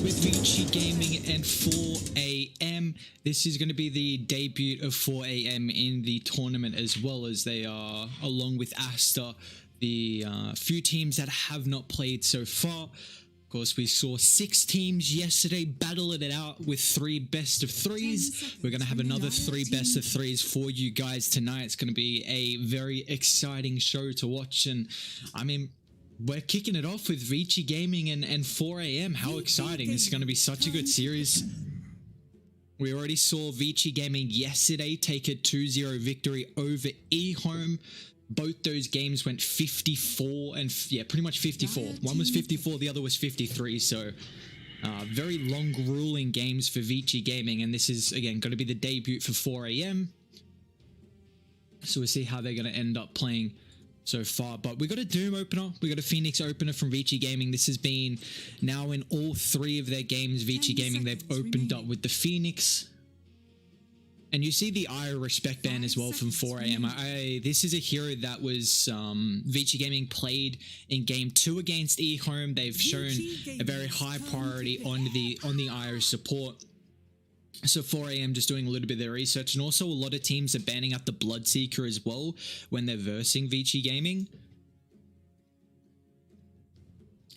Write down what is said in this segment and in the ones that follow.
with Vici Gaming and 4am. This is going to be the debut of 4am in the tournament, as well as they are, along with Asta, the few teams that have not played so far. Of course, we saw 6 teams yesterday battling it out with 3 best of 3s. We're going to have another 3 best of 3s for you guys tonight. It's going to be a very exciting show to watch, and I mean, we're kicking it off with Vici Gaming and 4am. How exciting. This is going to be such a good series. We already saw Vici Gaming yesterday take a 2-0 victory over eHome. Both those games went 54 and pretty much 54. One was 54, the other was 53. So very long grueling games for Vici Gaming, and this is again going to be the debut for 4am. So we'll see how they're going to end up playing so far. But we got a Doom opener, we got a Phoenix opener from Vici Gaming. This has been now in all 3 of their games. Vici Gaming, they've opened up with the Phoenix. And you see the Ire respect ban as well from 4am. This is a hero that was Vici Gaming played in game 2 against eHome. They've shown a very high priority on the Ire support. So 4am just doing a little bit of their research, and also a lot of teams are banning up the Bloodseeker as well when they're versing Vici Gaming.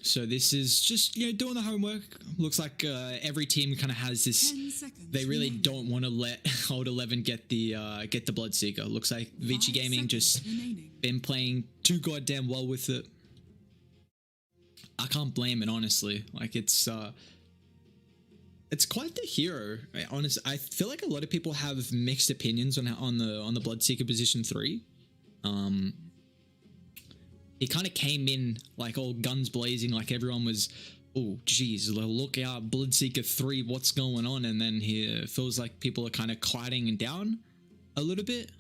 So this is just, you know, doing the homework. Looks like every team kind of has this. They really don't want to let Old 11 get the Bloodseeker. Looks like Vici Gaming just been playing too goddamn well with it. I can't blame it, honestly. Like it's quite the hero. Honestly, I feel like a lot of people have mixed opinions on the Bloodseeker position 3. He kind of came in like all guns blazing, like everyone was, oh geez, look out, Bloodseeker 3, what's going on? And then he feels like people are kind of quieting down a little bit.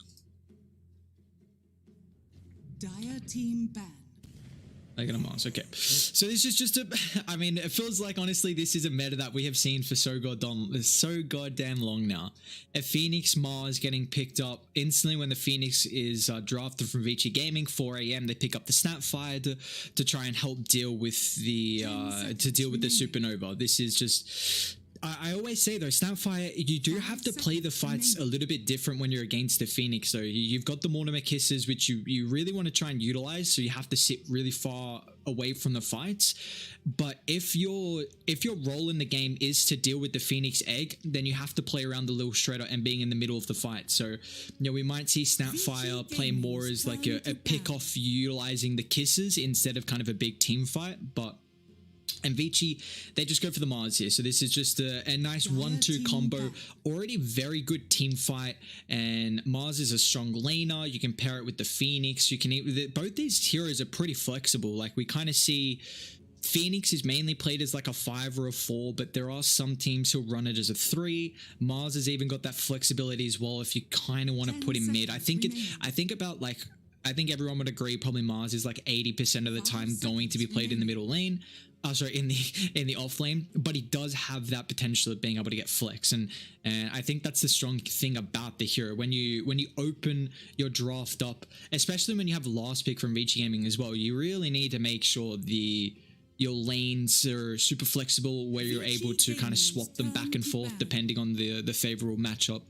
Dire team ban. I got a Mars. Okay, so this is just a. I mean, it feels like honestly, this is a meta that we have seen for so goddamn long now. A Phoenix Mars getting picked up instantly when the Phoenix is drafted from Vici Gaming. 4 a.m. They pick up the Snapfire to try and help deal with the Supernova. This is just. I always say though, Snapfire, you do have to play the fights a little bit different when you're against the Phoenix. So you've got the Mortimer Kisses, which you really want to try and utilize. So you have to sit really far away from the fights. But if your role in the game is to deal with the Phoenix Egg, then you have to play around the little Shredder and being in the middle of the fight. So we might see Snapfire play more as like a pick off utilizing the Kisses instead of kind of a big team fight. And Vici, they just go for the Mars here. So this is just a nice 1-2 combo. Already very good team fight. And Mars is a strong laner. You can pair it with the Phoenix. You can both these heroes are pretty flexible. Like we kind of see Phoenix is mainly played as like a 5 or a 4, but there are some teams who run it as a 3. Mars has even got that flexibility as well if you kind of want to put him mid. I think everyone would agree probably Mars is like 80% of the time going to be played in the middle lane. In the off lane, but he does have that potential of being able to get flex, and I think that's the strong thing about the hero. When you open your draft up, especially when you have last pick from Vici Gaming as well, you really need to make sure your lanes are super flexible, where you're able to kind of swap them back and forth depending on the favorable matchup.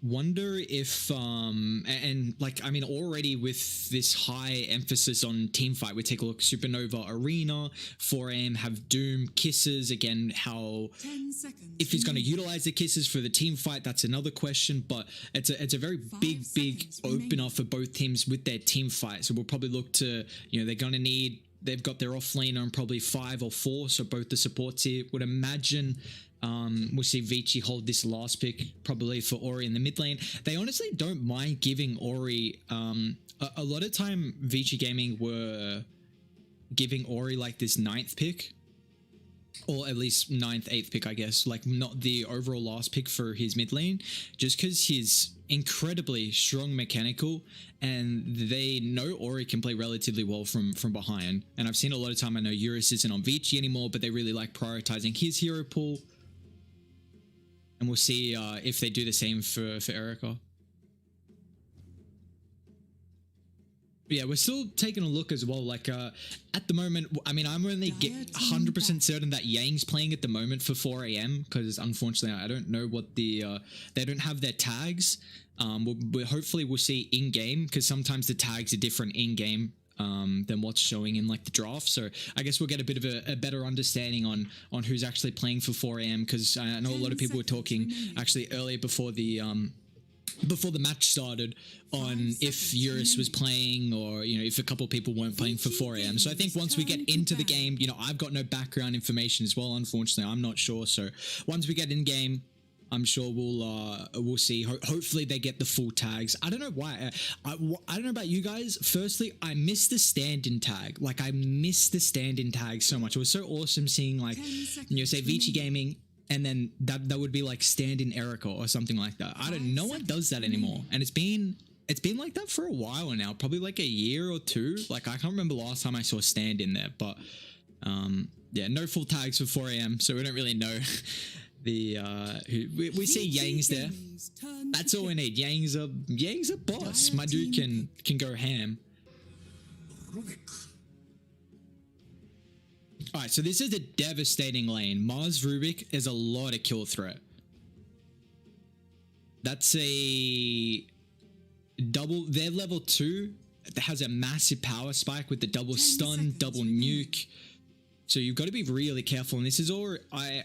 Wonder if and like I mean already with this high emphasis on team fight, we take a look Supernova Arena, 4 a.m. have Doom Kisses again. How if he's going to utilize the Kisses for the team fight, that's another question, but it's a very big opener for both teams with their team fight. So we'll probably look to, they're going to need, they've got their off laner on probably 5 or 4, so both the supports here. Would imagine we'll see Vici hold this last pick probably for Ori in the mid lane. They honestly don't mind giving Ori a lot of time. Vici Gaming were giving Ori like this 9th pick, or at least 9th, 8th pick, I guess, like not the overall last pick for his mid lane, just because he's incredibly strong mechanical, and they know Ori can play relatively well from behind. And I've seen a lot of time, I know Eurus isn't on Vici anymore, but they really like prioritizing his hero pool. And we'll see if they do the same for Erica. But yeah, we're still taking a look as well. Like at the moment, I mean, I'm only 100% certain that Yang's playing at the moment for 4 a.m. because unfortunately, I don't know what they don't have their tags. Hopefully we'll see in game, because sometimes the tags are different in game than what's showing in like the draft. So I guess we'll get a bit of a better understanding on who's actually playing for 4 a.m. because I know a lot of people were talking actually earlier before the match started on if Eurus was playing, or if a couple of people weren't playing for 4 a.m. So I think once we get into the game, I've got no background information as well, unfortunately. I'm not sure. So once we get in game, I'm sure we'll see. Hopefully they get the full tags. I don't know why. I don't know about you guys. Firstly, I miss the stand-in tag. Like I miss the stand-in tag so much. It was so awesome seeing like say Vici Gaming, and then that would be like stand-in Erica or something like that. I don't know. No one does that anymore, and it's been like that for a while now, probably like a year or 2. Like I can't remember last time I saw stand-in there, but yeah, no full tags for 4 a.m. So we don't really know. We see Yang's there. That's all we need. Yang's a boss. My dude can go ham. Alright, so this is a devastating lane. Mars Rubik is a lot of kill threat. That's a double. They're level 2. That has a massive power spike with the double stun, double nuke. So you've got to be really careful, and this is all 5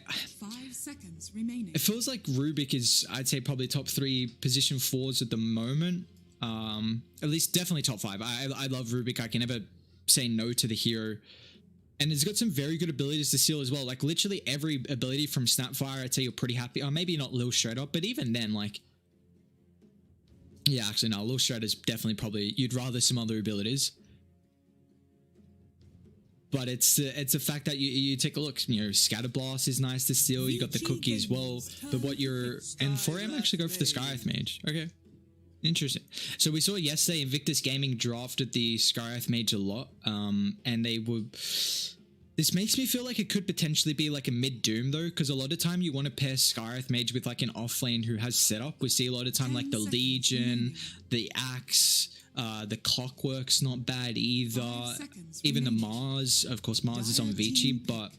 seconds remaining. It feels like Rubik is, I'd say, probably top 3 position 4s at the moment. At least definitely top 5. I love Rubik. I can never say no to the hero. And it's got some very good abilities to steal as well. Like literally every ability from Snapfire, I'd say you're pretty happy. Or maybe not Lil Shredder, but even then, like, yeah, actually no, Lil Shredder's definitely probably, you'd rather some other abilities. But it's a fact that you take a look. Scatter Blast is nice to steal. You got the cookie as well. But what you're, and 4 a.m. actually go for the Skyeth Mage. Okay. Interesting. So we saw yesterday Invictus Gaming drafted the Skyreth Mage a lot, and they were... This makes me feel like it could potentially be like a mid-Doom though, because a lot of time you want to pair Skyreth Mage with like an offlane who has setup. We see a lot of time like the Legion, the Axe, the Clockwork's not bad either. Even the Mars, of course Mars is on Vici, but...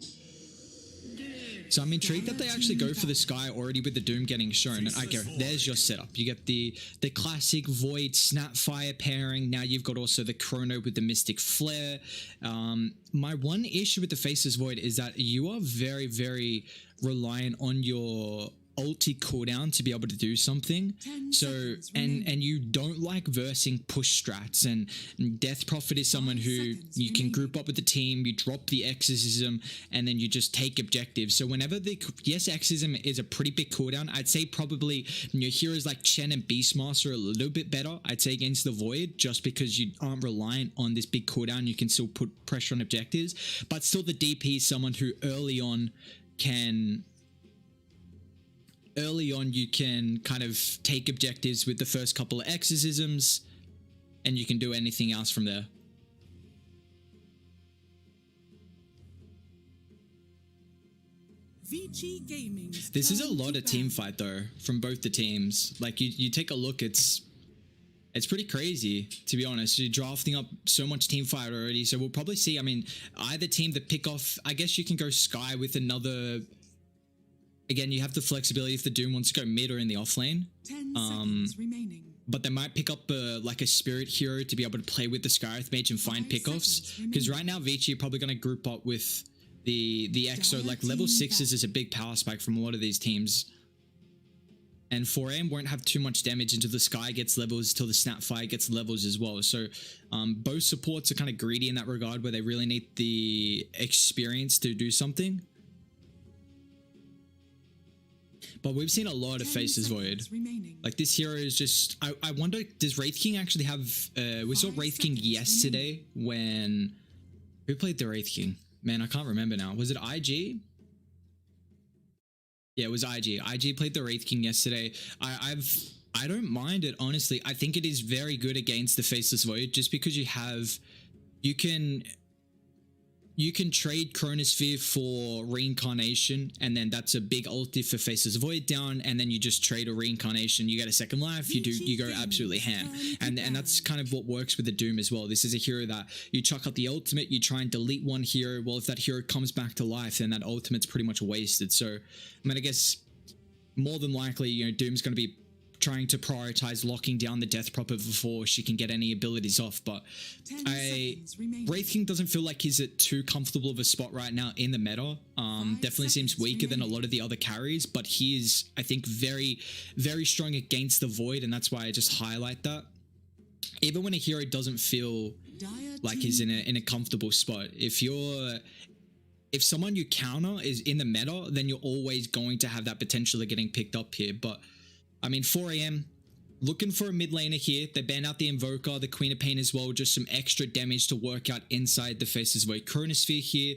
So I'm intrigued that they actually go for the Sky already with the Doom getting shown. And I go, there's your setup. You get the classic Void Snapfire pairing. Now you've got also the Chrono with the Mystic Flare. My one issue with the Faceless Void is that you are very, very reliant on your ulti cooldown to be able to do something. So and you don't like versing push strats, and Death Prophet is someone who you can group up with the team, you drop the Exorcism, and then you just take objectives. So whenever yes, Exorcism is a pretty big cooldown. I'd say probably your heroes like Chen and Beastmaster are a little bit better, I'd say, against the Void, just because you aren't reliant on this big cooldown. You can still put pressure on objectives, but still the DP is someone who early on you can kind of take objectives with the first couple of exorcisms, and you can do anything else from there. Vici Gaming. This is a lot of team fight though from both the teams. Like you take a look, it's pretty crazy, to be honest. You're drafting up so much team fight already, so we'll probably see, I mean, either team that pick off, I guess you can go Sky with another. Again, you have the flexibility if the Doom wants to go mid or in the offlane. 10 seconds remaining. But they might pick up like a Spirit hero to be able to play with the Skyreth Mage and find pickoffs. Because right now, Vici are probably going to group up with the EXO. Like level 6s is a big power spike from a lot of these teams. And 4AM won't have too much damage until the Sky gets levels, till the Snapfire gets levels as well. So both supports are kind of greedy in that regard, where they really need the experience to do something. But we've seen a lot of Faceless Void. Like this hero is just... I wonder, does Wraith King actually have... we saw Wraith King yesterday when... Who played the Wraith King? Man, I can't remember now. Was it IG? Yeah, it was IG. IG played the Wraith King yesterday. I don't mind it, honestly. I think it is very good against the Faceless Void, just because you have... You can trade Chronosphere for Reincarnation, and then that's a big ulti for Faceless Void down, and then you just trade a Reincarnation, you get a second life, you go absolutely ham. And that's kind of what works with the Doom as well. This is a hero that you chuck out the ultimate, you try and delete one hero. Well, if that hero comes back to life, then that ultimate's pretty much wasted. So, I mean, I guess more than likely, you know, Doom's going to be trying to prioritize locking down the Death Prophet before she can get any abilities off, but Wraith King doesn't feel like he's at too comfortable of a spot right now in the meta. Definitely seems weaker than a lot of the other carries, but he is, I think, very, very strong against the Void, and that's why I just highlight that. Even when a hero doesn't feel like he's in a comfortable spot, if someone you counter is in the meta, then you're always going to have that potential of getting picked up here. But I mean, 4AM, looking for a mid laner here. They ban out the Invoker, the Queen of Pain as well, just some extra damage to work out inside the Faceless Void. Chronosphere here,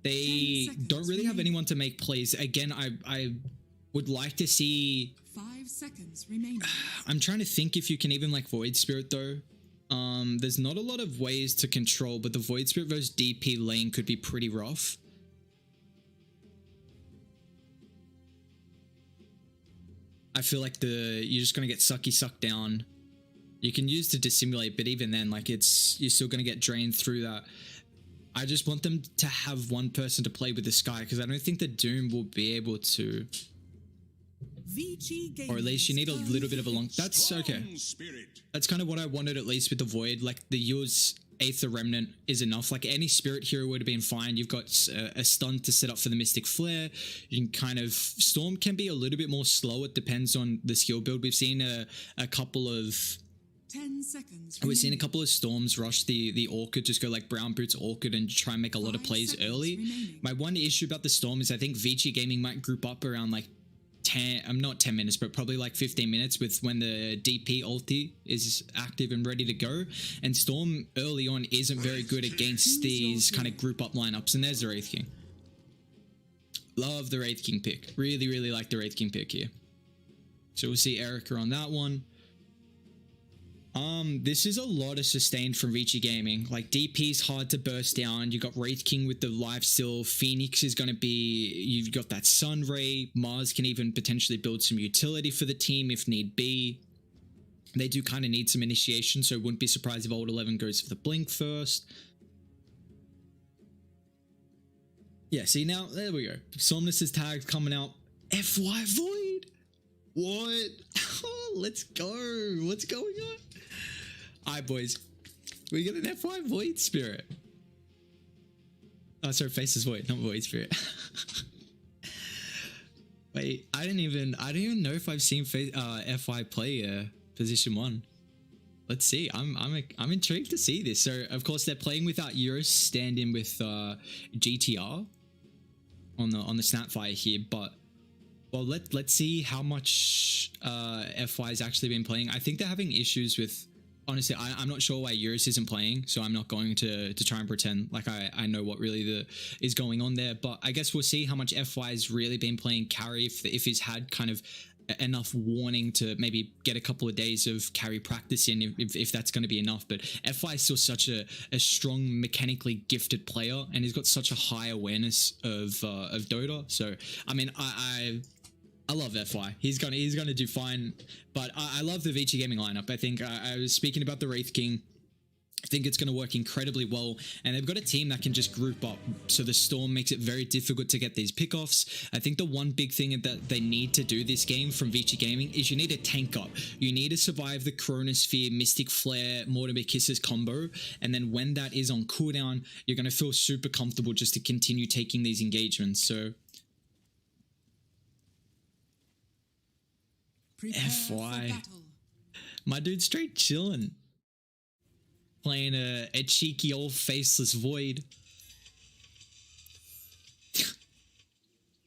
they don't really have anyone to make plays. Again, I would like to see... 5 seconds remaining. I'm trying to think if you can even like Void Spirit though. There's not a lot of ways to control, but the Void Spirit versus DP lane could be pretty rough. I feel like you're just gonna get sucked down. You can use to dissimulate, but even then, like you're still gonna get drained through that. I just want them to have one person to play with the Sky, because I don't think the Doom will be able to. Or at least you need a little bit of a long... That's okay. That's kind of what I wanted, at least with the Void. Like the use Aether Remnant is enough. Like any Spirit hero would have been fine. You've got a stun to set up for the Mystic Flare. You can kind of... Storm can be a little bit more slow. It depends on the skill build. We've seen a couple of... 10 seconds. We've seen a couple of Storms rush the Orchid, just go like Brown Boots Orchid and try and make a lot of plays early. Remaining. My one issue about the Storm is I think Vici Gaming might group up around like 10, not 10 minutes, but probably like 15 minutes with when the DP ulti is active and ready to go. And Storm early on isn't very good against these kind of group up lineups. And there's the Wraith King. Love the Wraith King pick. Really, really like the Wraith King pick here. So we'll see Erica on that one. This is a lot of sustain from Vici Gaming. Like, DP's hard to burst down. You got Wraith King with the lifesteal. Phoenix is going to be... You've got that Sun Ray. Mars can even potentially build some utility for the team if need be. They do kind of need some initiation, so wouldn't be surprised if Old 11 goes for the Blink first. Yeah, see now, there we go. Somnus' tag coming out. FY Void! What? Oh, let's go. What's going on? Alright, boys. We got an FY Void Spirit. Oh, sorry, Faceless Void, not Void Spirit. Wait, I don't even know if I've seen FY play Position 1. Let's see. I'm intrigued to see this. So, of course, they're playing without Eurus, stand-in with GTR on the Snapfire here, but well, let's see how much FY's actually been playing. I think they're having issues with... Honestly, I'm not sure why Eurus isn't playing, so I'm not going to try and pretend like I know what really is going on there. But I guess we'll see how much FY's really been playing carry, if he's had kind of enough warning to maybe get a couple of days of carry practice in, if that's going to be enough. But FY is still such a strong, mechanically gifted player, and he's got such a high awareness of Dota. So I mean, I love FY. He's gonna do fine, but I love the Vici Gaming lineup. I think I was speaking about the Wraith King. I think it's going to work incredibly well, and they've got a team that can just group up, so the Storm makes it very difficult to get these pickoffs. I think the one big thing that they need to do this game from Vici Gaming is you need to tank up. You need to survive the Chronosphere, Mystic Flare, Mortimer Kisses combo, and then when that is on cooldown, you're going to feel super comfortable just to continue taking these engagements. So FY, my dude's straight chilling, playing a cheeky old faceless Void.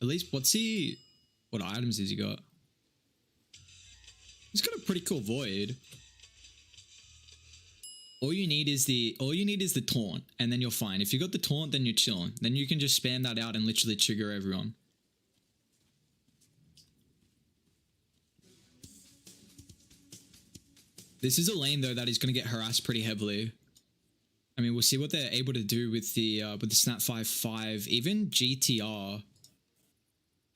At least what items has he got? He's got a pretty cool Void. All you need is the taunt, and then you're fine. If you got the taunt, then you're chilling. Then you can just spam that out and literally trigger everyone. This is a lane though that is going to get harassed pretty heavily. I mean, we'll see what they're able to do with the Snapfire 5. Even GTR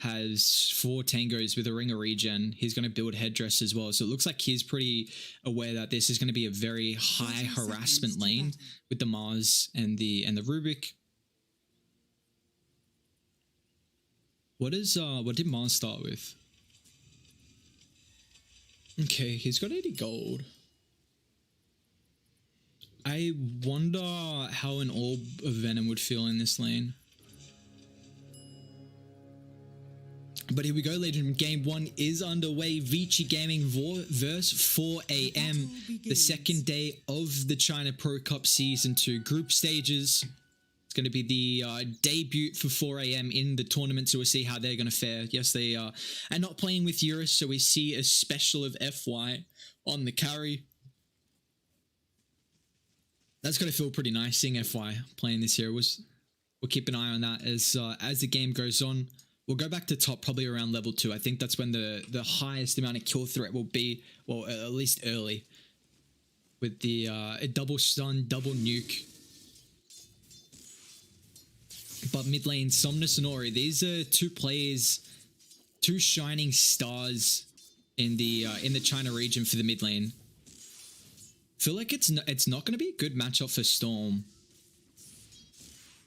has 4 tangos with a ring of regen. He's going to build headdress as well. So it looks like he's pretty aware that this is going to be a very high harassment lane with the Mars and the Rubik. What did Mars start with? Okay, he's got 80 gold. I wonder how an Orb of Venom would feel in this lane. But here we go, ladies and gentlemen. Game 1 is underway. Vici Gaming versus 4AM. The second day of the China Pro Cup Season 2 group stages. It's going to be the debut for 4AM in the tournament, so we'll see how they're going to fare. Yes, they are not playing with Eurus, so we see a special of FY on the carry. That's going to feel pretty nice, seeing FY playing this hero. We'll keep an eye on that as the game goes on. We'll go back to top probably around level 2. I think that's when the highest amount of kill threat will be, well, at least early. With the double stun, double nuke. But mid lane, Somnus and Ori, these are two players, two shining stars in the China region for the mid lane. Feel like it's not going to be a good matchup for Storm.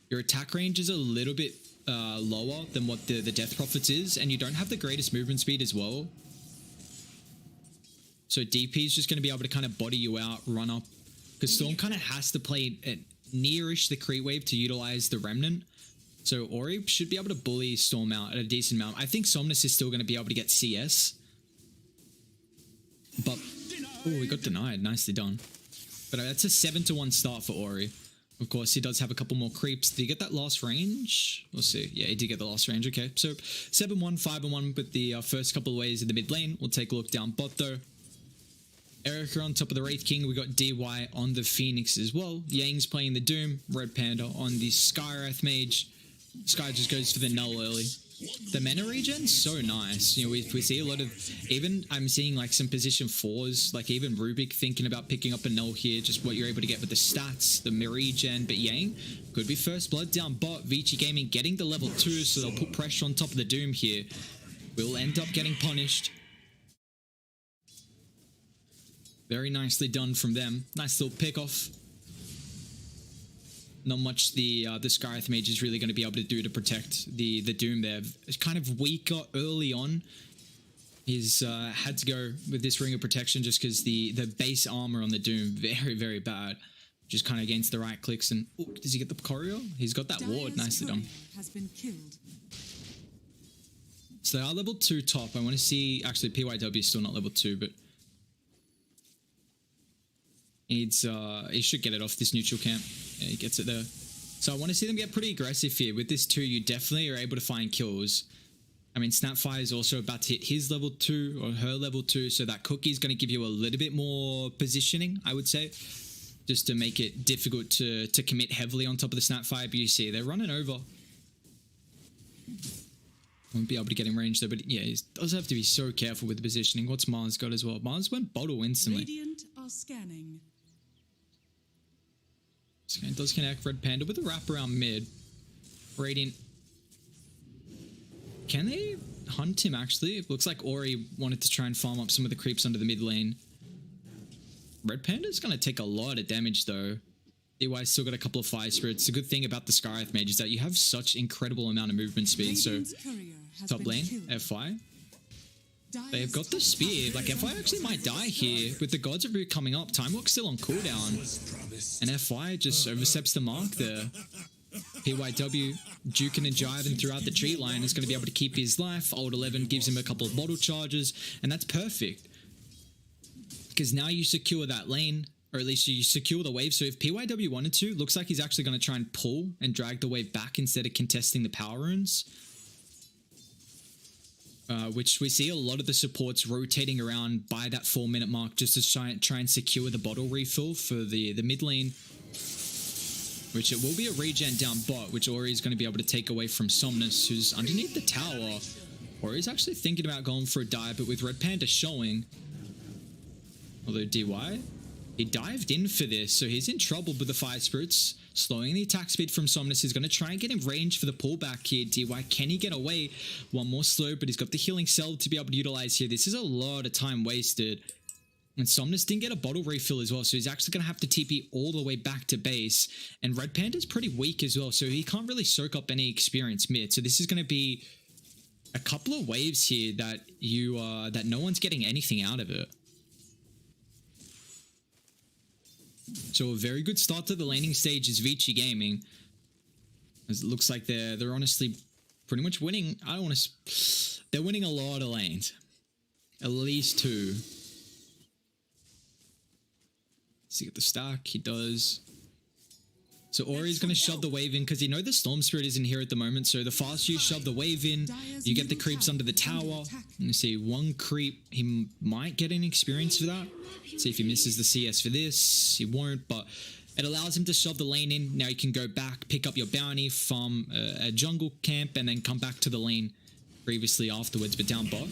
Your attack range is a little bit lower than what the Death Prophets is, and you don't have the greatest movement speed as well. So DP is just going to be able to kind of body you out, run up, because Storm kind of has to play nearish the creep wave to utilize the Remnant. So Ori should be able to bully Storm out at a decent amount. I think Somnus is still going to be able to get CS. But, oh, we got denied. Nicely done. But that's a 7-1 start for Ori. Of course, he does have a couple more creeps. Did he get that last range? We'll see. Yeah, he did get the last range. Okay, so 7-1, 5-1 with the first couple of waves in the mid lane. We'll take a look down bot though. Erica on top of the Wraith King. We got DY on the Phoenix as well. Yang's playing the Doom. RedPanda on the Skywrath Mage. Sky just goes for the null early. The mana regen, so nice. You know, we see a lot of, even I'm seeing like some position 4s, like even Rubik thinking about picking up a null here, just what you're able to get with the stats, the regen. But Yang could be first blood down bot. Vici Gaming getting the level 2, so they'll put pressure on top of the Doom here. Will end up getting punished. Very nicely done from them. Nice little pick off. Not much the Scarith Mage is really going to be able to do to protect the Doom there. It's kind of weaker early on. He's had to go with this Ring of Protection just because the base armor on the Doom, very, very bad. Just kind of against the right clicks. And ooh, does he get the Courier? He's got that ward. Nicely done. Has been killed. So they are level 2 top. I want to see... Actually, PYW is still not level 2, but... He should get it off this neutral camp. Yeah, he gets it there. So I want to see them get pretty aggressive here. With this 2, you definitely are able to find kills. I mean, Snapfire is also about to hit his level 2 or her level 2, so that cookie is going to give you a little bit more positioning, I would say, just to make it difficult to commit heavily on top of the Snapfire. But you see, they're running over. Won't be able to get in range though, but yeah, he does have to be so careful with the positioning. What's Mars got as well? Mars went bottle instantly. Radiant are scanning. Scan does connect. RedPanda with a wrap around mid. Radiant. Can they hunt him actually? It looks like Ori wanted to try and farm up some of the creeps under the mid lane. RedPanda's going to take a lot of damage though. DY's still got a couple of fire spirits. The good thing about the Scarith Mage is that you have such incredible amount of movement speed. So top lane, FI. They've got the spear. Like FI actually might die here. With the Gods of Root coming up, Time Walk's still on cooldown. And FI just oversteps the mark there. PYW duking and jiving throughout the tree line is going to be able to keep his life. Old 11 gives him a couple of bottle charges. And that's perfect. Because now you secure that lane. Or at least you secure the wave. So if PYW wanted to, looks like he's actually going to try and pull and drag the wave back instead of contesting the power runes. Which we see a lot of the supports rotating around by that 4-minute mark just to try and secure the bottle refill for the mid lane. Which it will be a regen down bot, which Ori is going to be able to take away from Somnus, who's underneath the tower. Ori's actually thinking about going for a dive, but with RedPanda showing... Although DY... He dived in for this, so he's in trouble with the Fire Spirits. Slowing the attack speed from Somnus. He's going to try and get in range for the pullback here. DY, can he get away? One more slow, but he's got the healing cell to be able to utilize here. This is a lot of time wasted. And Somnus didn't get a bottle refill as well, so he's actually going to have to TP all the way back to base. And RedPanda's pretty weak as well, so he can't really soak up any experience mid. So this is going to be a couple of waves here that that no one's getting anything out of it. So a very good start to the laning stage is Vici Gaming. As it looks like they're honestly pretty much winning. I don't want to... They're winning a lot of lanes. At least 2. Does he get the stack? He does. So Ori's going to shove the wave in because you know the Storm Spirit isn't here at the moment. So the faster you shove the wave in, you get the creeps under the tower. And you see one creep. He might get an experience for that. See if he misses the CS for this. He won't, but it allows him to shove the lane in. Now you can go back, pick up your bounty from a jungle camp, and then come back to the lane previously afterwards. But down bot,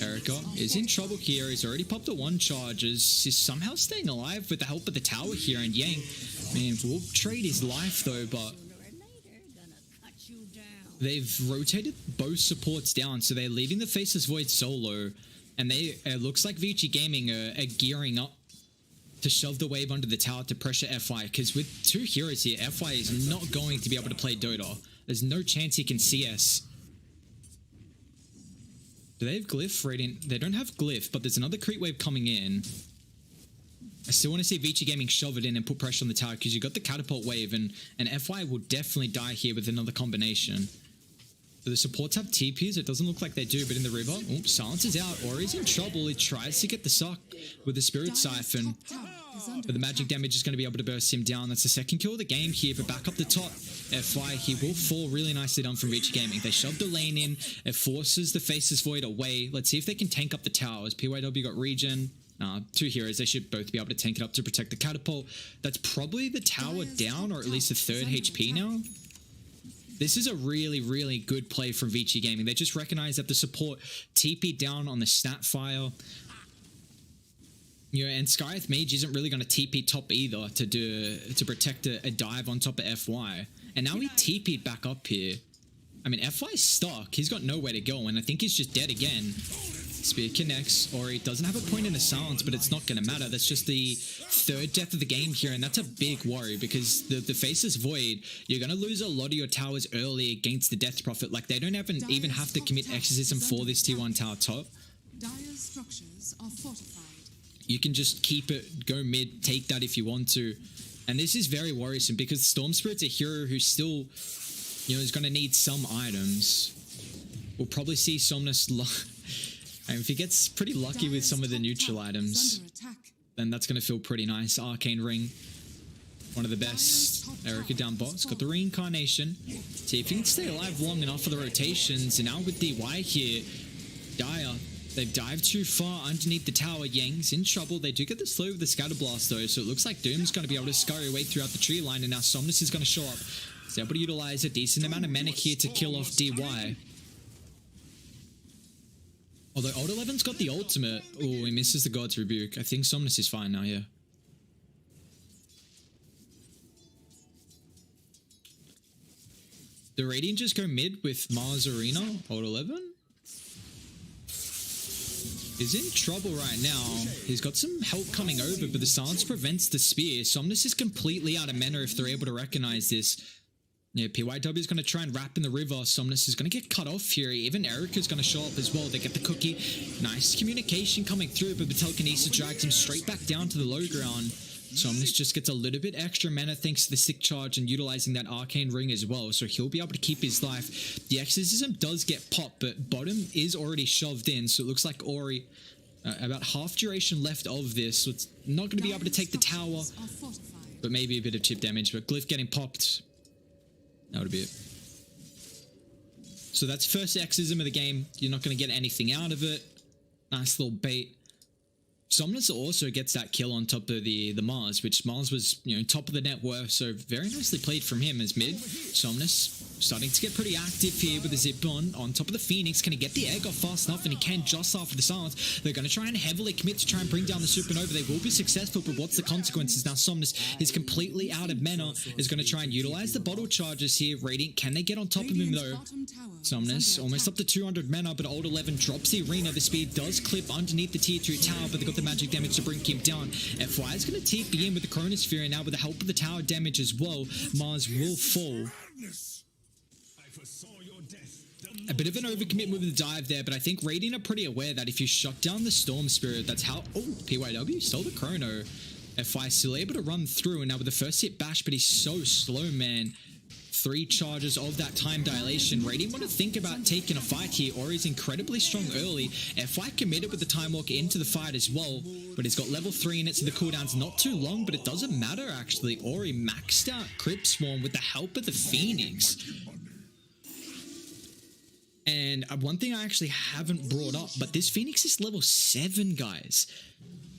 Erica is in trouble here. He's already popped a 1 charge. He's somehow staying alive with the help of the tower here. And Yang, man, will trade his life though, but they've rotated both supports down. So they're leaving the Faceless Void solo. And it looks like Vici Gaming are gearing up to shove the wave under the tower to pressure FI. Because with 2 heroes here, FI is not going to be able to play Dota. There's no chance he can CS. Do they have Glyph? Radiant? They don't have Glyph, but there's another creep wave coming in. I still want to see Vici Gaming shove it in and put pressure on the tower because you got the catapult wave and FI will definitely die here with another combination. Do the supports have TPs? It doesn't look like they do, but in the river, oops, Silence is out. Ori's in trouble. He tries to get the suck with the Spirit Siphon. But the magic damage is going to be able to burst him down. That's the second kill of the game here, but back up the top. FI, he will fall. Really nicely done from Vici Gaming. They shoved the lane in. It forces the Faceless Void away. Let's see if they can tank up the towers. PYW got regen. 2 heroes. They should both be able to tank it up to protect the catapult. That's probably the tower down, or at least a 3rd HP now. This is a really, really good play from Vici Gaming. They just recognize that the support TP down on the Snapfire. You know, and Skyeth Mage isn't really going to TP top either to protect a dive on top of FY. And now he TP'd back up here. I mean, FY's stuck. He's got nowhere to go, and I think he's just dead again. Spear connects. Ori doesn't have a point in the silence, but it's not going to matter. That's just the third death of the game here, and that's a big worry because the Faceless Void, you're going to lose a lot of your towers early against the Death Prophet. Like, they don't even have to commit Exorcism for this T1 tower top. Dire's structures are fortified. You can just keep it, go mid, take that if you want to. And this is very worrisome because Storm Spirit's a hero who still, you know, is going to need some items. We'll probably see Somnus... And if he gets pretty lucky with some of the neutral items, then that's going to feel pretty nice. Arcane Ring, one of the best. Erica down bots, got the Reincarnation. See if he can stay alive long enough for the rotations. And now with DY here, Dire, they've dived too far underneath the tower. Yang's in trouble. They do get the slow with the Scatter Blast though, so it looks like Doom's going to be able to scurry away throughout the tree line. And now Somnus is going to show up. He's able to utilize a decent amount of mana here to kill off DY. Although Old 11's got the ultimate. Oh, he misses the God's Rebuke. I think Somnus is fine now, yeah. The Radiant just go mid with Mars Arena. Old 11 is in trouble right now. He's got some help coming over, but the silence prevents the spear. Somnus is completely out of mana if they're able to recognize this. Yeah, PYW is going to try and wrap in the river. Somnus is going to get cut off here. Even Erica's going to show up as well. They get the cookie. Nice communication coming through, but the telekinesis drags him straight back down to the low ground. Somnus just gets a little bit extra mana thanks to the sick charge and utilizing that arcane ring as well, so he'll be able to keep his life. The exorcism does get popped, but bottom is already shoved in, so it looks like Ori, about half duration left of this, so it's not going to be able to take the tower, but maybe a bit of chip damage. But Glyph getting popped. That would be it. So that's first exorcism of the game. You're not going to get anything out of it. Nice little bait. Somnus also gets that kill on top of the Mars, which Mars was, you know, top of the net worth, so very nicely played from him as mid. Somnus starting to get pretty active here with the zip on top of the Phoenix. Can he get the egg off fast enough? And he can just after the silence. They're going to try and heavily commit to try and bring down the Supernova. They will be successful, but what's the consequences? Now Somnus is completely out of mana, is going to try and utilize the bottle charges here. Radiant, can they get on top of him though? Somnus almost up to 200 mana, but Old 11 drops the arena. The speed does clip underneath the tier 2 tower, but they got the magic damage to bring him down. FY is going to TP in with the Chronosphere, and now with the help of the tower damage as well, Mars will fall. A bit of an overcommit with the dive there, but I think Radiant are pretty aware that if you shut down the Storm Spirit, that's how... Oh, PYW stole the Chrono. FY still able to run through, and now with the first hit bash, but he's so slow, man. 3 charges of that time dilation. Radiant want to think about taking a fight here. Ori's incredibly strong early. FY committed with the Time Walk into the fight as well, but he's got level 3 in it, so the cooldown's not too long, but it doesn't matter actually. Ori maxed out Crypt Swarm with the help of the Phoenix. And one thing I actually haven't brought up, but this Phoenix is level 7, guys.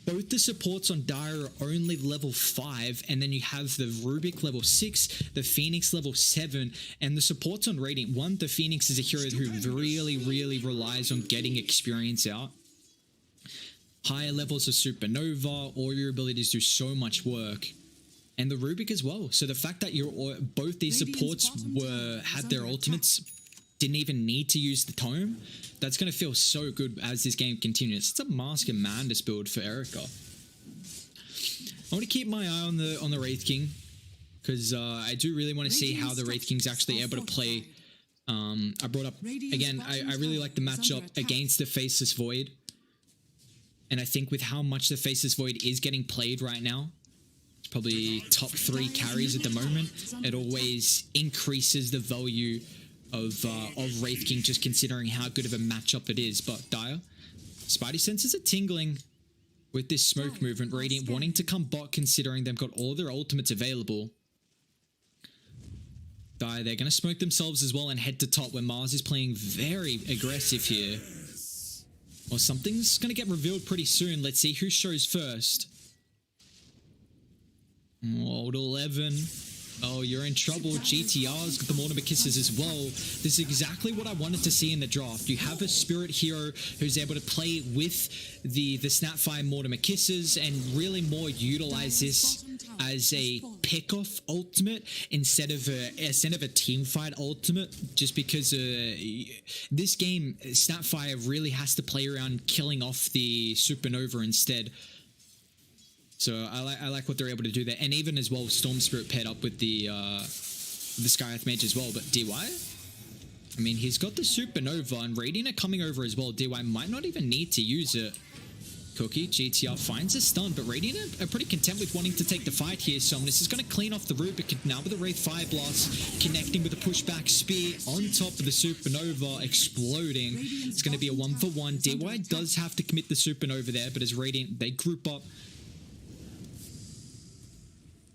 Both the supports on Dire are only level 5, and then you have the Rubik level 6, the Phoenix level 7, and the supports on Radiant. One, the Phoenix is a hero who really, really relies on getting experience out. Higher levels of Supernova, all your abilities do so much work. And the Rubik as well. So the fact that both these supports had their ultimates, didn't even need to use the tome, that's going to feel so good as this game continues. It's a Mask and Mandus build for Erica. I want to keep my eye on the Wraith King, because I do really want to see how the Wraith King's actually able to play. I brought up, again, I really like the matchup against the Faceless Void, and I think with how much the Faceless Void is getting played right now, it's probably top 3 carries at the moment. It always increases the value of Wraith King, just considering how good of a matchup it is. But Dire, Spidey senses are tingling with this smoke movement. Radiant wanting to come bot, considering they've got all their ultimates available. Dire, they're going to smoke themselves as well and head to top, where Mars is playing very aggressive here. Or something's going to get revealed pretty soon. Let's see who shows first. Old 11 Oh, you're in trouble. GTR's got the Mortimer Kisses as well. This is exactly what I wanted to see in the draft. You have a Spirit hero who's able to play with the Snapfire Mortimer Kisses and really more utilize this as a pick-off ultimate instead of a team fight ultimate, just because this game, Snapfire really has to play around killing off the Supernova instead. So I like what they're able to do there. And even as well, Storm Spirit paired up with the Skyearth Mage as well. But DY? I mean, he's got the Supernova and Radiant are coming over as well. DY might not even need to use it. Cookie, GTR finds a stun, but Radiant are pretty content with wanting to take the fight here. Somnus is going to clean off the Rubik now with the Wraith Fire Blast, connecting with a pushback spear on top of the Supernova, exploding. It's going to be a 1-for-1. DY does have to commit the Supernova there, but as Radiant, they group up.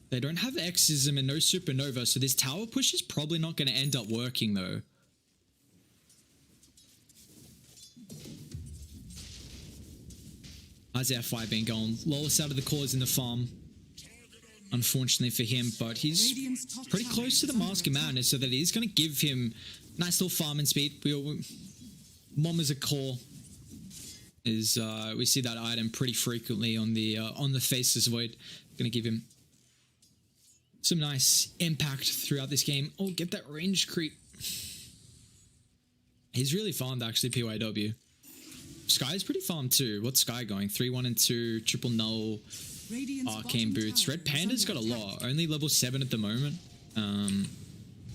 They don't have Exorcism and no Supernova, so this tower push is probably not going to end up working though. How's our fight been going? Lowest out of the cores in the farm, unfortunately for him, but he's pretty close to the Mask of Madness, so that is going to give him nice little farming speed. Mom as a core is we see that item pretty frequently on the Faceless Void. Going to give him some nice impact throughout this game. Oh, get that range creep. He's really farmed actually, PYW. Sky is pretty farmed too. What's Sky going? 3-1 and 2, triple null, arcane boots. RedPanda's got a lot. Only level 7 at the moment.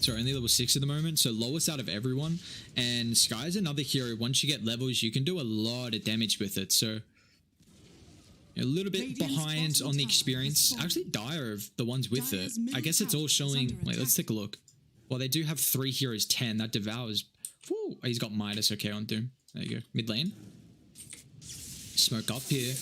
Sorry, only level 6 at the moment. So lowest out of everyone. And Sky's another hero. Once you get levels, you can do a lot of damage with it. So a little bit behind on the experience. Actually, Dire of the ones with it. I guess it's all showing. Wait, let's take a look. Well, they do have 3 heroes, 10. That devours. Whew, he's got Midas. Okay, on Doom. There you go. Mid lane. Smoke up here.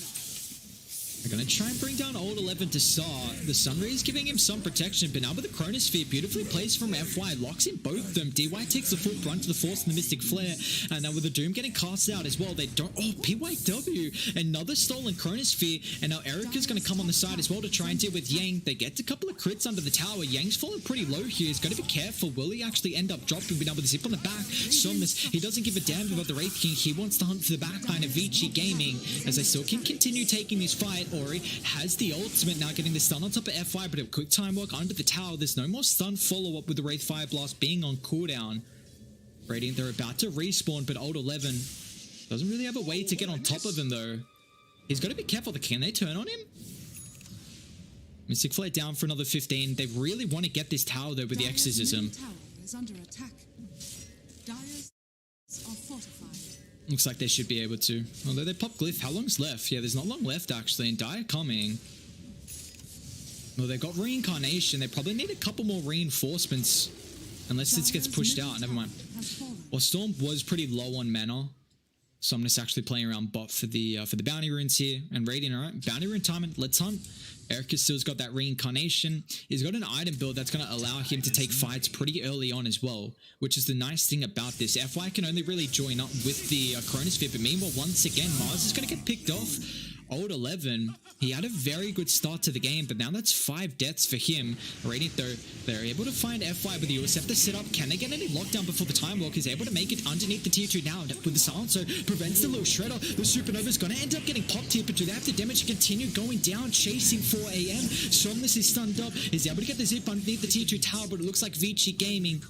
They're going to try and bring down Old 11 to start. The Sunray is giving him some protection, but now with the Chronosphere beautifully placed from FY, locks in both of them. DY takes the full brunt to the Force and the Mystic Flare, and now with the Doom getting cast out as well, they don't... Oh, PYW! Another stolen Chronosphere, and now Erica's going to come on the side as well to try and deal with Yang. They get a couple of crits under the tower. Yang's falling pretty low here. He's got to be careful. Will he actually end up dropping? But now with the zip on the back, Somnus, he doesn't give a damn about the Wraith King. He wants to hunt for the backline of Vici Gaming, as they still can continue taking this fight. Ori has the ultimate, now getting the stun on top of FY, but a quick time work under the tower. There's no more stun follow-up with the Wraith Fire Blast being on cooldown. Radiant, they're about to respawn, but Old 11 doesn't really have a way to get on top of him though. He's got to be careful. Can they turn on him? Mystic Flare down for another 15. They really want to get this tower though with the Exorcism. Looks like they should be able to. Although they pop Glyph. How long's left? Yeah, there's not long left actually. And Dire coming. Well, they've got Reincarnation. They probably need a couple more reinforcements. Unless this gets pushed out. Never mind. Well, Storm was pretty low on mana. Somnus actually playing around bot for the bounty runes here. And Radiant, alright. Bounty rune timing. Let's hunt. Erica still's got that Reincarnation. He's got an item build that's going to allow him to take fights pretty early on as well, which is the nice thing about this. FY can only really join up with the Chronosphere, but meanwhile, once again, Mars is going to get picked off. Old 11, he had a very good start to the game, but now that's 5 deaths for him. Radiant, though, they're able to find FY with the Eurus setup. Can they get any lockdown before the Time Walk is able to make it underneath the tier 2 now with the Silencer? Prevents the little Shredder. The Supernova's going to end up getting popped here, but do they have the damage to continue going down, chasing 4 AM? Somnus is stunned up, is able to get the zip underneath the tier 2 tower, but it looks like Vici Gaming,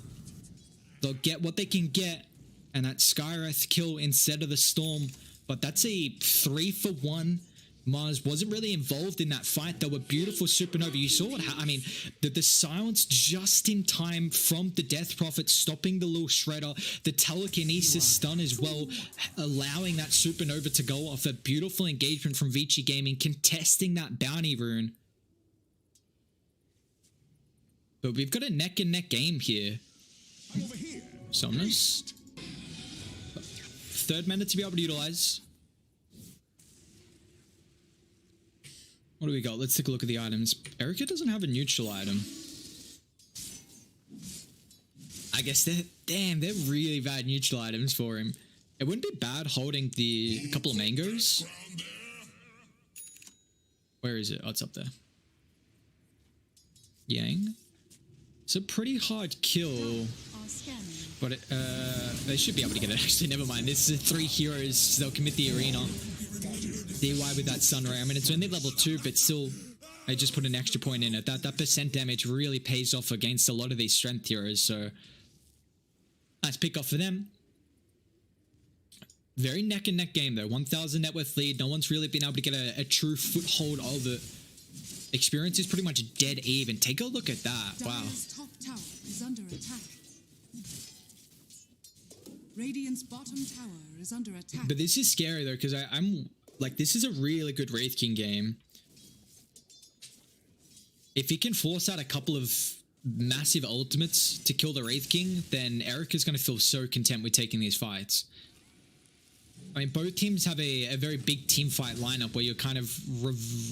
they'll get what they can get, and that Skyreth kill instead of the Storm. But that's a 3-for-1. Mars wasn't really involved in that fight, though. A beautiful Supernova. You saw what I mean, the silence just in time from the Death Prophet, stopping the little Shredder, the telekinesis stun as well, allowing that Supernova to go off. A beautiful engagement from Vici Gaming, contesting that bounty rune. But we've got a neck and neck game here. Somnus. 3rd mana to be able to utilize. What do we got? Let's take a look at the items. Erica doesn't have a neutral item. I guess they're really bad neutral items for him. It wouldn't be bad holding a couple of mangoes. Where is it? Oh, it's up there. Yang. It's a pretty hard kill, but they should be able to get it. Actually, never mind. This is 3 heroes. They'll commit the arena. DY with that Sunray. I mean, it's only level 2, but still, they just put an extra point in it. That percent damage really pays off against a lot of these strength heroes. So, nice pick off for them. Very neck and neck game though. 1,000 net worth lead. No one's really been able to get a true foothold of it. Experience is pretty much dead even. Take a look at that. Wow. Top tower is under attack. Radiant's bottom tower is under attack. But this is scary though, because I'm like, this is a really good Wraith King game. If he can force out a couple of massive ultimates to kill the Wraith King, then Eric is going to feel so content with taking these fights. I mean, both teams have a very big team fight lineup where you're kind of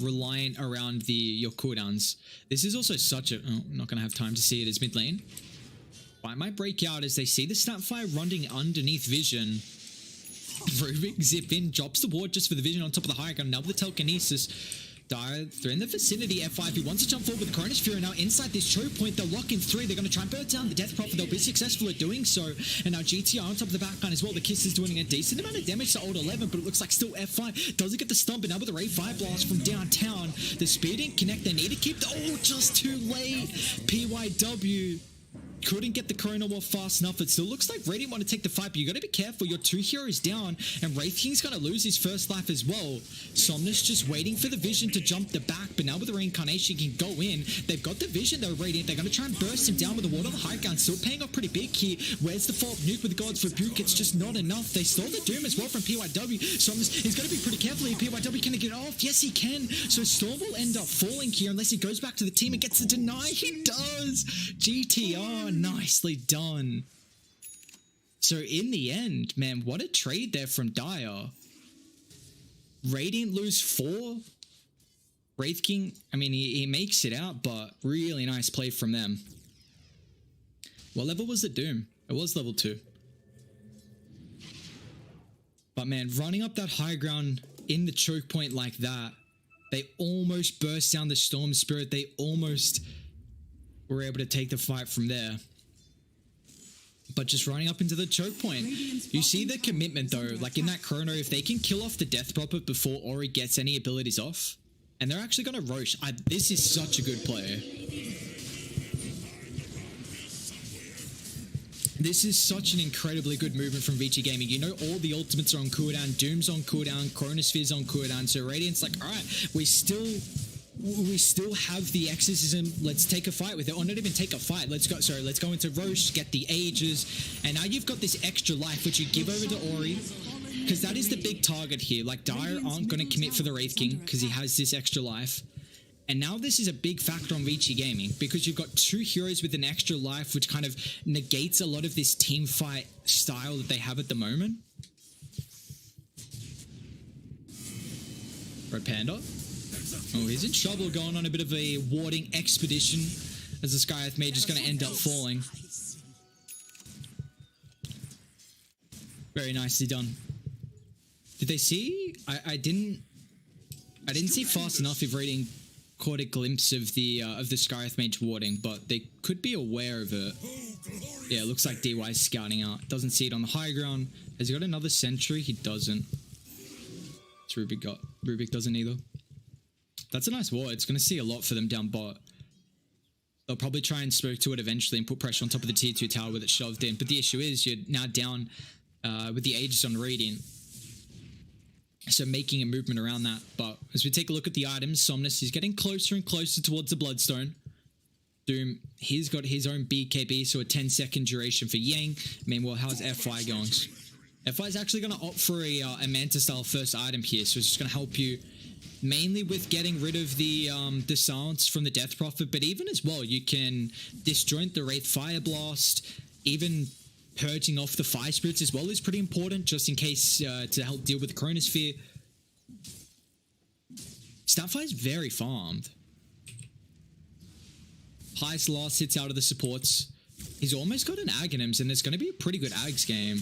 reliant around your cooldowns. This is also such a... Oh, I'm not going to have time to see it as mid lane. Fight might break out as they see the Snapfire running underneath Vision. Rubik zip in, drops the ward just for the Vision on top of the high ground. Now with the telekinesis. Dire, they're in the vicinity. F5, he wants to jump forward with the Cronus Fury. Now inside this choke point, they'll lock in 3. They're going to try and burn down the Death Prophet. They'll be successful at doing so. And now GTR on top of the backline as well. The Kiss is doing a decent amount of damage to old 11, but it looks like still F5 doesn't get the stomp. But now with the Ray Fire Blast from downtown, the speed didn't connect. They need to keep the... Oh, just too late. PYW couldn't get the Corona War fast enough. It still looks like Radiant want to take the fight, but you got to be careful. Your 2 heroes down, and Wraith King's going to lose his first life as well. Somnus just waiting for the Vision to jump the back, but now with the Reincarnation, he can go in. They've got the Vision though, Radiant. They're going to try and burst him down with the ward on the high ground. Still paying off pretty big here. Where's the follow-up nuke with the God's Rebuke? It's just not enough. They stole the Doom as well from PYW. Somnus is going to be pretty careful here. PYW, can he get it off? Yes, he can. So Storm will end up falling here unless he goes back to the team and gets the deny. He does. GTR, nicely done. So in the end, man, what a trade there from Dire. Radiant lose 4. Wraith King, I mean, he makes it out, but really nice play from them. What level was the Doom? It was level 2. But man, running up that high ground in the choke point like that, they almost burst down the Storm Spirit. They almost were able to take the fight from there. But just running up into the choke point. You see the commitment though, like in that chrono, if they can kill off the Death Prophet before Ori gets any abilities off, and they're actually going to Roche. This is such a good play. This is such an incredibly good movement from Vici Gaming. You know, all the ultimates are on cooldown, Doom's on cooldown, Chronosphere's on cooldown, so Radiant's like, alright, we still have the exorcism. Let's take a fight with it. Or not even take a fight. Let's go into Roche, get the Ages, and now you've got this extra life which you give over to Ori, because that is the big target here. Like, Dire aren't going to commit for the Wraith King because he has this extra life. And now this is a big factor on Vici Gaming because you've got 2 heroes with an extra life, which kind of negates a lot of this team fight style that they have at the moment. RedPanda. Oh, he's in trouble, going on a bit of a warding expedition as the Skyeth Mage is going to end up falling. Very nicely done. Did they see? I didn't see fast enough if Radiant caught a glimpse of the Skyeth Mage warding, but they could be aware of it. Yeah, it looks like DY is scouting out. Doesn't see it on the high ground. Has he got another sentry? He doesn't. It's Rubik got. Rubik doesn't either. That's a nice ward. It's going to see a lot for them down bot. They'll probably try and smoke to it eventually and put pressure on top of the tier 2 tower with it shoved in. But the issue is you're now down with the Aegis on Radiant. So making a movement around that. But as we take a look at the items, Somnus is getting closer and closer towards the Bloodstone. Doom, he's got his own BKB, so a 10-second duration for Yang. Meanwhile, how's FI going? FI is actually going to opt for a Manta-style first item here, so it's just going to help you mainly with getting rid of the silence from the Death Prophet, but even as well, you can disjoint the Wraith Fire Blast, even purging off the Fire Spirits as well is pretty important, just in case to help deal with the Chronosphere. Snapfire is very farmed. Highest loss hits out of the supports. He's almost got an Aghanims, and it's going to be a pretty good Ags game.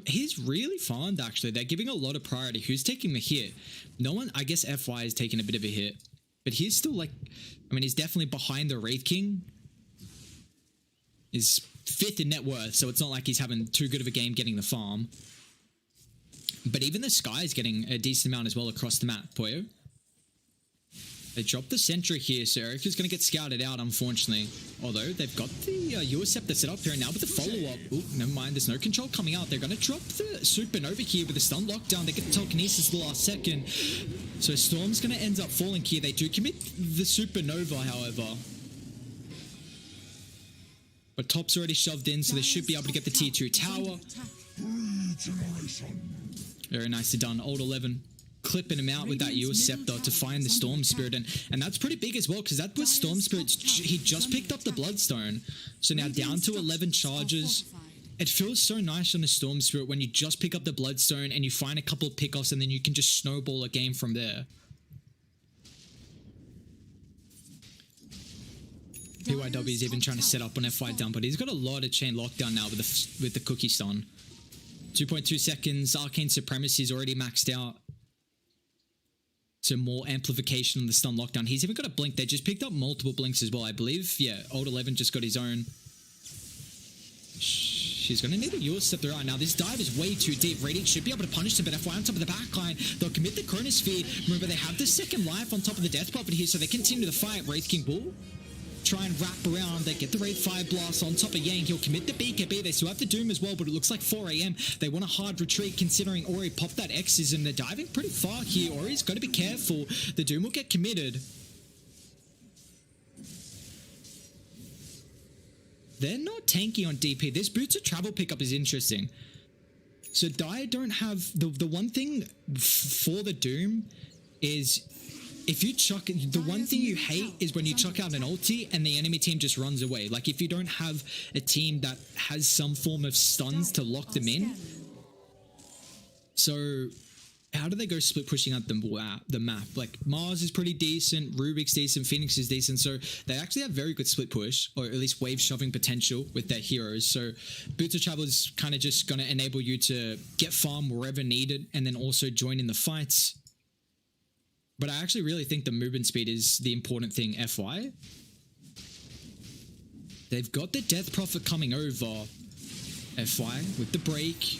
He's really farmed, actually. They're giving a lot of priority. Who's taking the hit? No one, I guess FY is taking a bit of a hit. But he's still like, I mean, he's definitely behind the Wraith King. He's 5th in net worth, so it's not like he's having too good of a game getting the farm. But even the Sky is getting a decent amount as well across the map, Poyo. They dropped the Sentry here, so Erica's going to get scouted out, unfortunately. Although, they've got the Eurus Scepter set up here, and now with the follow-up... Oh, never mind, there's no control coming out. They're going to drop the Supernova here with the stun lockdown. They get the telekinesis at the last second. So Storm's going to end up falling here. They do commit the Supernova, however. But Top's already shoved in, so they should be able to get the tier 2 tower. Very nicely done. Old 11 clipping him out with that Eurus Scepter to find the Storm Spirit. And that's pretty big as well, because that was Storm Spirit. He just picked up the Bloodstone. So now down to 11 charges. It feels so nice on the Storm Spirit when you just pick up the Bloodstone and you find a couple of pickoffs and then you can just snowball a game from there. PYW is even trying to set up on F5 down, but he's got a lot of chain lockdown now with the Cookie Stun. 2.2 seconds, Arcane Supremacy is already maxed out. So more amplification on the stun lockdown. He's even got a blink. They just picked up multiple blinks as well, I believe. Yeah, Old 11 just got his own. She's going to need a Eurus Scepter right now. This dive is way too deep. Radiant should be able to punish them, but FY on top of the backline. They'll commit the Chronosphere. Remember, they have the second life on top of the Death Prophet here, so they continue the fight. Wraith King Bull. Try and wrap around. They get the Wraith Fire Blast on top of Yang. He'll commit the BKB. They still have the Doom as well, but it looks like 4 AM. They want a hard retreat considering Ori popped that X's and they're diving pretty far here. Ori's got to be careful. The Doom will get committed. They're not tanky on DP. This Boots of Travel pickup is interesting. So Dire don't have... The one thing for the Doom is... If you chuck... The one thing you hate is when you chuck out an ulti and the enemy team just runs away. Like, if you don't have a team that has some form of stuns to lock them in. So, how do they go split pushing out the map? Like, Mars is pretty decent, Rubik's decent, Phoenix is decent. So, they actually have very good split push, or at least wave shoving potential with their heroes. So, Boots of Travel is kind of just going to enable you to get farm wherever needed and then also join in the fights. But I actually really think the movement speed is the important thing, FY. They've got the Death Prophet coming over, FY, with the break.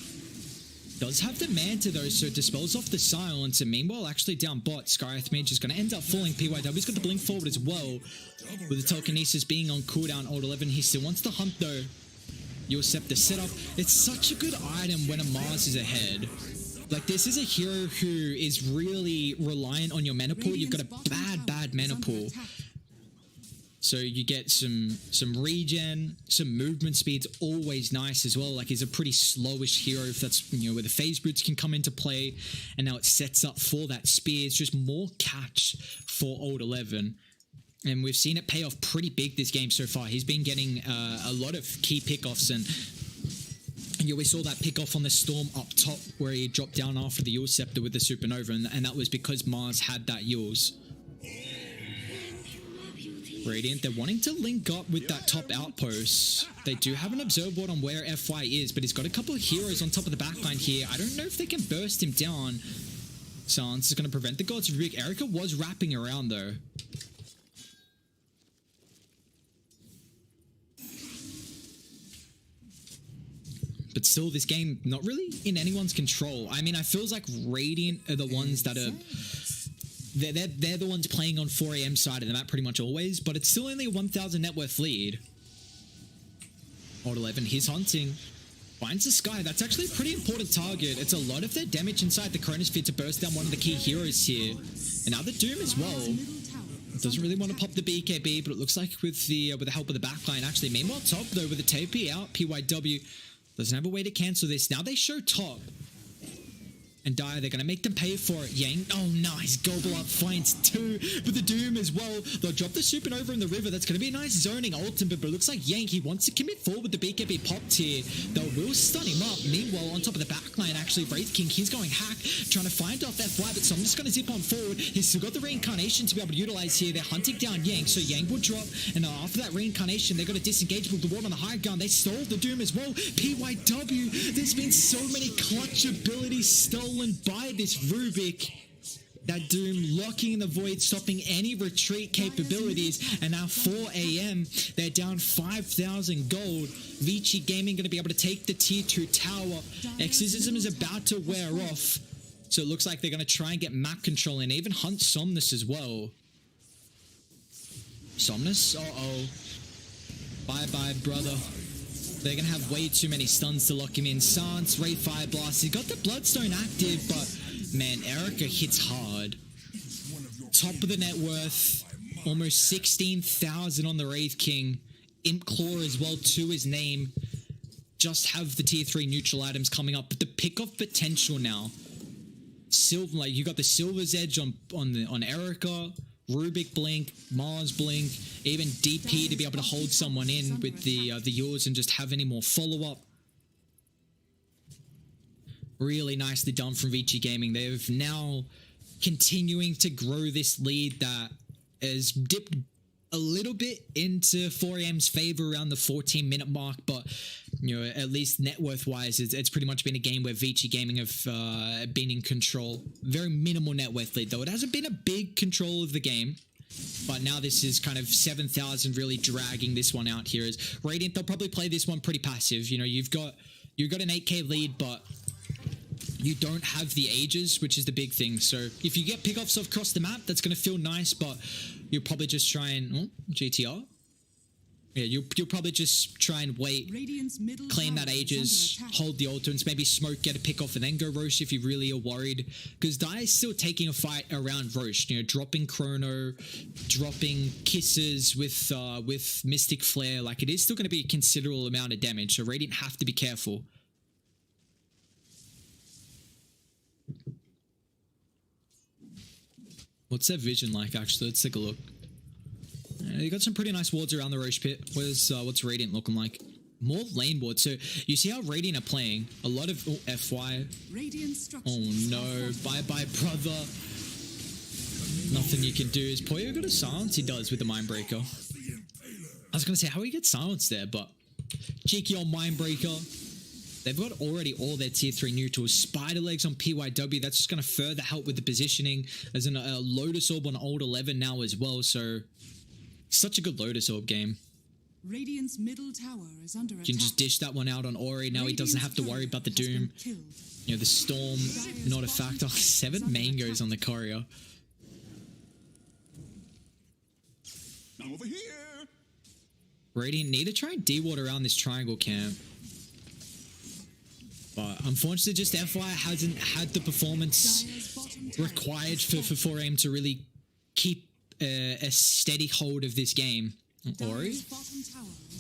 Does have the Manta though, so dispels off the silence. And meanwhile, actually down bot, Skyreth Mage is going to end up falling. PYW's got the blink forward as well. With the telekinesis being on cooldown, Old 11, he still wants to hunt though. You'll accept the setup. It's such a good item when a Mars is ahead. Like, this is a hero who is really reliant on your mana pool. You've got a bad mana pool. So you get some regen, some movement speed's always nice as well. Like, he's a pretty slowish hero if that's, you know, where the phase boots can come into play. And now it sets up for that spear. It's just more catch for Old 11. And we've seen it pay off pretty big this game so far. He's been getting a lot of key pickoffs and yeah, we saw that pick off on the Storm up top where he dropped down after the Eurus Scepter with the Supernova, and that was because Mars had that Eurus. Radiant, they're wanting to link up with that top outpost. They do have an observer board on where FY is, but he's got a couple of heroes on top of the backline here. I don't know if they can burst him down. Silence is going to prevent the Gods of Rubik. Erica was wrapping around though. But still, this game, not really in anyone's control. I mean, I feels like Radiant are the ones that are... They're the ones playing on 4 AM side of the map pretty much always, but it's still only a 1,000 net worth lead. Old 11, he's hunting. Finds the Sky. That's actually a pretty important target. It's a lot of their damage inside the Chronosphere to burst down one of the key heroes here. And now the Doom as well. Doesn't really want to pop the BKB, but it looks like with the help of the backline, actually. Meanwhile, top though, with the TP out, PYW... doesn't have a way to cancel this. Now they show top. And Dire, they're going to make them pay for it. Yang, oh nice, Gobble up finds 2 with the Doom as well. They'll drop the Supernova in the river. That's going to be a nice zoning ultimate, but it looks like Yang, he wants to commit forward with the BKB popped here. They will stun him up. Meanwhile, on top of the backline, actually, Wraith King, he's going hack, trying to find off FY, but so I'm just going to zip on forward. He's still got the Reincarnation to be able to utilize here. They're hunting down Yang, so Yang will drop, and after that Reincarnation, they're going to disengage with the ward on the high ground. They stole the Doom as well. PYW, there's been so many clutch abilities stolen by this Rubik. That Doom locking in the void, stopping any retreat capabilities. And now 4 AM, they're down 5,000 gold. Vici Gaming going to be able to take the tier 2 tower. Exorcism is about to wear off. So it looks like they're going to try and get map control and even hunt Somnus as well. Somnus? Uh-oh. Bye-bye, brother. They're going to have way too many stuns to lock him in. Sans, Wraith Fire Blast. He's got the Bloodstone active, but man, Erica hits hard. Top of the net worth. Almost 16,000 on the Wraith King. Imp Claw as well to his name. Just have the tier 3 neutral items coming up. But the pick-off potential now. Silver, like you got the Silver's Edge on Erica. Rubik Blink, Mars Blink, even DP to be able to hold someone in with the Eurus and just have any more follow-up. Really nicely done from Vici Gaming. They've now continuing to grow this lead that has dipped a little bit into 4AM's favor around the 14-minute mark, but you know, at least net worth wise, it's pretty much been a game where Vici Gaming have been in control. Very minimal net worth lead though. It hasn't been a big control of the game, but now this is kind of 7,000 really dragging this one out here. As Radiant, they'll probably play this one pretty passive. You know, you've got an 8k lead, but you don't have the ages, which is the big thing. So if you get pickoffs across the map, that's going to feel nice, but you'll probably just try and... GTR? Yeah, you'll probably just try and wait, claim that ages, hold the ultimates, maybe smoke, get a pickoff, and then go Roche if you really are worried. Because Dai is still taking a fight around Roche, you know, dropping Chrono, dropping Kisses with Mystic Flare. Like, it is still going to be a considerable amount of damage, so Radiant have to be careful. What's their vision like, actually? Let's take a look. You got some pretty nice wards around the Roche pit. What's Radiant looking like? More lane wards. So you see how Radiant are playing? A lot of FY. Oh no! Bye bye, brother. Nothing you can do. Is Poyo got a silence? He does with the Mindbreaker. I was gonna say how he gets silenced there, but cheeky on Mindbreaker. They've got already all their tier 3 neutrals. Spider Legs on PYW. That's just going to further help with the positioning. There's a Lotus Orb on Old 11 now as well. So, such a good Lotus Orb game. Radiant's middle tower is under attack. You can just dish that one out on Ori. Now he doesn't have to worry about the Doom. You know, the Storm, not a factor. 7 mangoes on the courier. Now over here. Radiant need to try and D-ward around this triangle camp. But unfortunately, just FY hasn't had the performance required for 4AM to really keep a steady hold of this game. Ori?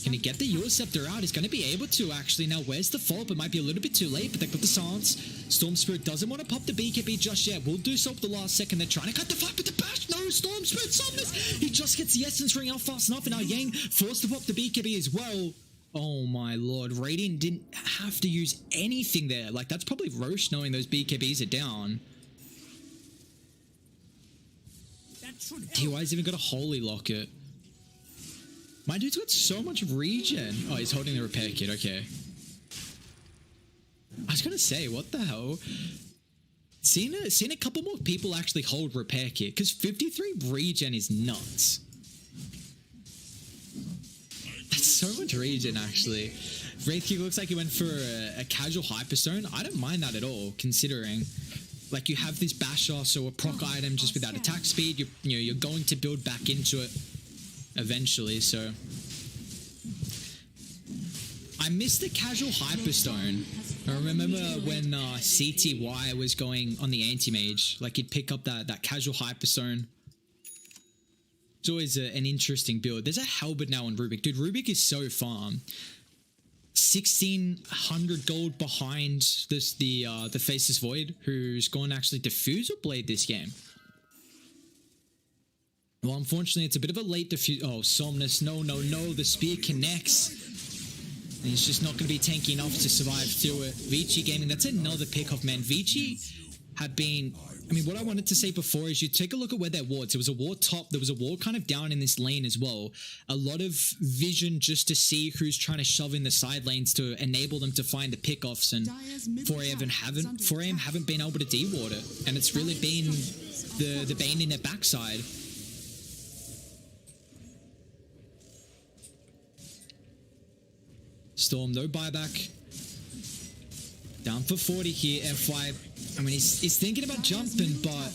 Can he get the Eurus Scepter out? He's going to be able to, actually. Now, where's the follow-up? It might be a little bit too late, but they've got the silence. Storm Spirit doesn't want to pop the BKB just yet. We'll do so at the last second. They're trying to cut the fight with the bash. No, Storm Spirit, Somnus! He just gets the Essence Ring out fast enough, and now Yang forced to pop the BKB as well. Oh my lord, Radiant didn't have to use anything there. Like, that's probably Roche knowing those BKBs are down. TY's even got a Holy Locket. My dude's got so much regen. Oh, he's holding the repair kit, okay. I was gonna say, what the hell? Seen a couple more people actually hold repair kit, because 53 regen is nuts. That's so much regen, actually. Wraith King looks like he went for a casual Hyperstone. I don't mind that at all, considering like you have this basher, so a proc item just without attack speed. You're going to build back into it eventually. So I miss the casual Hyperstone. I remember when CTY was going on the anti-mage, like he'd pick up that casual Hyperstone. It's always an interesting build. There's a Halberd now on Rubik. Dude, Rubik is so farm. 1,600 gold behind the Faceless Void, who's going to actually defuse or blade this game. Well, unfortunately, it's a bit of a late defuse. Oh, Somnus, no. The spear connects. And he's just not going to be tanky enough to survive through it. Vici Gaming, that's another pick-off, man. Vici have been... I mean, what I wanted to say before is you take a look at where their wards. There was a ward top. There was a ward kind of down in this lane as well. A lot of vision just to see who's trying to shove in the side lanes to enable them to find the pickoffs. And 4AM haven't been able to de-ward it. And it's really been the bane in their backside. Storm, no buyback. Down for 40 here, FY. I mean, he's thinking about jumping, but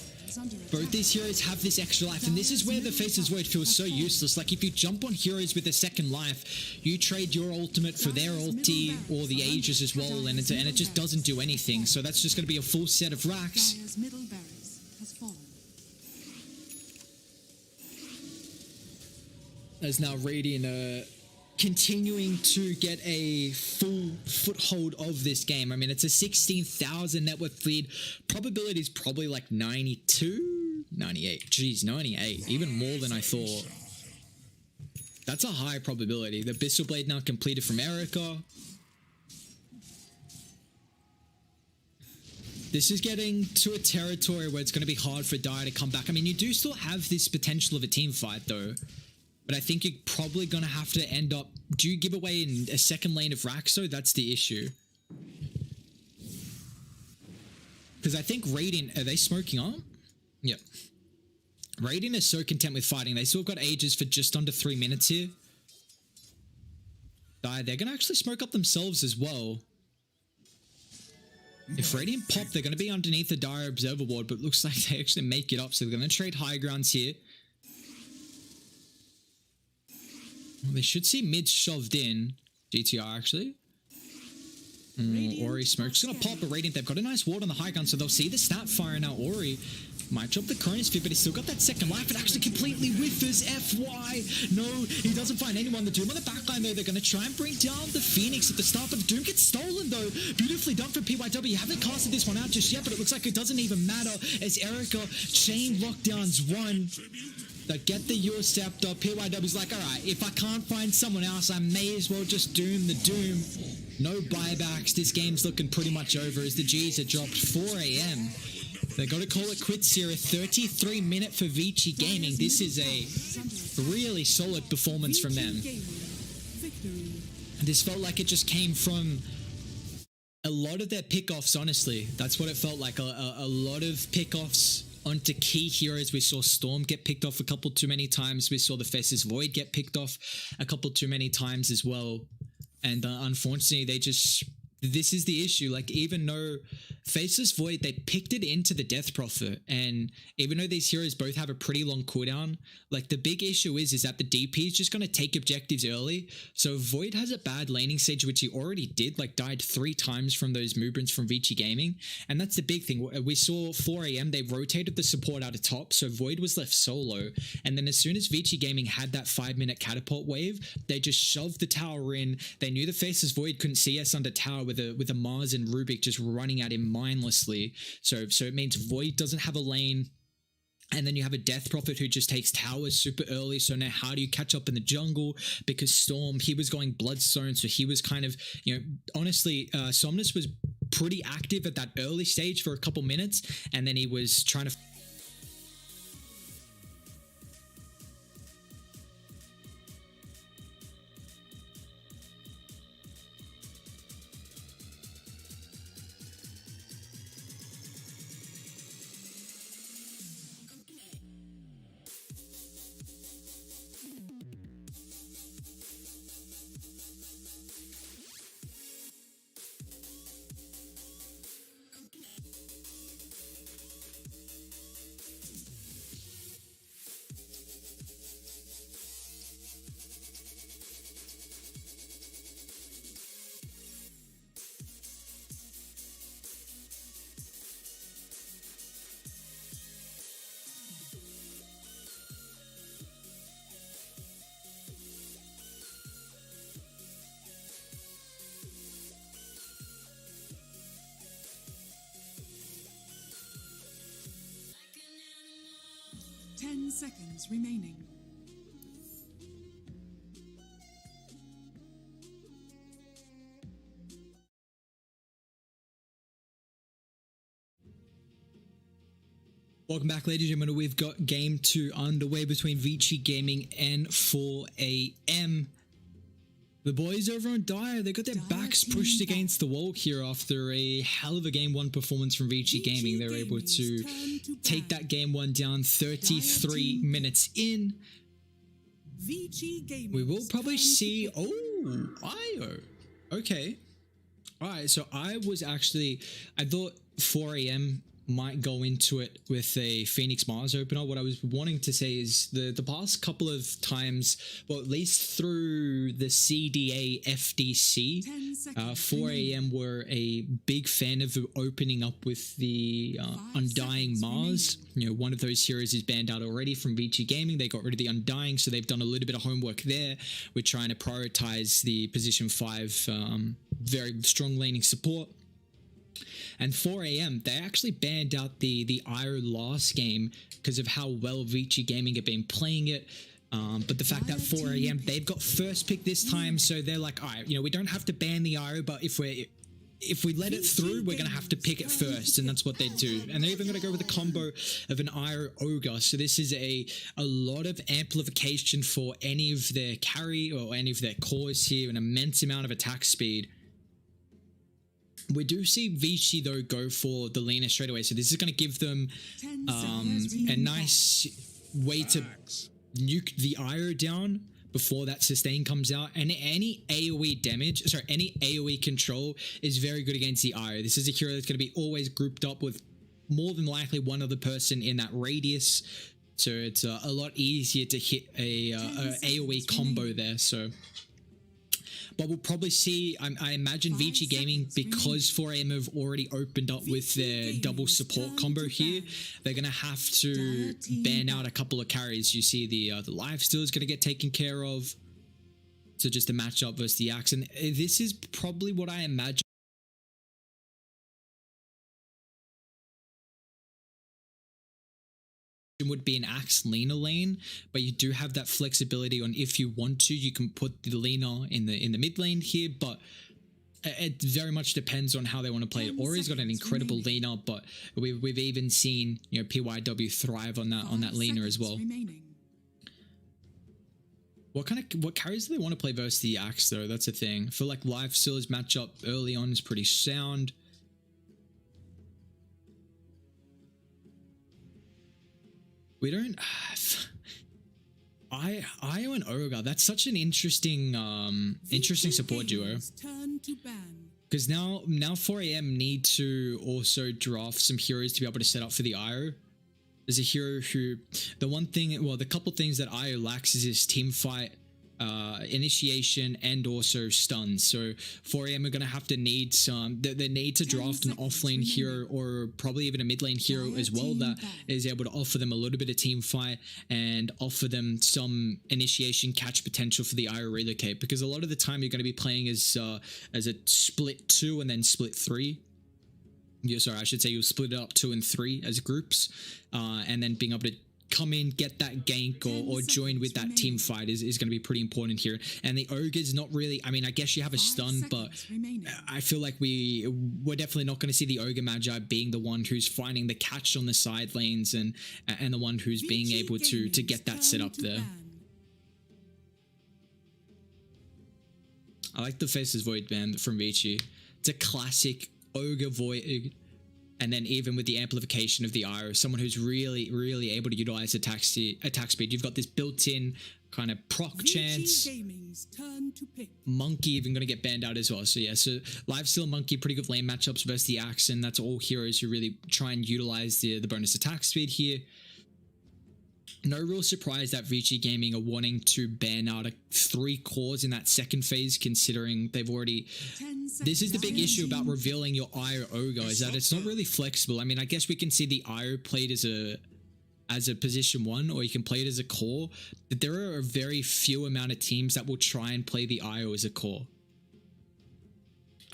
both these heroes have this extra life, and this is where the Faceless Void feels so useless. Like, if you jump on heroes with a second life, you trade your ultimate for their ulti or the Aegis as well, and it just doesn't do anything. So that's just going to be a full set of racks. As now Radiant continuing to get a full foothold of this game. I mean, it's a 16,000 net worth lead. Probability is probably like 92, 98. Geez, 98. Even more than I thought. That's a high probability. The Abyssal Blade now completed from Erica. This is getting to a territory where it's going to be hard for Dire to come back. I mean, you do still have this potential of a team fight though. But I think you're probably going to have to end up... Do you give away in a second lane of Raxo? That's the issue. Because I think Radiant... Are they smoking on? Yep. Radiant is so content with fighting. They still got Aegis for just under 3 minutes here. They're going to actually smoke up themselves as well. If Radiant pop, they're going to be underneath the Dire Observer ward, but it looks like they actually make it up. So they're going to trade high grounds here. Well, they should see mid shoved in. GTR actually. Ori Smoke's gonna pop a Radiant. They've got a nice ward on the high ground, so they'll see the snap fire now. Ori might drop the Chronosphere, but he's still got that second life. It actually completely whiffers. FY. No, he doesn't find anyone. The Doom on the backline though, they're gonna try and bring down the Phoenix at the start, but the Doom gets stolen though. Beautifully done for PYW. You haven't casted this one out just yet, but it looks like it doesn't even matter as Erica chain lockdowns one. That get the Eurus stepped up. PYW's like, alright, if I can't find someone else, I may as well just doom the Doom. No buybacks. This game's looking pretty much over as the G's are dropped 4 AM. They got to call it quits here. A 33-minute for Vici Gaming. This is a really solid performance from them. This felt like it just came from a lot of their pickoffs, honestly. That's what it felt like. A lot of pickoffs onto key heroes. We saw Storm get picked off a couple too many times. We saw the Faceless Void get picked off a couple too many times as well. And unfortunately, they just... This is the issue. Like, even though Faceless Void, they picked it into the Death Prophet, and even though these heroes both have a pretty long cooldown, like, the big issue is that the DP is just going to take objectives early. So Void has a bad laning stage, which he already did, like, died 3 times from those movements from Vici Gaming, and that's the big thing. We saw 4 AM, they rotated the support out of top, so Void was left solo, and then as soon as Vici Gaming had that 5-minute catapult wave, they just shoved the tower in. They knew the Faceless Void couldn't see us under tower with a Mars and Rubik just running at him mindlessly. So it means Void doesn't have a lane. And then you have a Death Prophet who just takes towers super early. So now how do you catch up in the jungle? Because Storm, he was going Bloodstone. So he was kind of, you know, honestly, Somnus was pretty active at that early stage for a couple minutes. And then he was trying to... Ten seconds remaining. Welcome back, ladies and gentlemen. We've got game 2 underway between Vici Gaming and 4AM. The boys over on Dire, they got their backs pushed against the wall here after a hell of a game 1 performance from Vici Gaming. They're able to take that game 1 down 33 minutes in. We will probably see... Oh, IO. Okay. Alright, so I thought 4AM might go into it with a Phoenix Mars opener. What I was wanting to say is the past couple of times, well, at least through the CDA FDC, 4AM were a big fan of opening up with the Undying Mars. You know, one of those heroes is banned out already from Vici Gaming. They got rid of the Undying, so they've done a little bit of homework there. We're trying to prioritize the position 5 very strong laning support. And 4AM, they actually banned out the IRO last game because of how well Vici Gaming have been playing it. But the fact that 4AM, they've got first pick this time, so they're like, all right, you know, we don't have to ban the IRO, but if we let it through, we're going to have to pick it first, and that's what they do. And they're even going to go with a combo of an IRO Ogre, so this is a lot of amplification for any of their carry or any of their cores here, an immense amount of attack speed. We do see Vici, though, go for the Lena straight away, so this is going to give them a nice way to nuke the IRO down before that sustain comes out. And any AoE damage, sorry, any AoE control is very good against the IRO. This is a hero that's going to be always grouped up with more than likely one other person in that radius, so it's a lot easier to hit a AoE combo there, so... But we'll probably see, I imagine Vici Gaming, because 4AM have already opened up with their double support combo here, they're going to have to ban out a couple of carries. You see the lifesteal is going to get taken care of. So just a matchup versus the Axe. And this is probably what I imagine would be an Axe Lena lane, but you do have that flexibility on, if you want to, you can put the Lena in the mid lane here, but it very much depends on how they want to play it. Ori's got an incredible Lena, but we've even seen, you know, PYW thrive on that Lena as well. What carries do they want to play versus the Axe though? That's a thing. I feel like Lifesteal's matchup early on is pretty sound. We don't... Io and Ogre, that's such an interesting support duo. Because now 4AM need to also draft some heroes to be able to set up for the Io. There's a hero who... the couple things that Io lacks is his team fight, initiation, and also stuns. So 4AM are going to have to need they need to draft an offlane hero, or probably even a mid lane hero as well, that is able to offer them a little bit of team fight and offer them some initiation catch potential for the IRO relocate, because a lot of the time you're going to be playing as a split 2 and then split 3. Yeah, sorry, I should say you'll split it up 2 and 3 as groups, and then being able to come in, get that gank, or join with that team fight is going to be pretty important here. And the Ogre's not really... I mean, I guess you have a stun, but I feel like we're definitely not going to see the Ogre Magi being the one who's finding the catch on the side lanes and the one who's being able to get that set up there. I like the Faceless Void band from Vici. It's a classic Ogre Void, and then even with the amplification of the IRO, someone who's really able to utilize attack speed. You've got this built-in kind of proc chance. Monkey even going to get banned out as well. So yeah, so Lifesteal, Monkey, pretty good lane matchups versus the Axe, and that's all heroes who really try and utilize the bonus attack speed here. No real surprise that Vici Gaming are wanting to ban out 3 cores in that second phase, considering they've already... This is the big issue about revealing your IRO Ogre, is that it's not really flexible. I mean, I guess we can see the IRO played as a position 1, or you can play it as a core, but there are a very few amount of teams that will try and play the IRO as a core.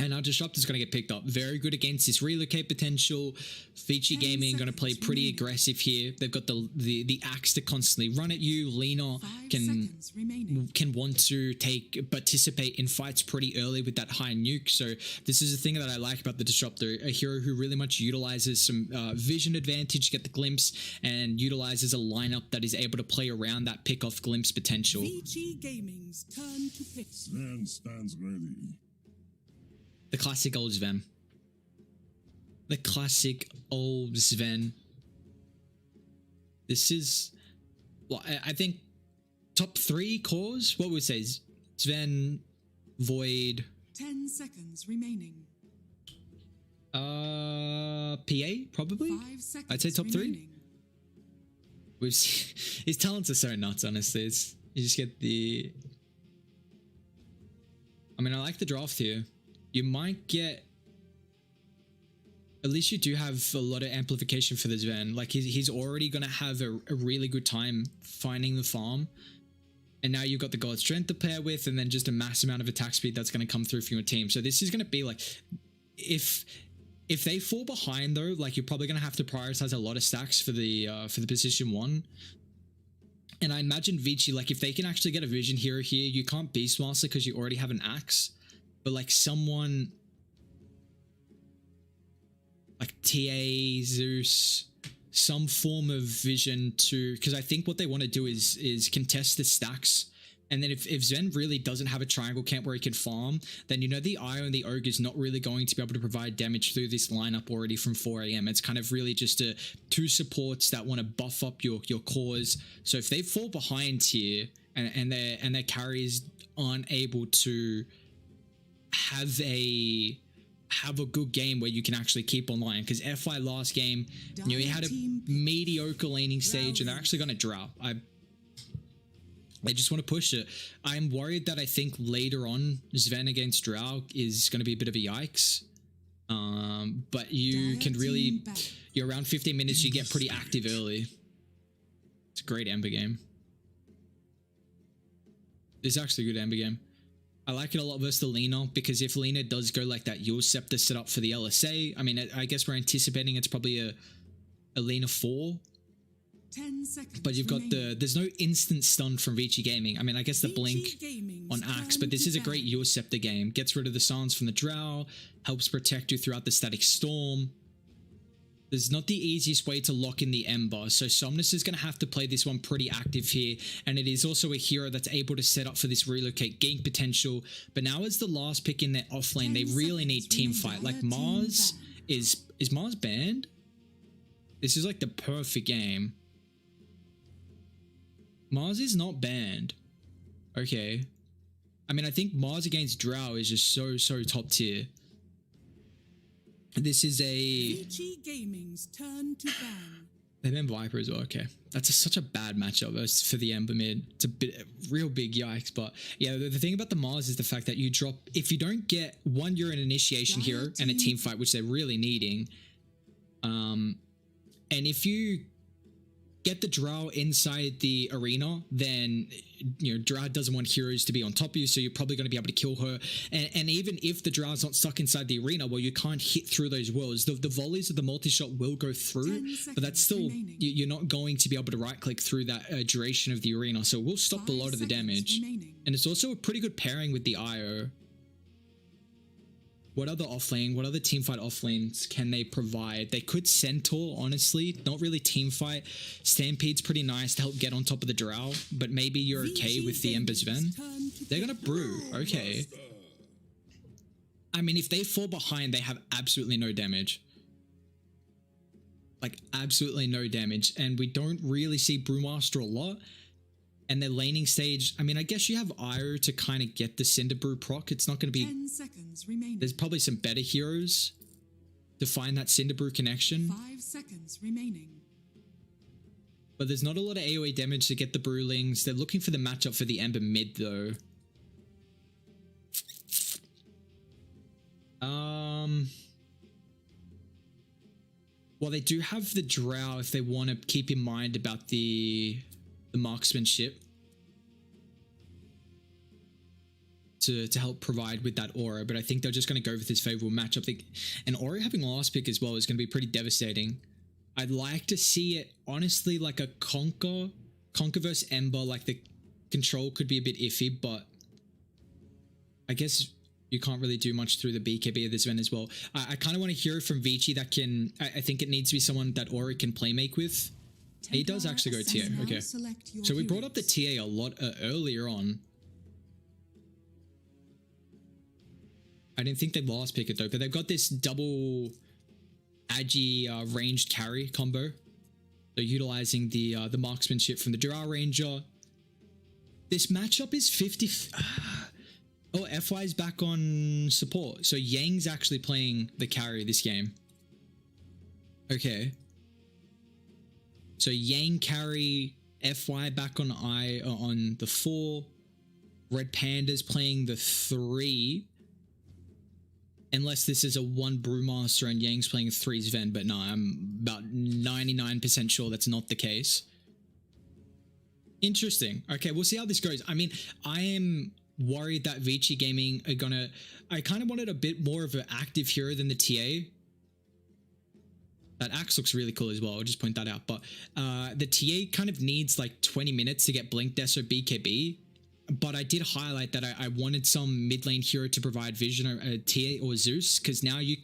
And our Disruptor's going to get picked up. Very good against this relocate potential. Vici Gaming going to play pretty aggressive here. They've got the axe to constantly run at you. Lena can want to participate in fights pretty early with that high nuke. So this is the thing that I like about the Disruptor. A hero who really much utilizes some vision advantage, get the glimpse, and utilizes a lineup that is able to play around that pick-off glimpse potential. Vici Gaming's turn to pick. Sven stands ready. The classic old Sven. The classic old Sven. This is, well, I think top 3 cores. What would we say? Sven, Void. 10 seconds remaining. PA probably. 5 seconds. I'd say top 3. remaining. His talents are so nuts. Honestly, you just get the. I mean, I like the draft here. You might get, at least you do have a lot of amplification for this Sven. Like he's already going to have a really good time finding the farm. And now you've got the God Strength to pair with, and then just a mass amount of attack speed that's going to come through from your team. So this is going to be like, if they fall behind though, like you're probably going to have to prioritize a lot of stacks for the position 1. And I imagine Vici, like if they can actually get a vision hero here, you can't Beastmaster because you already have an axe. But like someone like TA, Zeus, some form of vision to, because I think what they want to do is contest the stacks. And then if Sven really doesn't have a triangle camp where he can farm, then you know the Io and the Ogre is not really going to be able to provide damage through this lineup already from 4 AM. It's kind of really just two supports that want to buff up your cores. So if they fall behind here and their carries aren't able to have a good game where you can actually keep online, because FI last game, you know, he had a mediocre laning stage and they're actually going to drop. They just want to push it. I'm worried that I think later on Sven against Drow is going to be a bit of a yikes. But you can really, you're around 15 minutes, you get pretty active early. It's a great Ember game. It's actually a good Ember game. I like it a lot versus the Lena, because if Lena does go like that Eurus Scepter set up for the LSA, I mean, I guess we're anticipating it's probably a Lena 4. 10 seconds but you've got there's no instant stun from Vici Gaming. I mean, I guess the blink on Axe, but this is a great Eurus Scepter game. Gets rid of the silence from the Drow, helps protect you throughout the static storm. There's not the easiest way to lock in the Ember, so Somnus is going to have to play this one pretty active here, and it is also a hero that's able to set up for this relocate gank potential. But now as the last pick in their offlane, they really need team fight. Like Mars, is Mars banned? This is like the perfect game. Mars is not banned. Okay. I mean, I think Mars against Drow is just so top tier. This is a Vici Gaming's turn to ban. They banned Viper as well. Okay, that's such a bad matchup for the Ember mid. It's a real big yikes. But yeah, the thing about the Mars is the fact that you drop, if you don't get one, you're an initiation hero and a team fight, which they're really needing. And if you get the Drow inside the arena, then you know Drow doesn't want heroes to be on top of you, so you're probably going to be able to kill her. And even if the Drow's not stuck inside the arena, well, you can't hit through those walls. The volleys of the multi-shot will go through, but that's still, you're not going to be able to right-click through that duration of the arena, so it will stop a lot of the damage. And it's also a pretty good pairing with the IO. What other offlane, what other teamfight offlanes can they provide? They could Centaur, honestly. Not really teamfight. Stampede's pretty nice to help get on top of the Drow, but maybe you're okay with the Ember Sven. They're gonna brew, okay. I mean, if they fall behind, they have absolutely no damage. Like, absolutely no damage. And we don't really see Brewmaster a lot. And their laning stage, I mean, I guess you have Io to kind of get the Cinder Brew proc. It's not going to be... 10 seconds remaining. There's probably some better heroes to find that Cinder Brew connection. 5 seconds remaining. But there's not a lot of AoE damage to get the Brewlings. They're looking for the matchup for the Ember mid, though. Well, they do have the Drow if they want to keep in mind about the marksmanship. to help provide with that aura, but I think they're just going to go with this favorable matchup. And aura having last pick as well is going to be pretty devastating. I'd like to see it, honestly, like a Conquer versus Ember. Like the control could be a bit iffy, but I guess you can't really do much through the BKB of this event as well. I kind of want to hear from Vici that can, I think it needs to be someone that aura can play make with. He does actually go TA, okay. So we brought up the TA a lot earlier on. I didn't think they'd last pick it though, but they've got this double Agi ranged carry combo. So utilizing the marksmanship from the Drow Ranger. This matchup is 50... Oh, FY is back on support. So Yang's actually playing the carry this game. Okay. So Yang carry, FY back on on the 4. RedPanda's playing the 3. Unless this is a 1 Brewmaster and Yang's playing a 3 Sven, but no, I'm about 99% sure that's not the case. Interesting. Okay, we'll see how this goes. I mean, I am worried that Vici Gaming are gonna... I kind of wanted a bit more of an active hero than the TA. That axe looks really cool as well, I'll just point that out. But the TA kind of needs like 20 minutes to get Blink Deso BKB. But I did highlight that I wanted some mid lane hero to provide vision, TA or Zeus, because now you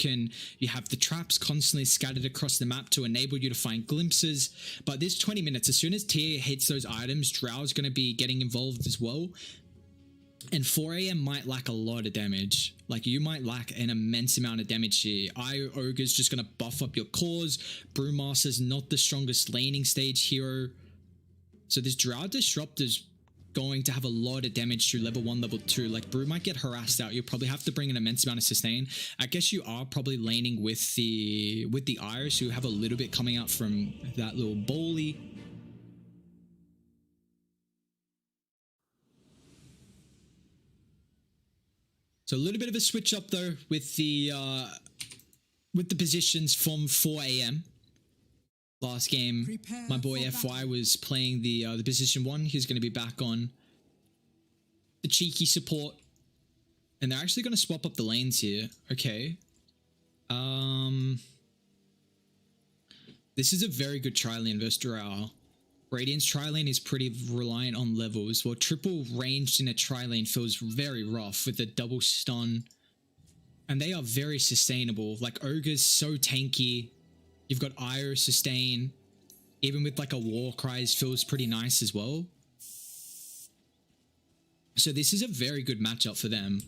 have the traps constantly scattered across the map to enable you to find glimpses. But this 20 minutes, as soon as TA hits those items, Drow's going to be getting involved as well. And 4 AM might lack a lot of damage. Like, you might lack an immense amount of damage here. Ogre's just going to buff up your cores. Brewmaster's not the strongest laning stage hero. So this Drow Disruptor's going to have a lot of damage through level 1, level 2. Like, Brew might get harassed out. You'll probably have to bring an immense amount of sustain. I guess you are probably laning with the Iris, who have a little bit coming out from that little Bowly. So a little bit of a switch up though with the positions from 4 AM. Last game, my boy FY was playing the position 1. He's going to be back on the cheeky support, and they're actually going to swap up the lanes here. Okay. This is a very good tri-lane versus Drow. Radiant's tri-lane is pretty reliant on levels, while triple ranged in a tri-lane feels very rough with a double stun. And they are very sustainable. Like, Ogre's so tanky. You've got Iris sustain. Even with like a War Cries feels pretty nice as well. So this is a very good matchup for them.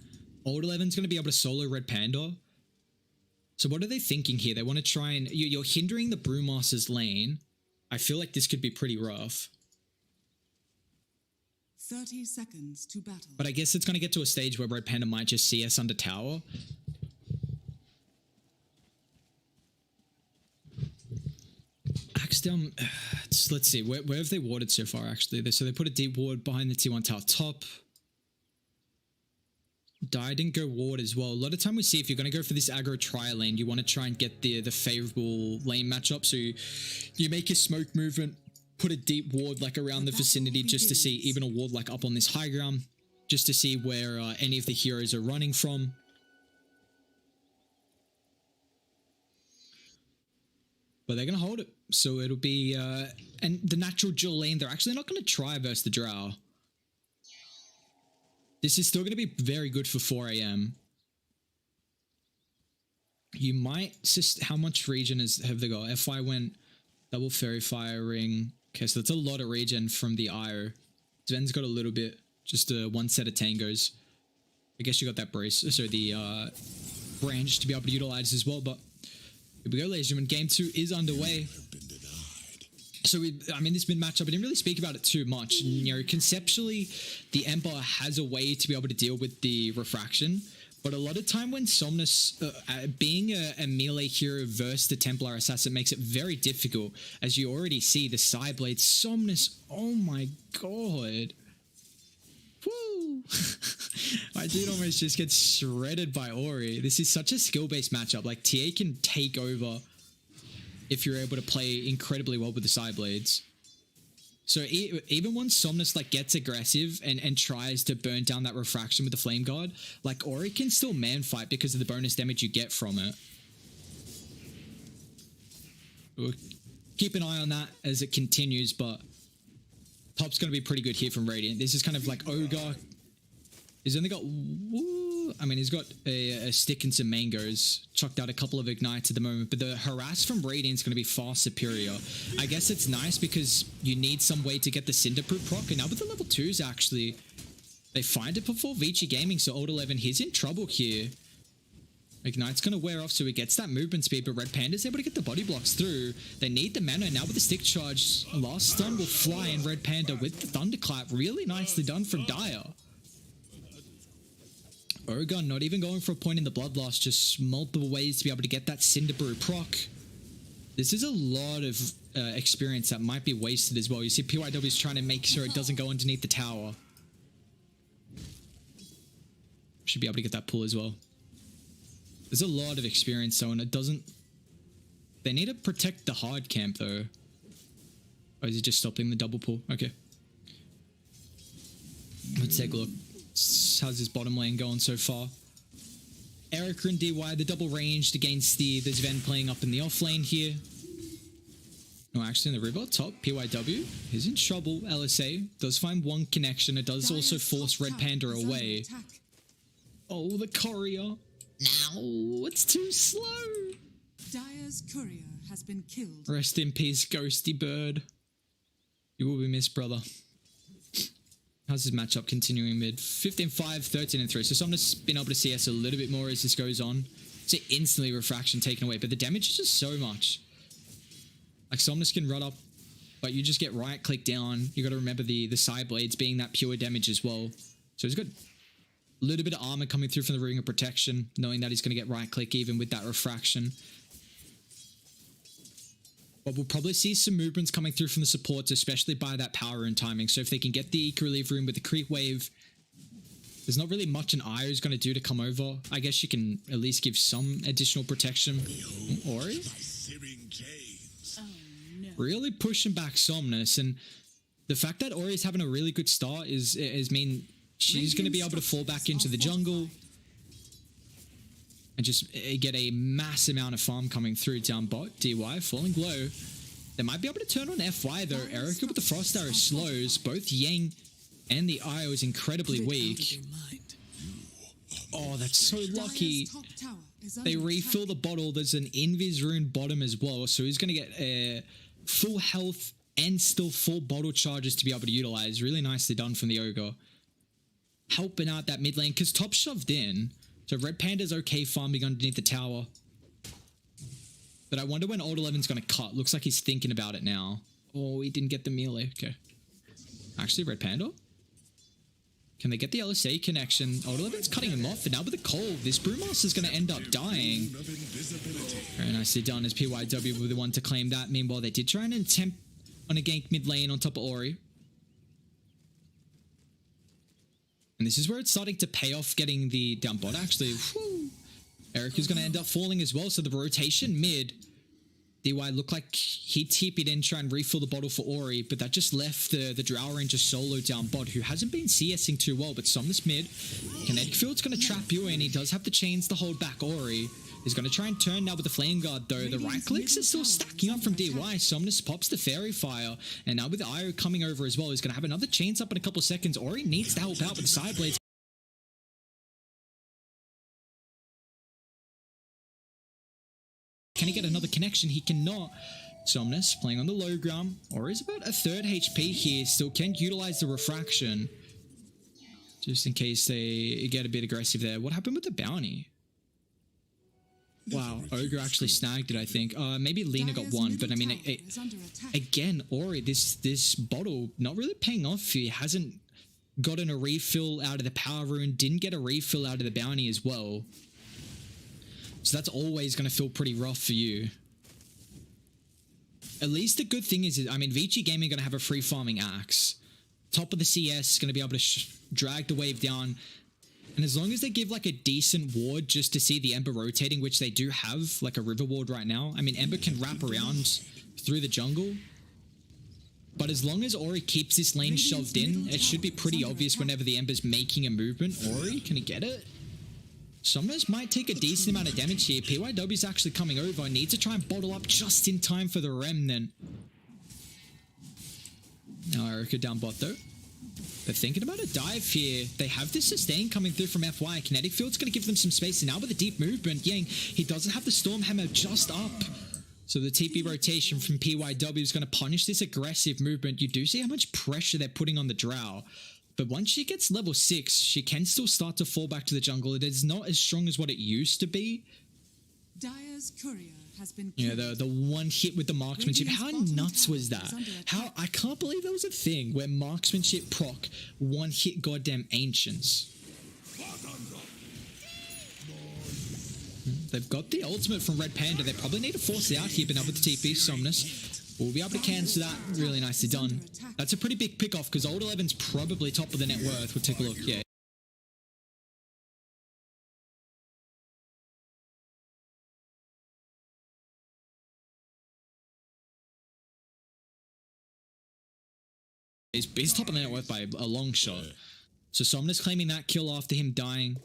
Old 11's going to be able to solo RedPanda. So what are they thinking here? They want to try and... You're hindering the Brewmaster's lane. I feel like this could be pretty rough. 30 seconds to battle. But I guess it's going to get to a stage where RedPanda might just CS under tower. Axe down... Let's see. Where have they warded so far, actually? So they put a deep ward behind the T1 tower top. Die didn't go ward as well. A lot of time we see if you're going to go for this aggro tri-lane, you want to try and get the favorable lane matchup. So you make a smoke movement, put a deep ward like around the vicinity just to see, even a ward like up on this high ground, just to see where any of the heroes are running from. But they're going to hold it. So it'll be... and the natural dual lane, they're actually not going to try versus the Drow. This is still going to be very good for 4 AM. You might... How much regen have they got? FY went double fairy firing. Okay, so that's a lot of regen from the IO. Sven's got a little bit. Just one set of tangos. I guess you got that brace. So the branch to be able to utilize as well. But here we go, ladies and gentlemen. Game 2 is underway. So, I mean, this mid matchup, I didn't really speak about it too much. You know, conceptually, the Emperor has a way to be able to deal with the refraction. But a lot of time when Somnus, being a melee hero versus the Templar Assassin makes it very difficult. As you already see, the side blade Somnus, oh my god. Woo! My dude almost just gets shredded by Ori. This is such a skill-based matchup. Like, TA can take over if you're able to play incredibly well with the side blades. So even when Somnus like gets aggressive and tries to burn down that refraction with the flame guard, like Ori can still man fight because of the bonus damage you get from it. We'll keep an eye on that as it continues, but top's going to be pretty good here from Radiant. This is kind of like Ogre. He's only got, I mean, he's got a stick and some mangoes. Chucked out a couple of ignites at the moment, but the harass from Radiant's going to be far superior. I guess it's nice because you need some way to get the Cinderproof proc, and now with the level 2s, actually, they find it before Vici Gaming, so Old 11, he's in trouble here. Ignite's going to wear off, so he gets that movement speed, but RedPanda's able to get the body blocks through. They need the mana. Now with the stick charge, last stun will fly in RedPanda with the thunderclap. Really nicely done from Dire. Oregon not even going for a point in the bloodlust, just multiple ways to be able to get that Cinderbrew proc. This is a lot of experience that might be wasted as well. You see PYW is trying to make sure it doesn't go underneath the tower. Should be able to get that pull as well. There's a lot of experience though, and it doesn't... They need to protect the hard camp though. Or is he just stopping the double pull? Okay. Let's take a look. How's his bottom lane going so far? Erica and DY, the double ranged against the Sven playing up in the off lane here. No, actually in the river, top, PYW. He's in trouble, LSA. Does find one connection. It does also force RedPanda away. Oh, the courier. Now, it's too slow. Dire's courier has been killed. Rest in peace, ghosty bird. You will be missed, brother. How's his matchup continuing mid? 15-5, 13-3. So Somnus been able to CS a little bit more as this goes on. So instantly refraction taken away, but the damage is just so much. Like Somnus can run up, but you just get right click down. You got to remember the side blades being that pure damage as well. So he's got a little bit of armor coming through from the ring of protection, knowing that he's going to get right click even with that refraction. But we'll probably see some movements coming through from the supports, especially by that power and timing. So if they can get the Eco Relief Room with the creep wave, there's not really much an Io is going to do to come over. I guess you can at least give some additional protection. Ori? Oh, no. Really pushing back Somnus, and the fact that Ori is having a really good start is mean she's going to be able to fall back into the jungle and just get a mass amount of farm coming through down bot. DY falling low. They might be able to turn on FY though. Erica with the Frost Arrow slows. Both Yang and the IO is incredibly weak. Oh, that's so lucky. They refill the bottle. There's an Invis rune bottom as well, so he's going to get full health and still full bottle charges to be able to utilize. Really nicely done from the Ogre. Helping out that mid lane, because top shoved in. So RedPanda's okay farming underneath the tower. But I wonder when Old 11's going to cut. Looks like he's thinking about it now. Oh, he didn't get the melee. Okay. Actually, RedPanda? Can they get the LSA connection? Old 11's cutting him off, and now with the cold, this Brewmaster's going to end up dying. Very nicely done as PYW were the one to claim that. Meanwhile, they did try and attempt on a gank mid lane on top of Ori. And this is where it's starting to pay off getting the down bot, actually. Whew. Erica's going to end up falling as well, so the rotation mid. DY looked like he TP'd in, try and refill the bottle for Ori, but that just left the Drow Ranger solo down bot, who hasn't been CSing too well, but Somnus mid. Kinetic Field's going to trap you in. He does have the chains to hold back Ori. He's going to try and turn now with the Flame Guard, though. The right clicks are still stacking up from DY. Somnus pops the Fairy Fire, and now with the IO coming over as well, he's going to have another chains up in a couple of seconds. Ori needs to help out with the side blades. Can he get another connection? He cannot. Somnus playing on the low ground. Ori's about a third HP here. Still can utilize the refraction, just in case they get a bit aggressive there. What happened with the bounty? Wow, Ogre actually snagged it, I think. Maybe Lena got one, but I mean, again, Ori, this bottle not really paying off. He hasn't gotten a refill out of the power rune, didn't get a refill out of the bounty as well. So that's always going to feel pretty rough for you. At least the good thing is, I mean, Vici Gaming are going to have a free farming axe. Top of the CS is going to be able to drag the wave down. And as long as they give like a decent ward just to see the Ember rotating, which they do have, like a river ward right now. I mean, Ember can wrap around through the jungle. But as long as Ori keeps this lane shoved in, it should be pretty obvious whenever the Ember's making a movement. Ori, can he get it? Somnus might take a decent amount of damage here. PYW's actually coming over. Needs to try and bottle up just in time for the Remnant. Now Erica down bot though. They're thinking about a dive here. They have this sustain coming through from FY. Kinetic Field's going to give them some space. And now with a deep movement, Yang, he doesn't have the Storm Hammer just up. So the TP rotation from PYW is going to punish this aggressive movement. You do see how much pressure they're putting on the Drow. But once she gets level 6, she can still start to fall back to the jungle. It is not as strong as what it used to be. Dire's courier has been Yeah, the one hit with the marksmanship. How nuts was that? How I can't believe that was a thing where marksmanship proc one hit goddamn ancients. They've got the ultimate from RedPanda. They probably need to force it out here, but now with the TP, Somnus will be able to cancel that. Really nicely done. That's a pretty big pick off because Old 11's probably top of the net worth. We'll take a look. Yeah. He's top of the net worth by a long shot. So Somnus claiming that kill after him dying,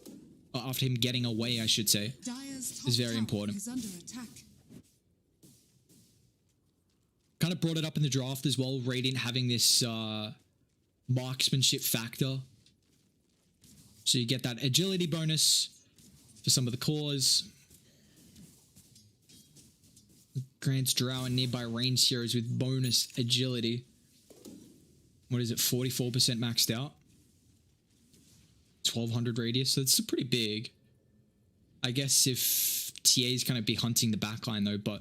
or after him getting away, I should say, is very important. Kind of brought it up in the draft as well, Radiant having this marksmanship factor. So you get that agility bonus for some of the cores. Grants Drow and nearby range heroes with bonus agility. What is it, 44% maxed out? 1200 radius, so it's pretty big. I guess if TA's kind of be hunting the backline though, but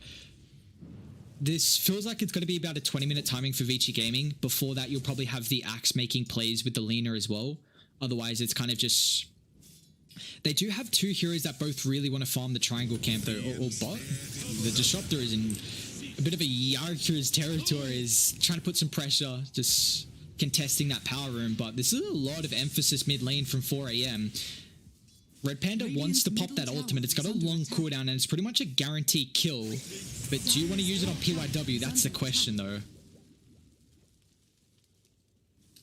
this feels like it's going to be about a 20-minute timing for Vici Gaming. Before that, you'll probably have the Axe making plays with the Lina as well. Otherwise, it's kind of just... They do have two heroes that both really want to farm the triangle camp though, or bot. The Disruptor is in a bit of a Yaku's territory, is trying to put some pressure, just contesting that power room, but this is a lot of emphasis mid lane from 4 AM. RedPanda wants to pop that ultimate. It's got a long cooldown and it's pretty much a guaranteed kill, but do you want to use it on PYW? That's the question though.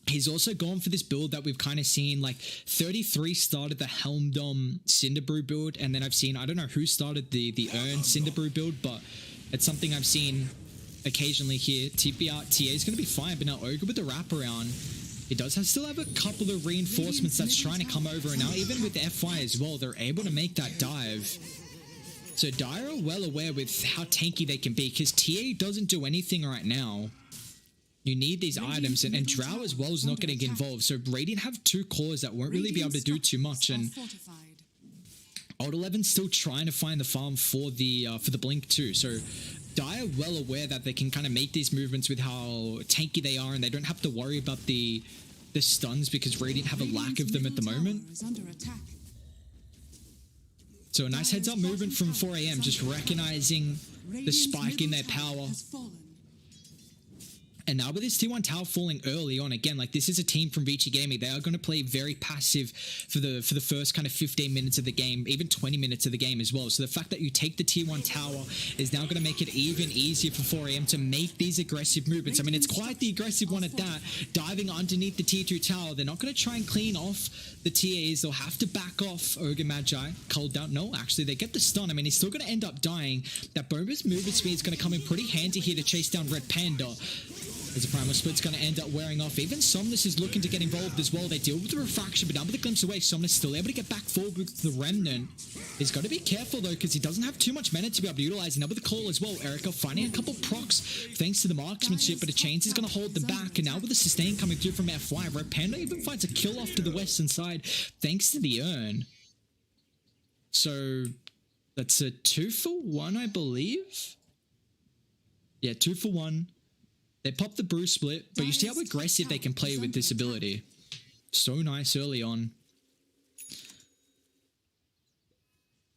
He's also gone for this build that we've kind of seen, like 33 started the Helmdom Cinderbrew build, and then I've seen, I don't know who started the Urn Cinderbrew build, but it's something I've seen occasionally here. TP out, TA is going to be fine, but now Ogre with the wraparound, he does still have a couple of reinforcements that's trying to come over, and now even with FY as well, they're able to make that dive. So Dire are well aware with how tanky they can be, because TA doesn't do anything right now. You need these items, and Drow as well is not getting involved, so Radiant have two cores that won't really be able to do too much, and Old 11's still trying to find the farm for the Blink too, so Dire well aware that they can kind of make these movements with how tanky they are, and they don't have to worry about the stuns because Radiant have a lack of them at the moment. So a nice heads up movement from 4 AM, just recognizing the spike in their power. And now with this T1 tower falling early on, again, like this is a team from Vici Gaming. They are going to play very passive for the first kind of 15 minutes of the game, even 20 minutes of the game as well. So the fact that you take the T1 tower is now going to make it even easier for 4 AM to make these aggressive movements. I mean, it's quite the aggressive one at that. Diving underneath the T2 tower. They're not going to try and clean off the TAs. They'll have to back off Ogre Magi. Cold down. No, actually, they get the stun. I mean, he's still going to end up dying. That bonus movement speed is going to come in pretty handy here to chase down RedPanda. As a primal split's going to end up wearing off. Even Somnus is looking to get involved as well. They deal with the refraction, but now with the glimpse away, Somnus still able to get back forward with the Remnant. He's got to be careful though, because he doesn't have too much mana to be able to utilize. Now with the call as well, Erica finding a couple procs thanks to the marksmanship, but a chains is going to hold them back. And now with the sustain coming through from FY, RedPanda even finds a kill off to the western side thanks to the Urn. So that's a 2-for-1, I believe. Yeah, 2-for-1. They pop the brew split, but you see how aggressive they can play with this ability. So nice early on.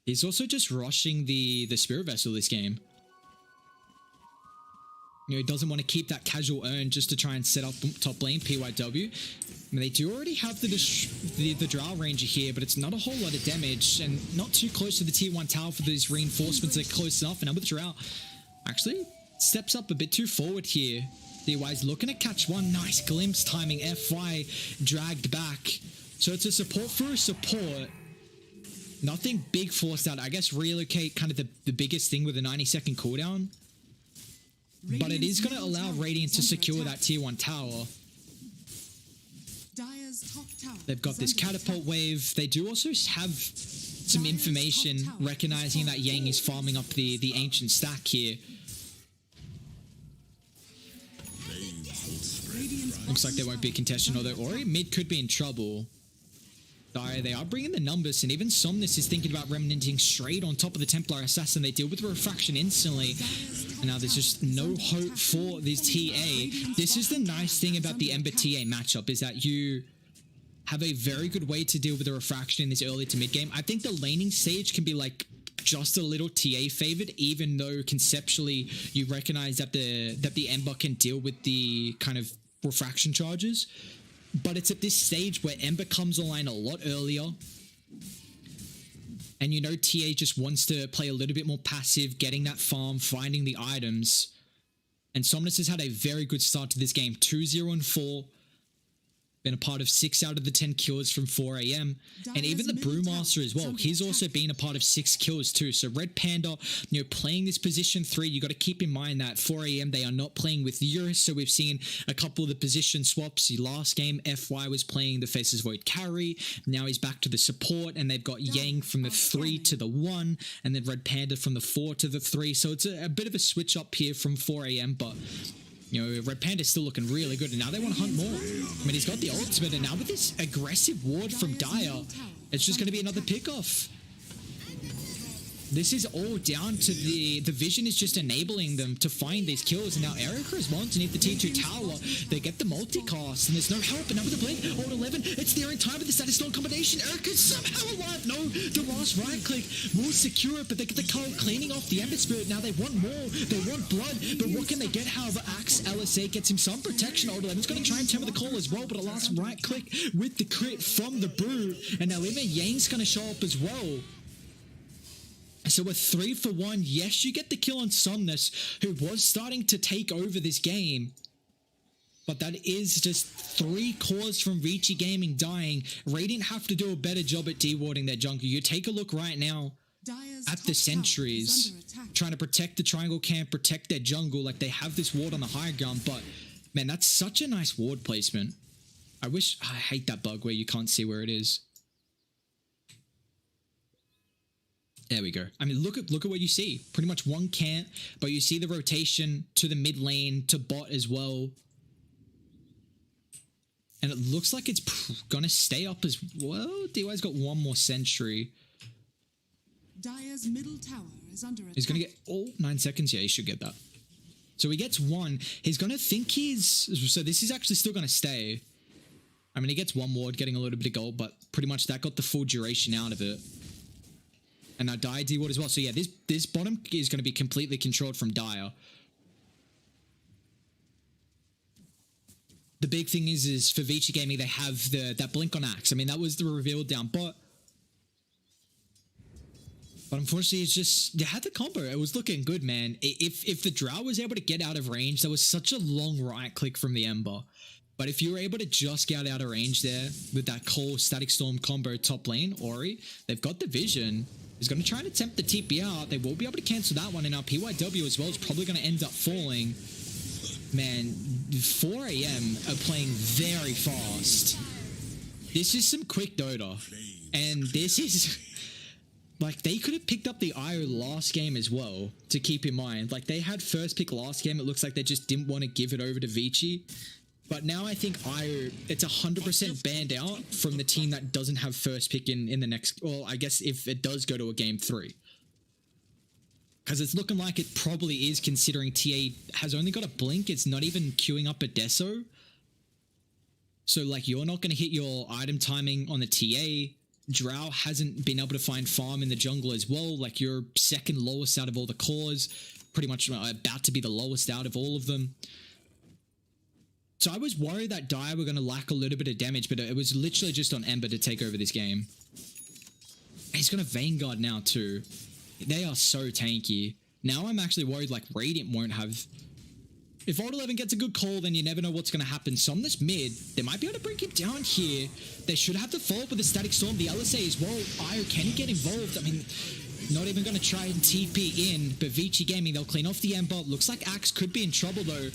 He's also just rushing the Spirit Vessel this game. You know, he doesn't want to keep that casual Urn just to try and set up top lane, PYW. I mean, they do already have the Drow Ranger here, but it's not a whole lot of damage, and not too close to the tier 1 tower for these reinforcements. They're close enough, and now with Drow, actually steps up a bit too forward here. DY's looking to catch one. Nice glimpse timing. FY dragged back. So it's a support for a support. Nothing big forced out. I guess relocate kind of the biggest thing with a 90-second cooldown. But it is going to allow Radiant to secure that tier 1 tower. They've got this catapult wave. They do also have some information recognizing that Yang is farming up the ancient stack here. Looks like there won't be a contestant, although Ori mid could be in trouble. They are bringing the numbers, and even Somnus is thinking about remnanting straight on top of the Templar Assassin. They deal with the refraction instantly, and now there's just no hope for this TA. This is the nice thing about the Ember TA matchup, is that you have a very good way to deal with the refraction in this early to mid game. I think the laning stage can be like just a little TA favored, even though conceptually you recognize that the Ember can deal with the kind of refraction charges. But it's at this stage where Ember comes online a lot earlier. And you know TA just wants to play a little bit more passive, getting that farm, finding the items. And Somnus has had a very good start to this game. 2-0-4. Been a part of 6 out of the 10 kills from 4 AM. And even the Brewmaster as well. He's also been a part of 6 kills too. So RedPanda, you know, playing this position 3, you got to keep in mind that 4 AM they are not playing with Eurus. So we've seen a couple of the position swaps. The last game, FY was playing the Faces Void carry. Now he's back to the support. And they've got Yang from the 3 to the 1. And then RedPanda from the 4 to the 3. So it's a bit of a switch up here from 4 AM. But you know, RedPanda's still looking really good, and now they want to hunt more. I mean, he's got the ultimate, and now with this aggressive ward from Dire, it's just going to be another pickoff. This is all down to the vision is just enabling them to find these kills, and now Erica is one underneath the T2 tower. They get the multicast, and there's no help, and now with the blink, Ult 11, it's there in time with the status storm combination. Erica's somehow alive. No, the last right click will secure it, but they get the Cull cleaning off the Ember Spirit. Now they want more, they want blood, but what can they get? However, Axe LSA gets him some protection. Ult 11's going to try and temper the call as well, but a last right click with the crit from the Brew, and now even Yang's going to show up as well. So a 3-for-1. Yes, you get the kill on Somnus, who was starting to take over this game. But that is just 3 cores from Vici Gaming dying. Radiant have to do a better job at dewarding their jungle. You take a look right now at the sentries, trying to protect the triangle camp, protect their jungle. Like, they have this ward on the high ground, but man, that's such a nice ward placement. I hate that bug where you can't see where it is. There we go. I mean, look at what you see. Pretty much one camp, but you see the rotation to the mid lane, to bot as well. And it looks like it's gonna stay up as well. DY's got one more sentry. Dire's middle tower is under attack. He's gonna get 9 seconds. Yeah, he should get that. So he gets 1. He's gonna think so this is actually still gonna stay. I mean, he gets 1 ward, getting a little bit of gold, but pretty much that got the full duration out of it. And now Dire D-ward as well. So yeah, this bottom is going to be completely controlled from Dire. The big thing is for Vici Gaming, they have that blink on Axe. I mean, that was the reveal down bot. But unfortunately, it's just, they had the combo. It was looking good, man. If the Drow was able to get out of range, there was such a long right click from the Ember. But if you were able to just get out of range there with that Cole Static Storm combo top lane, Ori, they've got the vision. He's going to try and attempt the TP out. They will be able to cancel that one. And now PYW as well is probably going to end up falling. Man, 4 AM are playing very fast. This is some quick Dota. And this is... Like, they could have picked up the IO last game as well, to keep in mind. Like, they had first pick last game. It looks like they just didn't want to give it over to Vici. But now I think IO, it's 100% banned out from the team that doesn't have first pick in the next... Well, I guess if it does go to a game 3. Because it's looking like it probably is, considering TA has only got a blink. It's not even queuing up a Deso. So, like, you're not going to hit your item timing on the TA. Drow hasn't been able to find farm in the jungle as well. Like, you're second lowest out of all the cores. Pretty much about to be the lowest out of all of them. So I was worried that Dire were going to lack a little bit of damage, but it was literally just on Ember to take over this game. He's going to Vanguard now too. They are so tanky. Now I'm actually worried like Radiant won't have If Old 11 gets a good call, then you never know what's going to happen. Somnus mid, they might be able to bring him down here. They should have the follow-up with the Static Storm. The LSA as well. Io, can he get involved? I mean, not even going to try and TP in, but Vici Gaming, they'll clean off the Ember. Looks like Axe could be in trouble though.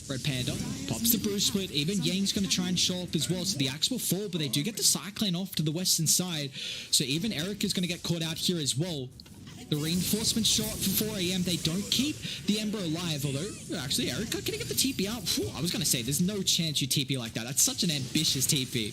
RedPanda pops the Bruce Split. Even Yang's going to try and show up as well, so the Axe will fall, but they do get the Cyclone off to the western side. So even Eric is going to get caught out here as well. The reinforcement shot for 4 AM, they don't keep the Ember alive, although, actually, Erica, can he get the TP out? Whew, I was going to say, there's no chance you TP like that. That's such an ambitious TP.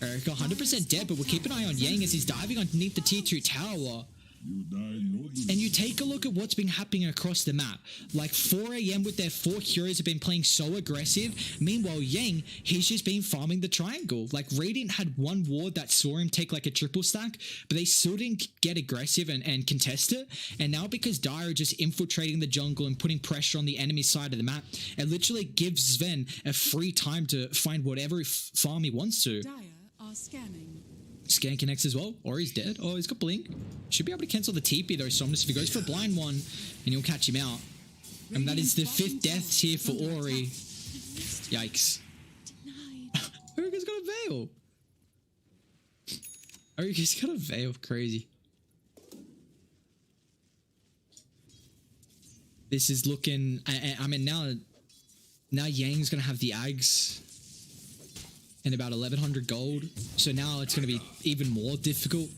Erica 100% dead, but we'll keep an eye on Yang as he's diving underneath the tier 2 tower. And you take a look at what's been happening across the map. Like 4 AM with their 4 heroes have been playing so aggressive. Meanwhile, Yang, he's just been farming the triangle. Like Radiant had one ward that saw him take like a triple stack, but they still didn't get aggressive and contest it. And now because Dire are just infiltrating the jungle and putting pressure on the enemy side of the map, it literally gives Sven a free time to find whatever farm he wants to. Dire are scanning. Scan connects as well, or he's dead. Oh, he's got blink. Should be able to cancel the TP though, Somnus, if he goes for a blind one, and he'll catch him out. And that is the 5th death here for Ori. Yikes. Orica's got a veil. Orica's got a veil, crazy. This is looking, I mean, now Yang's gonna have the Ags and about 1100 gold, so now it's going to be even more difficult.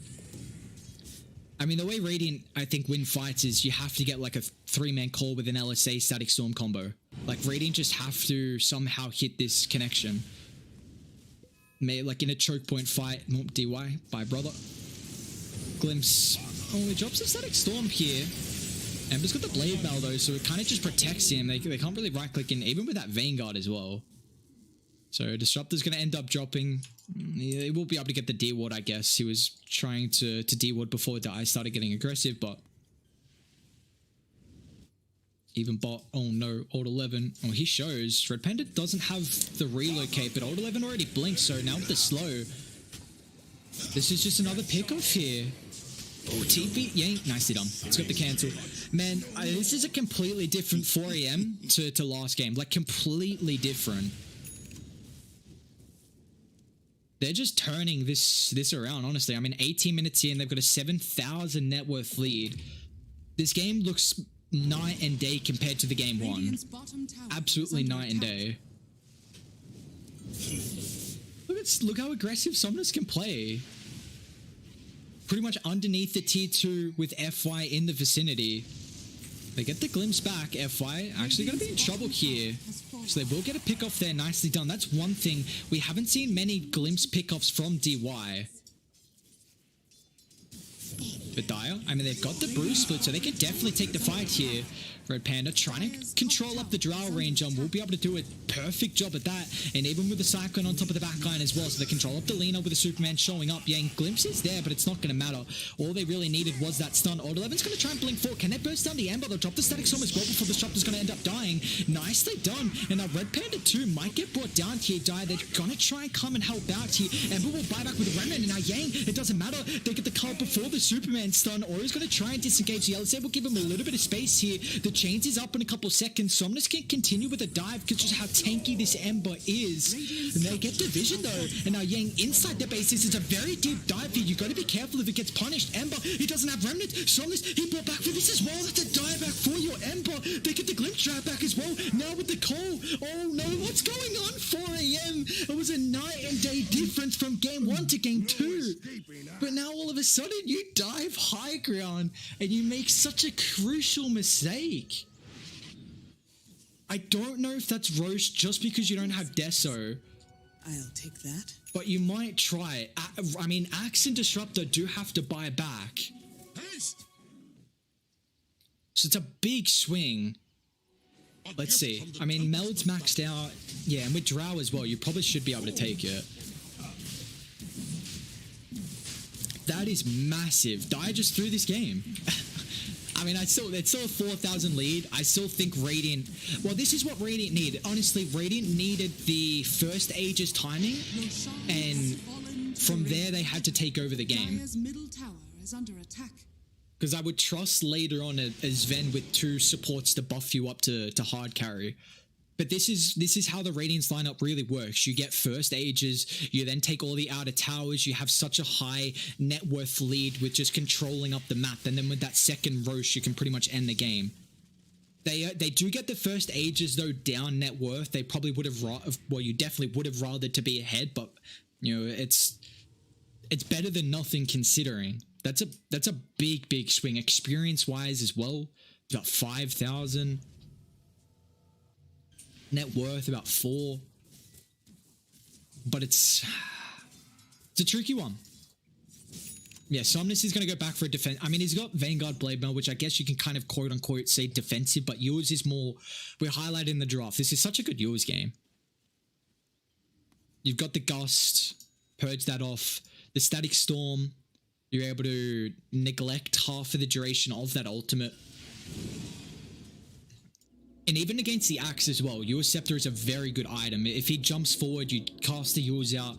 I mean, the way Radiant, I think, win fights is you have to get like a 3-man call with an LSA Static Storm combo. Like Radiant just have to somehow hit this connection. Like in a choke point fight, DY, bye brother. Glimpse, oh, he drops a Static Storm here. Ember's got the Blade Mail though, so it kind of just protects him. They can't really right click in, even with that Vanguard as well. So Disruptor's going to end up dropping. He will be able to get the D-Ward, I guess. He was trying to D-Ward before Dye started getting aggressive, but even bot. Oh no, Old 11. Oh, he shows. RedPanda doesn't have the relocate, but Old 11 already blinks, so now with the slow. This is just another pick-off here. Oh, TP, yeah, nicely done. It's got the cancel. Man, this is a completely different 4 AM to last game. Like, completely different. They're just turning this around, honestly. I mean, 18 minutes in, they've got a 7,000 net worth lead. This game looks night and day compared to the game one. Absolutely night and day. Look how aggressive Somnus can play. Pretty much underneath the tier 2 with FY in the vicinity. They get the glimpse back. FY actually going to be in trouble here. So they will get a pick off there. Nicely done. That's one thing. We haven't seen many glimpse pickoffs from DY. But Dire, I mean, they've got the Bruce Split, so they can definitely take the fight here. RedPanda trying to control up the Drow range on. Will be able to do a perfect job at that. And even with the Cyclone on top of the backline as well. So they control up the Lina with the Superman showing up. Yang glimpse is there, but it's not going to matter. All they really needed was that stun. Old 11's going to try and blink forward. Can they burst down the Ember? They'll drop the Static Storm as well before the Disruptor's going to end up dying. Nicely done. And now RedPanda 2 might get brought down here. Dire, they're going to try and come and help out here. Ember will buy back with a Remnant. And now Yang, it doesn't matter. They get the card before the Superman stun. Ori's going to try and disengage the LSA. We'll give him a little bit of space here. The chains is up in a couple of seconds. Somnus can continue with a dive because just how tanky this Ember is. And they get the vision though. And now Yang inside the base. This is a very deep dive here. You got to be careful if it gets punished. Ember, he doesn't have Remnant. Somnus, he brought back for this as well. That's a dive back for your Ember. They get the glimpse drive back as well. Now with the call. Oh no, what's going on? 4 AM. It was a night and day difference from game 1 to game 2. But now all of a sudden you dive high ground and you make such a crucial mistake. I don't know if that's roast just because you don't have Deso. I'll take that. But you might try. I mean, Axe and Disruptor do have to buy back. So it's a big swing. Let's see. I mean, Meld's maxed out. Yeah, and with Drow as well, you probably should be able to take it. That is massive. Dye just threw this game. I mean, it's still a 4,000 lead. I still think Radiant... Well, this is what Radiant needed. Honestly, Radiant needed the first Aegis timing, and from there they had to take over the game. Middle tower is under attack. Because I would trust later on a Sven with 2 supports to buff you up to hard carry. But this is how the Radiance lineup really works. You get first Ages, you then take all the outer towers, you have such a high net worth lead with just controlling up the map, and then with that second Roche, you can pretty much end the game. They do get the first Ages though down net worth. They probably would have, well, you definitely would have rathered to be ahead, but you know, it's better than nothing considering. That's a big swing experience wise as well. About 5,000. Net worth about 4, but it's a tricky one. Yeah, Somnus is going to go back for a defense. I mean, he's got Vanguard Blade Mail, which I guess you can kind of quote unquote say defensive, but yours is more, we're highlighting in the draft. This is such a good yours game. You've got the Gust, purge that off. The Static Storm, you're able to neglect half of the duration of that ultimate. And even against the Axe as well, your Scepter is a very good item. If he jumps forward, you cast the yours out.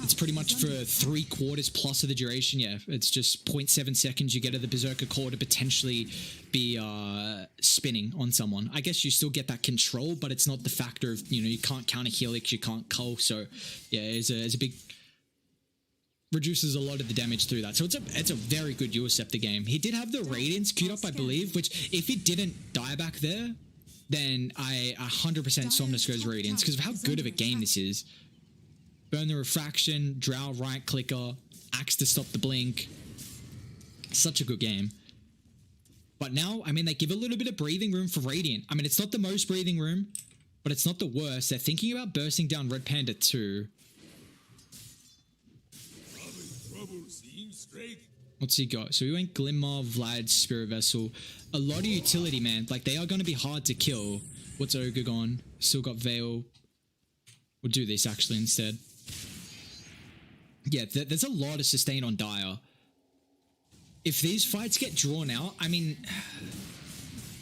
It's pretty much for 3/4 plus of the duration. Yeah, it's just 0.7 seconds you get of the Berserker Core to potentially be spinning on someone. I guess you still get that control, but it's not the factor of, you know, you can't counter Helix, you can't cull. So yeah, it's a big... reduces a lot of the damage through that. So it's a very good Eurus Scepter game. He did have the Radiance queued up, I believe, which if he didn't die back there, then I 100% Somnus goes Radiance because of how good of a game this is. Burn the Refraction, Drow right clicker, Axe to stop the blink. Such a good game. But now, I mean, they give a little bit of breathing room for Radiant. I mean, it's not the most breathing room, but it's not the worst. They're thinking about bursting down RedPanda too. What's he got? So we went Glimmer, Vlad, Spirit Vessel. A lot of utility, man. Like, they are going to be hard to kill. What's Ogre gone? Still got Veil. We'll do this, actually, instead. Yeah, there's a lot of sustain on Dire. If these fights get drawn out, I mean...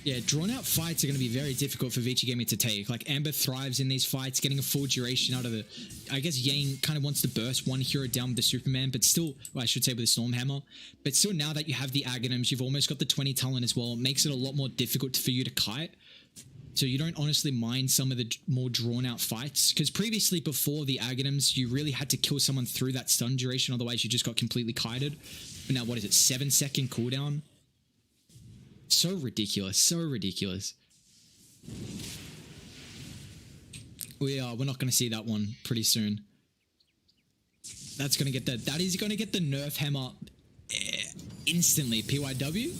yeah, drawn out fights are going to be very difficult for Vici Gaming to take. Like, Amber thrives in these fights, getting a full duration out of the... I guess Yang kind of wants to burst one hero down with the Superman, but still... well, I should say with the Storm Hammer. But still, now that you have the Aghanims, you've almost got the 20 talent as well. It makes it a lot more difficult for you to kite. So you don't honestly mind some of the more drawn-out fights. Because previously, before the Aghanims, you really had to kill someone through that stun duration, otherwise you just got completely kited. But now, what is it? 7-second cooldown? So ridiculous, so ridiculous. We're not going to see that one pretty soon. That's going to get that is going to get the nerf hammer instantly. PYW.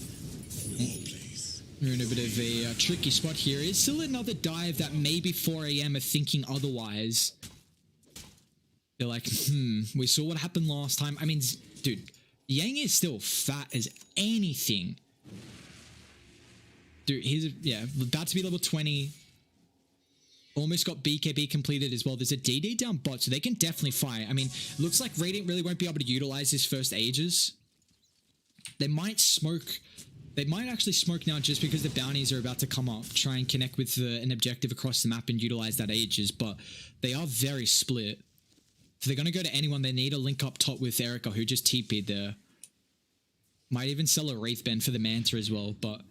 We're in a bit of a tricky spot here. It's still another dive that maybe 4 AM are thinking otherwise. They're like, we saw what happened last time. I mean, dude, Yang is still fat as anything. Dude, he's, yeah, about to be level 20. Almost got BKB completed as well. There's a DD down bot, so they can definitely fight. I mean, looks like Radiant really won't be able to utilize his first Ages. They might smoke. They might actually smoke now just because the bounties are about to come up. Try and connect with an objective across the map and utilize that Ages. But they are very split. If they're going to go to anyone, they need a link up top with Erica, who just TP'd there. Might even sell a Wraith Bend for the Manta as well, but...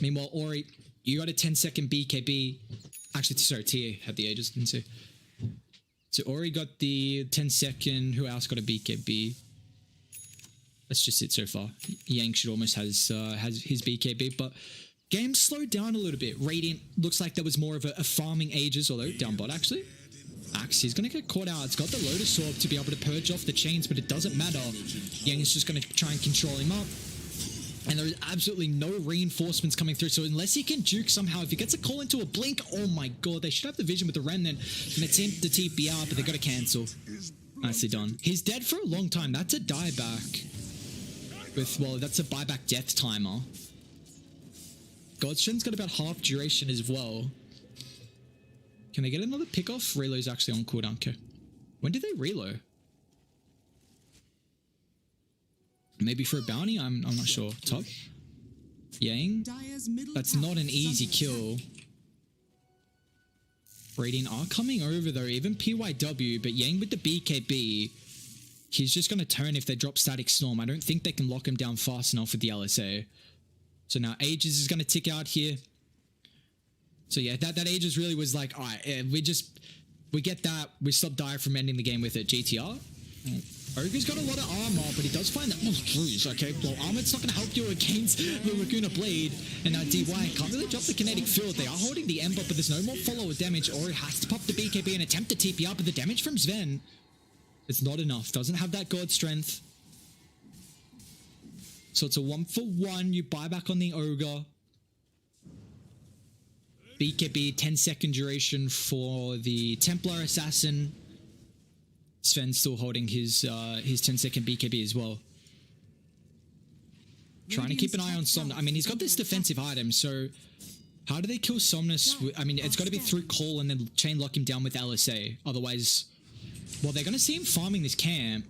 meanwhile, Ori, you got a 10-second BKB. Actually, sorry, TA had the Ages, didn't see. So Ori got the 10-second. Who else got a BKB? That's just it so far. Yang should almost has his BKB, but game slowed down a little bit. Radiant looks like there was more of a farming Ages, although down bot actually. Axe, he's going to get caught out. It's got the Lotus Orb to be able to purge off the chains, but it doesn't matter. Yang is just going to try and control him up. And there is absolutely no reinforcements coming through. So unless he can juke somehow, if he gets a call into a blink, oh my god, they should have the vision with the Remnant and attempt to TP out, but they got to cancel. Nicely done. He's dead for a long time. That's a dieback. With, well, that's a buyback death timer. Godstron's got about half duration as well. Can they get another pick off? Reload's actually on cooldown. Okay. When did they reload? Maybe for a bounty? I'm not sure. Top? Yang? That's not an easy kill. Radiant are coming over though, even PYW, but Yang with the BKB, he's just going to turn if they drop Static Storm. I don't think they can lock him down fast enough with the LSA. So now Ages is going to tick out here. So yeah, that Aegis really was like, all right, we get that. We stop Dire from ending the game with it. GTR. Ogre's got a lot of armor, but he does find that. Oh, jeez. Okay, well, armor's not going to help you against the Laguna Blade. And now DY can't really drop the kinetic field. They are holding the Ember, but there's no more follower damage. Ori has to pop the BKB and attempt to TP up, but the damage from Sven, it's not enough. Doesn't have that God strength. So it's a 1-for-1. You buy back on the Ogre. BKB, 10-second duration for the Templar Assassin. Sven's still holding his 10-second BKB as well. Trying to keep an eye on Somnus. I mean, he's got this defensive item, so how do they kill Somnus? I mean, it's got to be through call and then chain lock him down with LSA. Otherwise, well, they're going to see him farming this camp.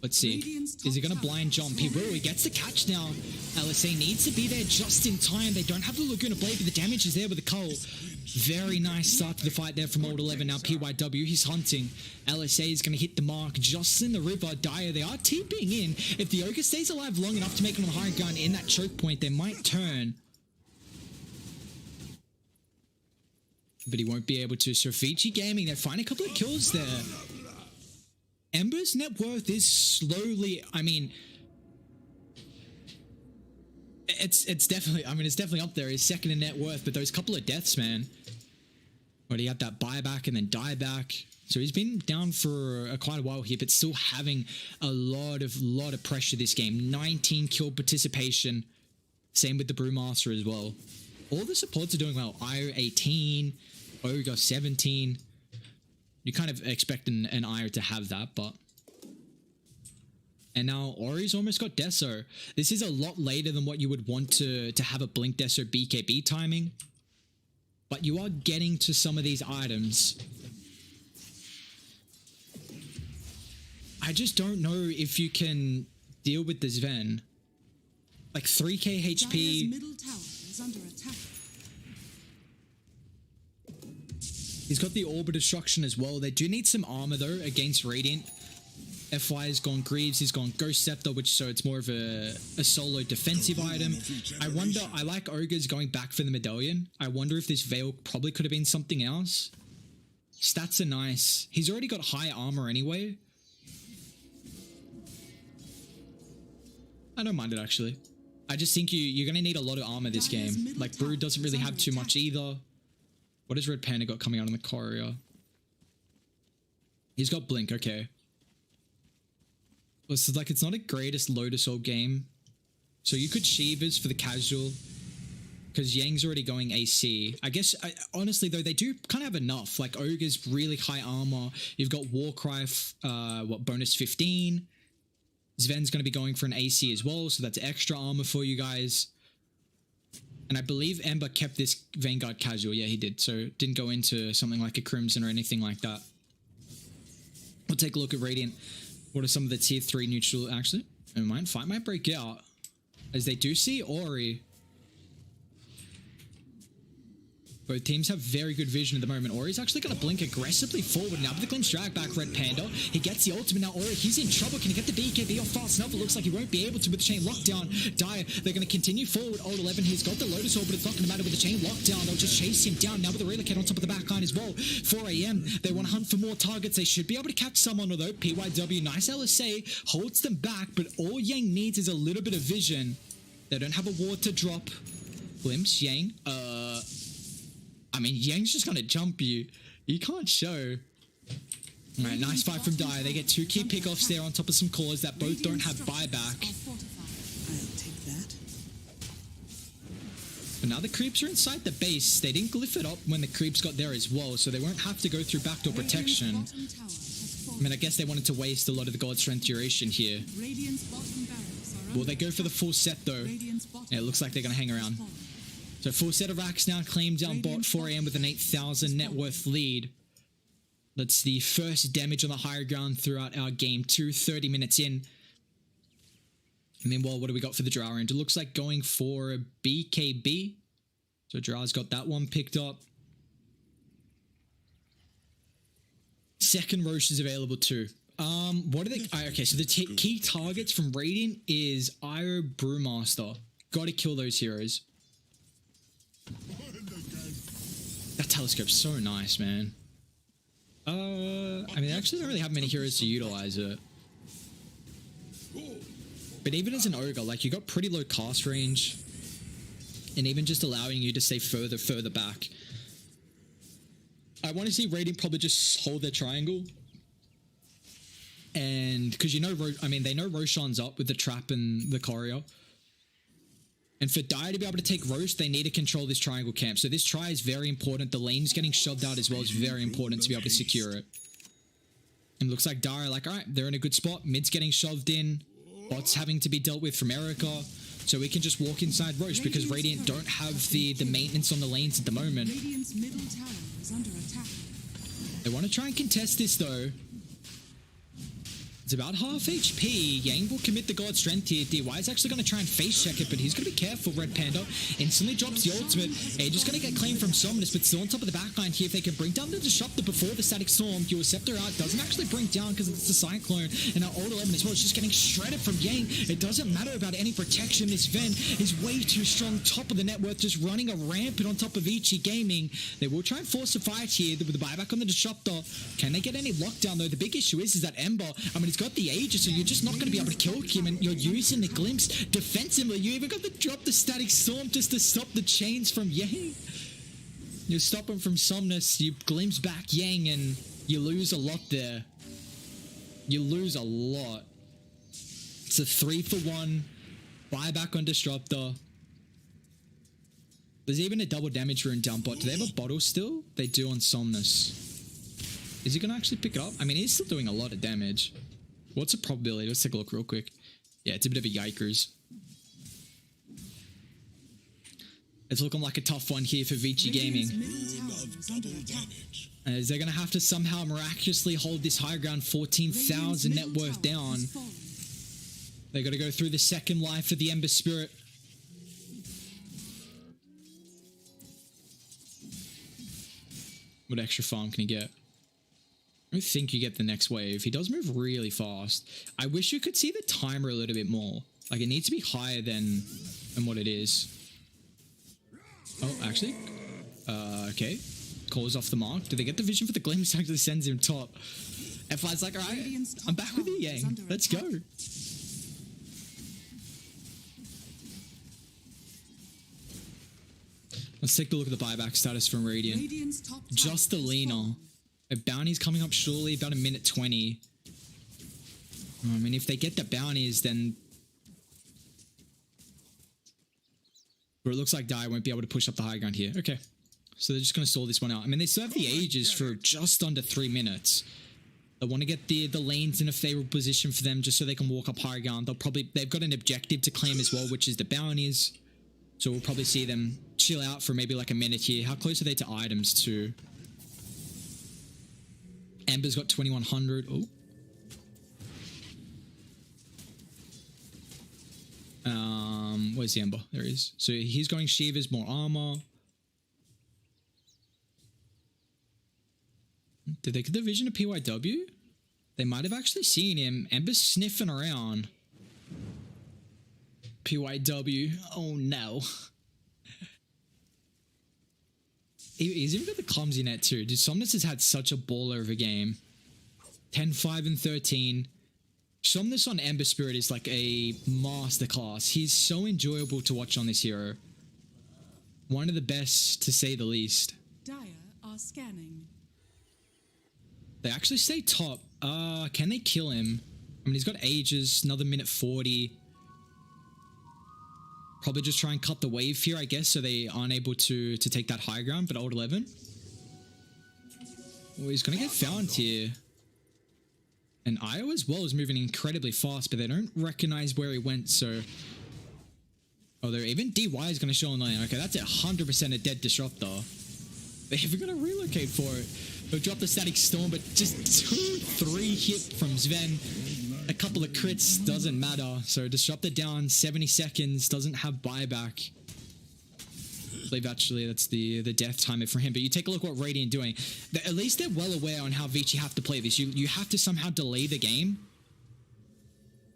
Let's see. Is he going to blind jump? He will. He gets the catch now. LSA needs to be there just in time. They don't have the Laguna Blade, but the damage is there with the Cull. Very nice start to the fight there from Old 11. Now PYW, he's hunting. LSA is going to hit the mark just in the river. Dire, they are TPing in. If the Ogre stays alive long enough to make him on the high gun in that choke point, they might turn. But he won't be able to. So Vici Gaming, they find a couple of kills there. Ember's net worth is slowly, I mean, it's definitely, I mean, it's definitely up there. He's second in net worth, but those couple of deaths, man. But he had that buyback and then dieback. So he's been down for quite a while here, but still having a lot of pressure this game. 19 kill participation. Same with the Brewmaster as well. All the supports are doing well. IO 18, Ogre 17. You kind of expect an IO to have that, but... And now Ori's almost got Deso. This is a lot later than what you would want to have a Blink Deso BKB timing. But you are getting to some of these items. I just don't know if you can deal with the Sven. Like 3k HP... middle tower is under attack. He's got the Orb of Destruction as well. They do need some armor though against Radiant. FY has gone Greaves, he's gone Ghost Scepter, which so it's more of a solo defensive item. I wonder, I like Ogres going back for the Medallion. I wonder if this Veil probably could have been something else. Stats are nice. He's already got high armor anyway. I don't mind it actually. I just think you're going to need a lot of armor this game. Like Brew doesn't really have too much either. What has RedPanda got coming out on the courier? He's got Blink, okay. Well, so like it's not a greatest Lotus Orb game. So you could Shivas for the casual. Because Yang's already going AC. I guess, honestly though, they do kind of have enough. Like Ogre's really high armor. You've got Warcry, bonus 15. Sven's going to be going for an AC as well. So that's extra armor for you guys. And I believe Ember kept this Vanguard casual. Yeah, he did. So didn't go into something like a Crimson or anything like that. We'll take a look at Radiant. What are some of the tier 3 neutral? Actually, never mind. Fight might break out. As they do see Ori. Both teams have very good vision at the moment. Ori's actually going to blink aggressively forward now with the clinch drag back RedPanda. He gets the ultimate now. Ori, he's in trouble. Can he get the BKB off fast enough? It looks like he won't be able to with the chain lockdown. Dire, they're going to continue forward. Old 11, he's got the Lotus Orb, but it's not going to matter with the chain lockdown. They'll just chase him down now with the Relocate on top of the back line as well. 4 AM, they want to hunt for more targets. They should be able to catch someone, although PYW, nice LSA, holds them back, but all Yang needs is a little bit of vision. They don't have a ward to drop. Glimpse, Yang, I mean, Yang's just gonna jump you. You can't show. Alright, nice fight from Dire. They get 2 key pickoffs there on top of some cores that both don't have buyback. I'll take that. But now the creeps are inside the base. They didn't glyph it up when the creeps got there as well, so they won't have to go through backdoor protection. I mean, I guess they wanted to waste a lot of the God Strength duration here. Will they go for the full set though? Yeah, it looks like they're gonna hang around. So full set of racks now claimed down bot. 4 AM with an 8,000 net worth lead. That's the first damage on the higher ground throughout our game 2, 30 minutes in. And then, well, what do we got for the Drow round? It looks like going for a BKB. So Drow's got that one picked up. Second Roche is available too. What are they? Okay, so the key targets from Radiant is Io, Brewmaster. Got to kill those heroes. telescope's so nice, man. I mean, they actually don't really have many heroes to utilize it. But even as an ogre, like, you got pretty low cast range. And even just allowing you to stay further back. I want to see Radiant probably just hold their triangle. And, because you know, I mean, they know Roshan's up with the trap and the courier. And for Dire to be able to take Roche, they need to control this triangle camp. So this try is very important. The lane's getting shoved out as well is very important to be able to secure it. And it looks like Dire, like, alright, they're in a good spot. Mid's getting shoved in. Bot's having to be dealt with from Erica. So we can just walk inside Roche because Radiant don't have the maintenance on the lanes at the moment. Radiant's middle tower is under attack. They want to try and contest this though. It's about half HP. Yang will commit the God Strength here. DY is actually going to try and face check it, but he's going to be careful. RedPanda instantly drops the ultimate. Age is going to get claimed from Somnus, but still on top of the backline here. If they can bring down the Disruptor before the Static Storm, your Scepter out doesn't actually bring down because it's the Cyclone. And our Old 11 as well. It's just getting shredded from Yang. It doesn't matter about any protection. This Ven is way too strong. Top of the net worth, just running a rampant on top of Vici Gaming. They will try and force a fight here with the buyback on the Disruptor. Can they get any lockdown though? The big issue is that Ember, I mean, he's got the Aegis, so you're just not going to be able to kill him, and you're using the Glimpse defensively. You even got to drop the Static Storm just to stop the chains from Yang. You stop him from Somnus, you glimpse back Yang, and you lose a lot there. You lose a lot. It's a 3-for-1 buyback on Disruptor. There's even a double damage rune down bot. Do they have a bottle still? They do on Somnus. Is he going to actually pick it up? I mean, he's still doing a lot of damage. What's the probability? Let's take a look real quick. Yeah, it's a bit of a yikers. It's looking like a tough one here for Vici Gaming. As they're going to have to somehow miraculously hold this high ground 14,000 net worth down. They got to go through the second life of the Ember Spirit. What extra farm can he get? I don't think you get the next wave. He does move really fast. I wish you could see the timer a little bit more. Like, it needs to be higher than what it is. Oh, actually. Okay. Calls off the mark. Do they get the vision for the glimpse? Actually sends him top. F5's like, alright, I'm back with you, Yang. Let's go. Let's take a look at the buyback status from Radiant. Just the leaner. A bounty's coming up surely, about a minute 20. I mean, if they get the bounties, then... But it looks like Dire won't be able to push up the high ground here. Okay. So they're just going to stall this one out. I mean, they still have the Aegis for just under 3 minutes. They want to get the lanes in a favorable position for them just so they can walk up high ground. They've got an objective to claim as well, which is the bounties. So we'll probably see them chill out for maybe like a minute here. How close are they to items too? Ember's got 2100. Oh. Where's the Ember? There he is. So he's going Shiva's more armor. Did they get the vision of PYW? They might have actually seen him. Ember's sniffing around. PYW. Oh no. He's even got the clumsy net too. Dude, Somnus has had such a baller of a game. 10, 5, and 13. Somnus on Ember Spirit is like a masterclass. He's so enjoyable to watch on this hero. One of the best, to say the least. Dire are scanning. They actually stay top. Can they kill him? I mean, he's got Aegis, another minute 40. Probably just try and cut the wave here, I guess, so they aren't able to take that high ground, but Old 11. Well, he's going to get found here. And Io as well is moving incredibly fast, but they don't recognize where he went, so... Oh, they're even DY is going to show on the lane. Okay, that's 100% a dead Disruptor. They're even going to relocate for it. They'll drop the Static Storm, but just 2-3 hit from Sven. A couple of crits, doesn't matter. So Disruptor down 70 seconds, doesn't have buyback. I believe actually that's the death timer for him. But you take a look what Radiant doing. At least they're well aware on how Vici have to play this. You have to somehow delay the game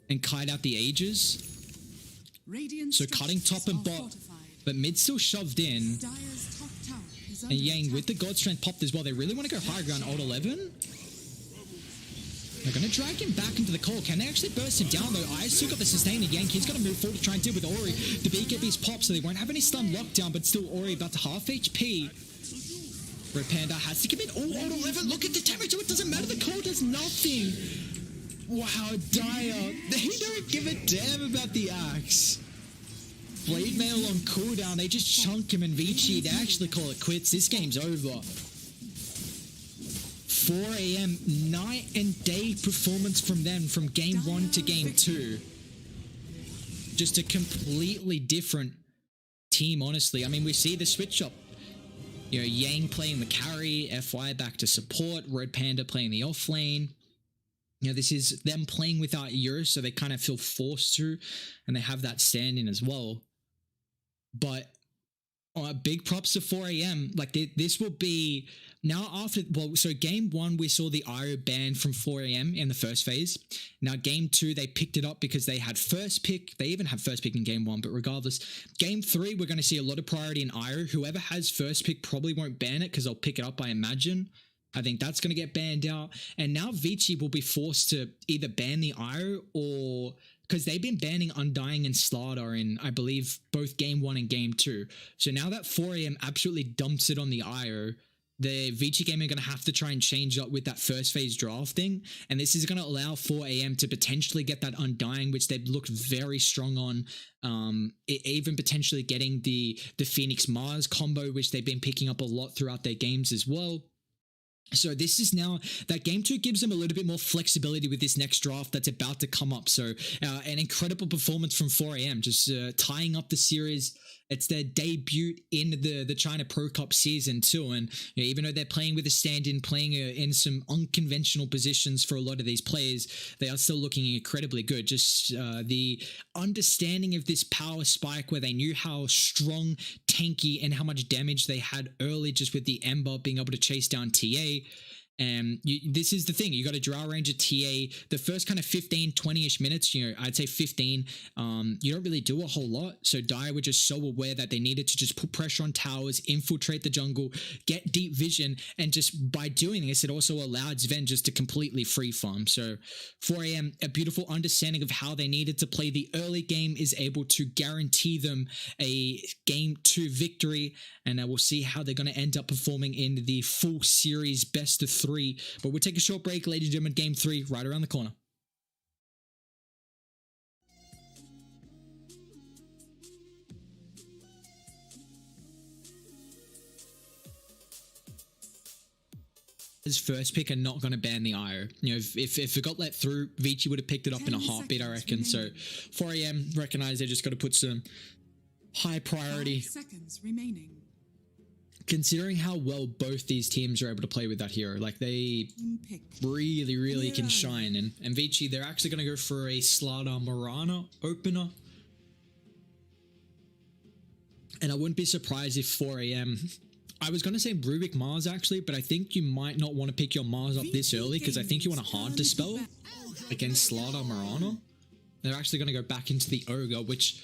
and kite out the Aegis. So cutting top and bot, but mid still shoved in. is And under Yang attack. with the God Strength popped as well. They really want to go high ground ult 11. They're going to drag him back into the core. Can they actually burst him down though? I still got the sustain of Yang. He's got to move forward to try and deal with Ori. The BKB's pop, so they won't have any stun lockdown, but still Ori about to half HP. RedPanda has to give it all ult 11. Look at the damage, so it doesn't matter. The core does nothing. Wow, Dire. They don't give a damn about the axe. Blade Mail on cooldown. They just chunk him, and Vici, they actually call it quits. This game's over. 4 AM, night and day performance from them from game 1 to game 2. Just a completely different team, honestly. I mean, we see the switch up. You know, Yang playing the carry, FY back to support, RedPanda playing the off lane. You know, this is them playing without Eurus, so they kind of feel forced to, and they have that stand-in as well. But big props to 4 AM. Like, this will be now after. Well, so game 1 we saw the IRO banned from 4 AM in the first phase. Now game 2 they picked it up because they had first pick. They even had first pick in game 1. But regardless, game 3 we're going to see a lot of priority in IRO. Whoever has first pick probably won't ban it because they'll pick it up. I imagine. I think that's going to get banned out. And now Vici will be forced to either ban the IRO or... because they've been banning Undying and Slaughter in, I believe, both game 1 and game 2. So now that 4 AM absolutely dumps it on the IO, the Vici Gaming are going to have to try and change up with that first phase drafting. And this is going to allow 4 AM to potentially get that Undying, which they've looked very strong on. Even potentially getting the Phoenix Mars combo, which they've been picking up a lot throughout their games as well. So this is now that game 2 gives them a little bit more flexibility with this next draft that's about to come up. So an incredible performance from 4 AM, just tying up the series. It's their debut in the China Pro Cup season too. And you know, even though they're playing with a stand-in, playing in some unconventional positions for a lot of these players, they are still looking incredibly good. Just the understanding of this power spike where they knew how strong, tanky, and how much damage they had early just with the Ember being able to chase down TA. And this is the thing, you got a draw range of TA, the first kind of 15, 20-ish minutes, you know, I'd say 15, you don't really do a whole lot. So Dire were just so aware that they needed to just put pressure on towers, infiltrate the jungle, get deep vision, and just by doing this, it also allowed Sven just to completely free farm. So 4 AM, a beautiful understanding of how they needed to play the early game is able to guarantee them a game 2 victory, and we'll see how they're going to end up performing in the full series best of 3. But we'll take a short break, ladies and gentlemen. Game 3 right around the corner. His first pick are not going to ban the IO. You know, if it got let through, Vici would have picked it up in a heartbeat, I reckon. So 4 AM recognize they just got to put some high priority. 5 seconds remaining. Considering how well both these teams are able to play with that hero, like they really can shine. And Vici, they're actually going to go for a Slaughter Morana opener. And I wouldn't be surprised if 4 AM... I was going to say Rubik Mars actually, but I think you might not want to pick your Mars up this early because I think you want a hard dispel against Slaughter Morana. They're actually going to go back into the Ogre, which...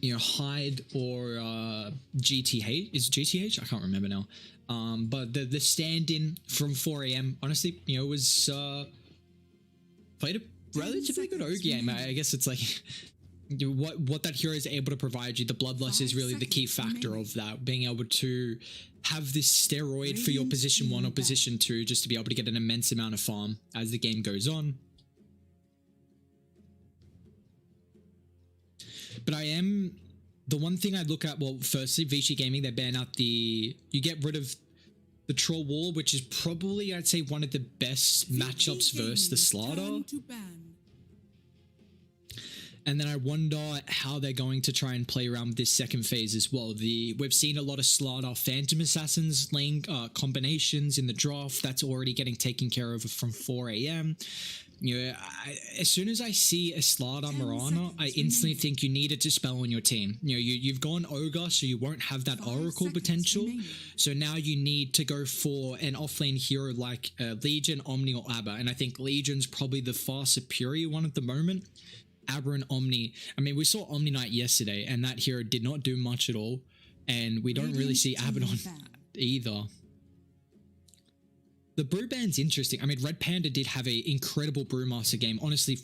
you know, Hyde or GTH. Is GTH? I can't remember now. But the stand-in from 4 AM, honestly, you know, was played a relatively good Ogre game. I guess it's like what that hero is able to provide you. The Bloodlust is really the key factor of that, being able to have this steroid for your position 1 or position 2 just to be able to get an immense amount of farm as the game goes on. But the one thing I look at, well, firstly, Vici Gaming, they ban out you get rid of the Troll Wall, which is probably, I'd say, one of the best matchups versus the Slaughter. And then I wonder how they're going to try and play around with this second phase as well. We've seen a lot of Slaughter Phantom Assassins laying combinations in the draft. That's already getting taken care of from 4 AM. You know, as soon as I see a Slaughter Morana, I instantly think you need a Dispel on your team. You know, you've gone Ogre, so you won't have that Oracle potential. So now you need to go for an offlane hero like Legion, Omni, or Abba. And I think Legion's probably the far superior one at the moment. Abba and Omni. I mean, we saw Omni Knight yesterday, and that hero did not do much at all. and we don't really see Abaddon either. The Brew Band's interesting. I mean, RedPanda did have an incredible Brewmaster game. Honestly,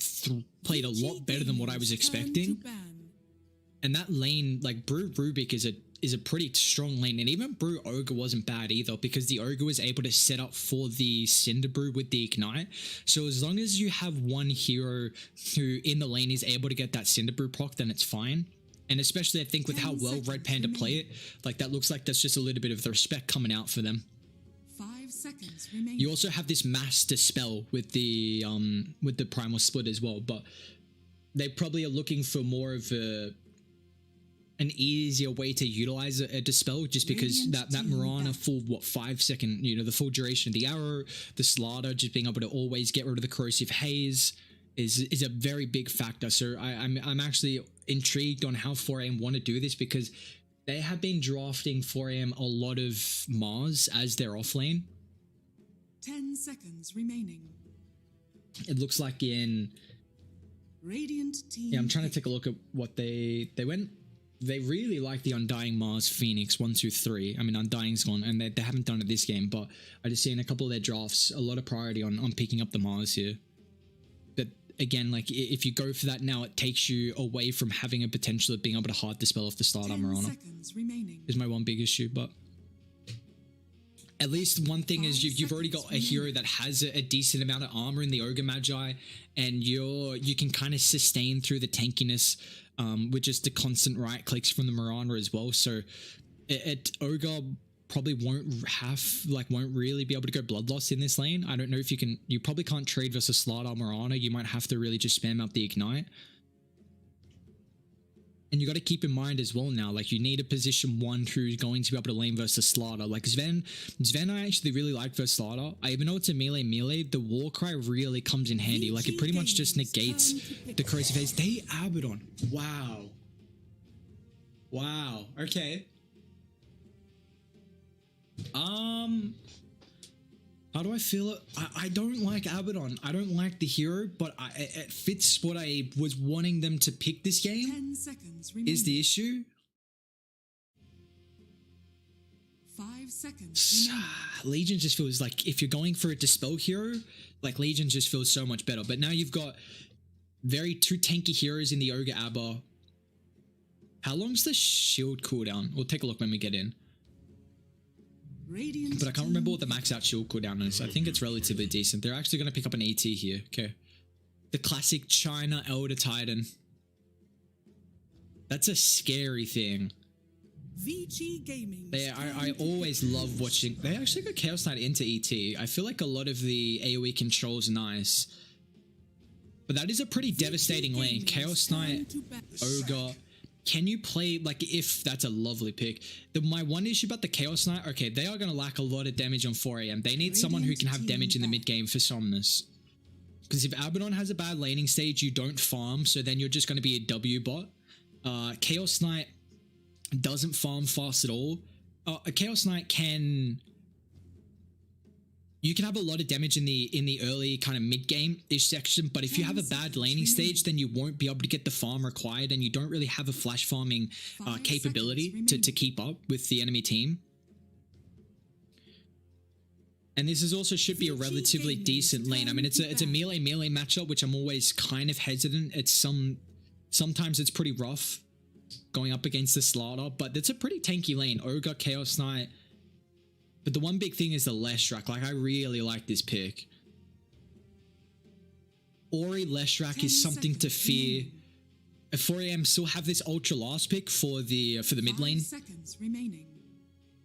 played a lot better than what I was expecting. And that lane, like Brew Rubik is a pretty strong lane. And even Brew Ogre wasn't bad either, because the Ogre was able to set up for the Cinder Brew with the Ignite. So as long as you have one hero who in the lane is able to get that Cinder Brew proc, then it's fine. And especially I think with how well RedPanda play it, like that looks like that's just a little bit of the respect coming out for them. 5 seconds remaining. You also have this mass dispel with the primal split as well, but they probably are looking for more of an easier way to utilize a dispel, just because that Mirana full 5 second, you know, the full duration of the arrow, the Slaughter, just being able to always get rid of the corrosive haze is a very big factor. So I'm actually intrigued on how 4AM want to do this, because they have been drafting 4AM a lot of Mars as their off lane. 10 seconds remaining. It looks like in Radiant team. yeah, I'm trying to take a look at what they went. They really like the Undying Mars Phoenix 1, 2, 3. I mean, Undying's gone, and they haven't done it this game, but I just seen a couple of their drafts, a lot of priority on picking up the Mars here. But again, like if you go for that now, it takes you away from having a potential of being able to hard dispel off the start on Mirana. 10 seconds remaining. Is my one big issue, but at least one thing is you've already got a hero that has a decent amount of armor in the Ogre Magi, and you can kind of sustain through the tankiness with just the constant right clicks from the Mirana as well. So Ogre probably won't really be able to go Bloodlust in this lane. I don't know if you probably can't trade versus Slaughter Mirana. You might have to really just spam out the Ignite. And you got to keep in mind as well now, like you need a position 1 who's going to be able to lane versus Slaughter. Like Sven I actually really like versus Slaughter. Even though it's a melee, the Warcry really comes in handy. Like it pretty much just negates the corrosive haze. They Abaddon. Wow. Wow. Okay. How do I feel it? I don't like Abaddon. I don't like the hero, but it fits what I was wanting them to pick this game. 10 seconds remaining. Is the issue. 5 seconds remaining. Legion just feels like if you're going for a dispel hero, like Legion just feels so much better. But now you've got two tanky heroes in the Ogre Abba. How long's the shield cooldown? We'll take a look when we get in. Radiant But I can't remember what the max out shield cooldown is. I think it's relatively decent. They're actually going to pick up an AT here. Okay. The classic China Elder Titan. That's a scary thing. Vici Gaming. I always love watching. They actually got Chaos Knight into ET. I feel like a lot of the AoE controls are nice. But that is a pretty devastating lane. Chaos Knight, Ogre. Can you play, like, if that's a lovely pick. My one issue about the Chaos Knight, okay, they are going to lack a lot of damage on 4AM. They need someone who can have damage in the mid game for Somnus. Because if Abaddon has a bad laning stage, you don't farm, so then you're just going to be a W bot. Chaos Knight doesn't farm fast at all. A Chaos Knight can... You can have a lot of damage in the early kind of mid-game-ish section, but if you have a bad laning stage, then you won't be able to get the farm required, and you don't really have a flash farming capability to keep up with the enemy team. And this is also should be a relatively decent lane. I mean, it's a melee matchup, which I'm always kind of hesitant. Sometimes it's pretty rough going up against the Slaughter, but it's a pretty tanky lane. Ogre, Chaos Knight. But the one big thing is the Leshrac. Like, I really like this pick. Ori Leshrac is something to fear. 4AM still have this ultra last pick for the mid lane. 5 seconds remaining.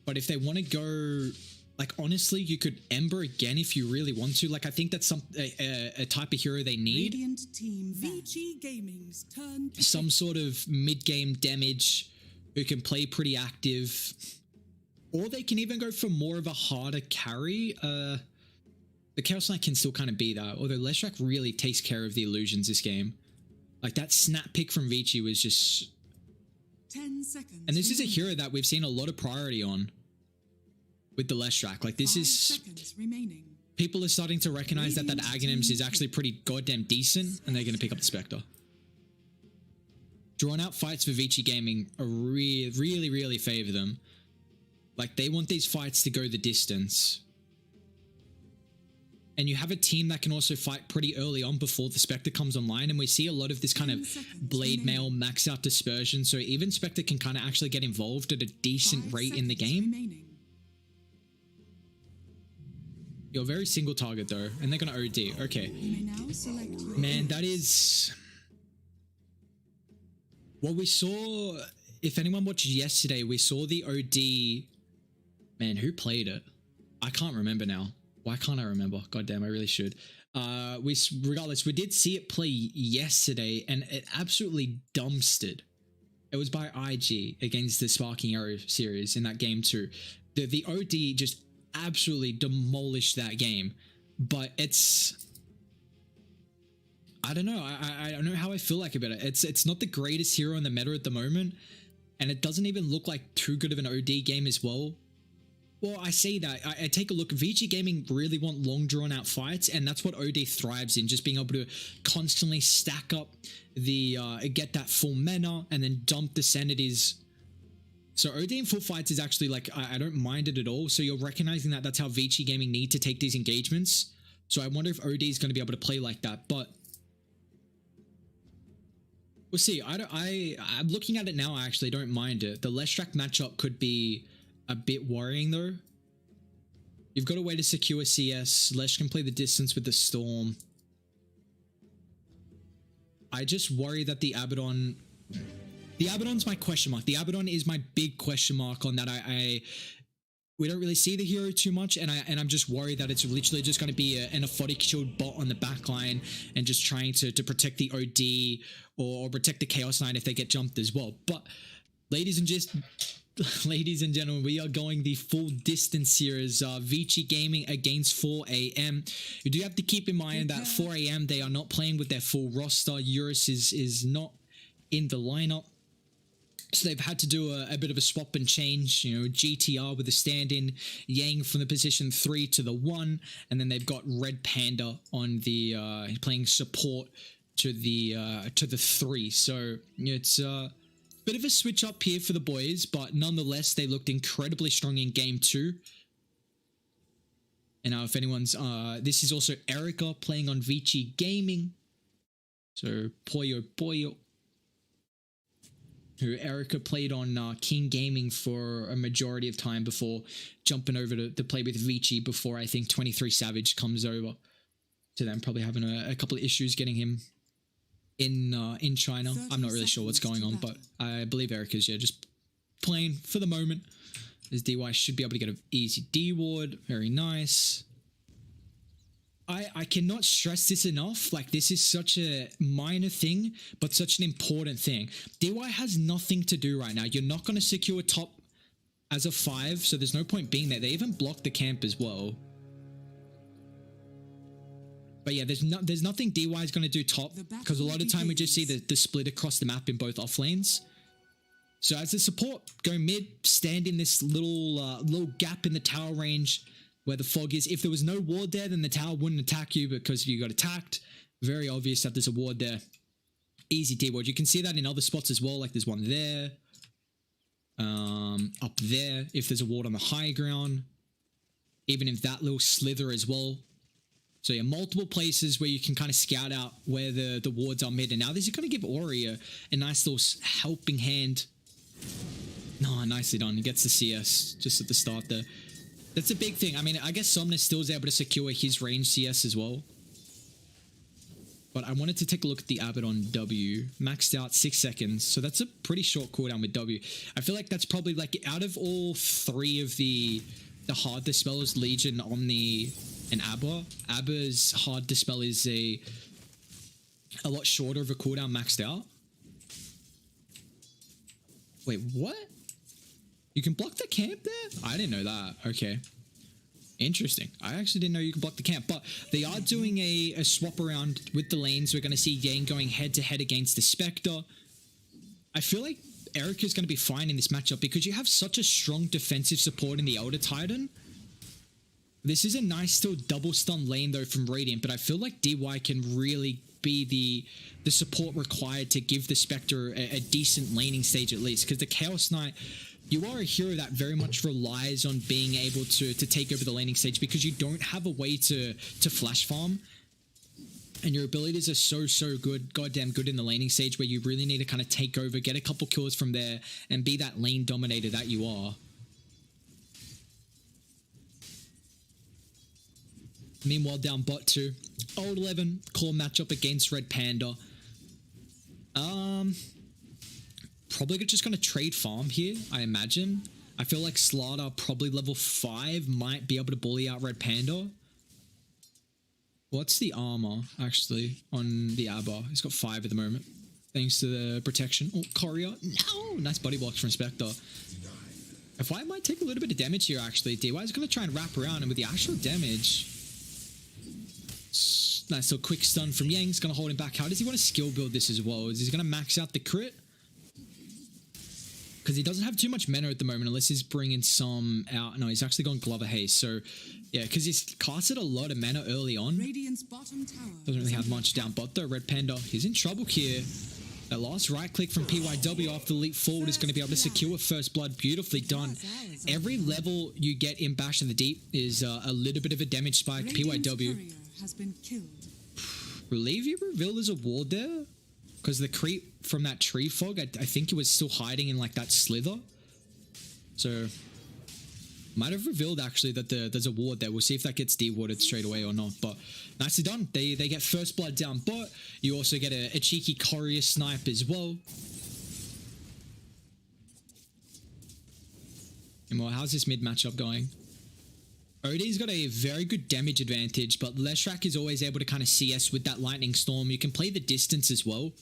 But if they want to go, like, honestly, you could Ember again if you really want to. Like, I think that's a type of hero they need. Radiant team Vici Gaming's turn. Some sort of mid game damage who can play pretty active. Or they can even go for more of a harder carry. The Chaos Knight can still kind of be that. Although Leshrac really takes care of the illusions this game. Like that snap pick from Vici was just... 10 seconds. And this is a hero that we've seen a lot of priority on. With the Leshrac. Like this 5 is... seconds remaining. People are starting to recognize that Aghanims is actually pretty goddamn decent. And they're going to pick up the Spectre. Drawn out fights for Vici Gaming are really favor them. Like, they want these fights to go the distance. And you have a team that can also fight pretty early on before the Spectre comes online, and we see a lot of this kind of blade mail max out dispersion, so even Spectre can kind of actually get involved at a decent rate in the game. You're very single target though, and they're gonna OD. Okay. Man, that is... What we saw, if anyone watched yesterday, we saw the OD... Man, who played it? I can't remember now. Why can't I remember? God damn, I really should. Regardless, we did see it play yesterday, and it absolutely dumpstered. It was by IG against the Sparking Arrow series in that game too. The OD just absolutely demolished that game. But it's... I don't know. I don't know how I feel like about it. It's not the greatest hero in the meta at the moment, and it doesn't even look like too good of an OD game as well. Well, I say that. I take a look. Vici Gaming really want long drawn-out fights, and that's what OD thrives in, just being able to constantly stack up the... get that full mana, and then dump the sanities. So OD in full fights is actually, like, I don't mind it at all. So you're recognizing that that's how Vici Gaming need to take these engagements. So I wonder if OD is going to be able to play like that, but... We'll see. I'm looking at it now, I actually don't mind it. The Leshrac matchup could be... a bit worrying though. You've got a way to secure CS. Lesh can play the distance with the Storm. I just worry that the Abaddon... The Abaddon's my question mark. The Abaddon is my big question mark on that. We don't really see the hero too much, and I'm just worried that it's literally just going to be an aphotic shield bot on the back line and just trying to protect the OD or protect the Chaos Knight if they get jumped as well. But ladies and gentlemen, we are going the full distance here as Vici Gaming against 4AM. You do have to keep in mind that 4AM, they are not playing with their full roster. Eurus is not in the lineup. So they've had to do a bit of a swap and change, you know, GTR with a stand-in, Yang from the position 3 to the 1, and then they've got RedPanda on the playing support to the 3. So it's bit of a switch up here for the boys, but nonetheless, they looked incredibly strong in game 2. And now if anyone's... this is also Erica playing on Vici Gaming. So, Poyo. Who Erica played on King Gaming for a majority of time before jumping over to play with Vici before I think 23 Savage comes over to them. Probably having a couple of issues getting him in China. I'm not really sure what's going on, but I believe Erica's just playing for the moment. As DY should be able to get an easy D ward. Very nice. I cannot stress this enough. Like, this is such a minor thing, but such an important thing. DY has nothing to do right now. You're not going to secure top as a 5, so there's no point being there. They even blocked the camp as well. But yeah, there's nothing DY is going to do top, because a lot of time we just see the split across the map in both off lanes. So as a support, go mid, stand in this little gap in the tower range where the fog is. If there was no ward there, then the tower wouldn't attack you because you got attacked. Very obvious that there's a ward there. Easy D-ward. You can see that in other spots as well, like there's one there. Up there, if there's a ward on the high ground. Even if that little slither as well. So yeah, multiple places where you can kind of scout out where the wards are mid. And now this is going to give Ori a nice little helping hand. No, nicely done. He gets the CS just at the start there. That's a big thing. I mean, I guess Somnus still is able to secure his range CS as well. But I wanted to take a look at the Abaddon W. Maxed out 6 seconds. So that's a pretty short cooldown with W. I feel like that's probably like out of all 3 of the hard dispellers, Legion, Omni, and Abba. Abba's hard dispel is a lot shorter of a cooldown maxed out. Wait, what? You can block the camp there? I didn't know that. Okay. Interesting. I actually didn't know you could block the camp, but they are doing a swap around with the lanes. We're going to see Yang going head-to-head against the Spectre. I feel like Erica's going to be fine in this matchup because you have such a strong defensive support in the Elder Titan. This is a nice still double stun lane though from Radiant, but I feel like DY can really be the support required to give the Spectre a decent laning stage at least. Because the Chaos Knight, you are a hero that very much relies on being able to take over the laning stage because you don't have a way to flash farm. And your abilities are so good, goddamn good in the laning stage where you really need to kind of take over, get a couple kills from there, and be that lane dominator that you are. Meanwhile, down bot 2, Old 11 core matchup against RedPanda. Probably just gonna trade farm here, I imagine. I feel like Slaughter, probably level 5, might be able to bully out RedPanda. What's the armor, actually, on the Abba? He's got 5 at the moment, thanks to the protection. Oh, Courier. No! Nice body blocks from Spectre. FY might take a little bit of damage here, actually. DY is going to try and wrap around, and with the actual damage... Nice little quick stun from Yang. He's going to hold him back. How does he want to skill build this as well? Is he going to max out the crit? Because he doesn't have too much mana at the moment, unless he's bringing some out. No, he's actually gone Glover Haste. So, yeah, because he's casted a lot of mana early on. Radiant's bottom tower Doesn't really have much down bot though. RedPanda, he's in trouble here. That last right click from PYW after the leap forward is going to be able to secure first blood. Beautifully done. Every level you get in Bash of the Deep is a little bit of a damage spike. PYW. Has been killed. Believe you revealed there's a ward there? Because the creep from that tree fog, I think it was still hiding in like that slither. So, might have revealed actually that there's a ward there. We'll see if that gets dewarded straight away or not. But nicely done. They get first blood down bot. You also get a cheeky Courier snipe as well. And well, how's this mid matchup going? OD's got a very good damage advantage, but Leshrac is always able to kind of CS with that Lightning Storm. You can play the distance as well.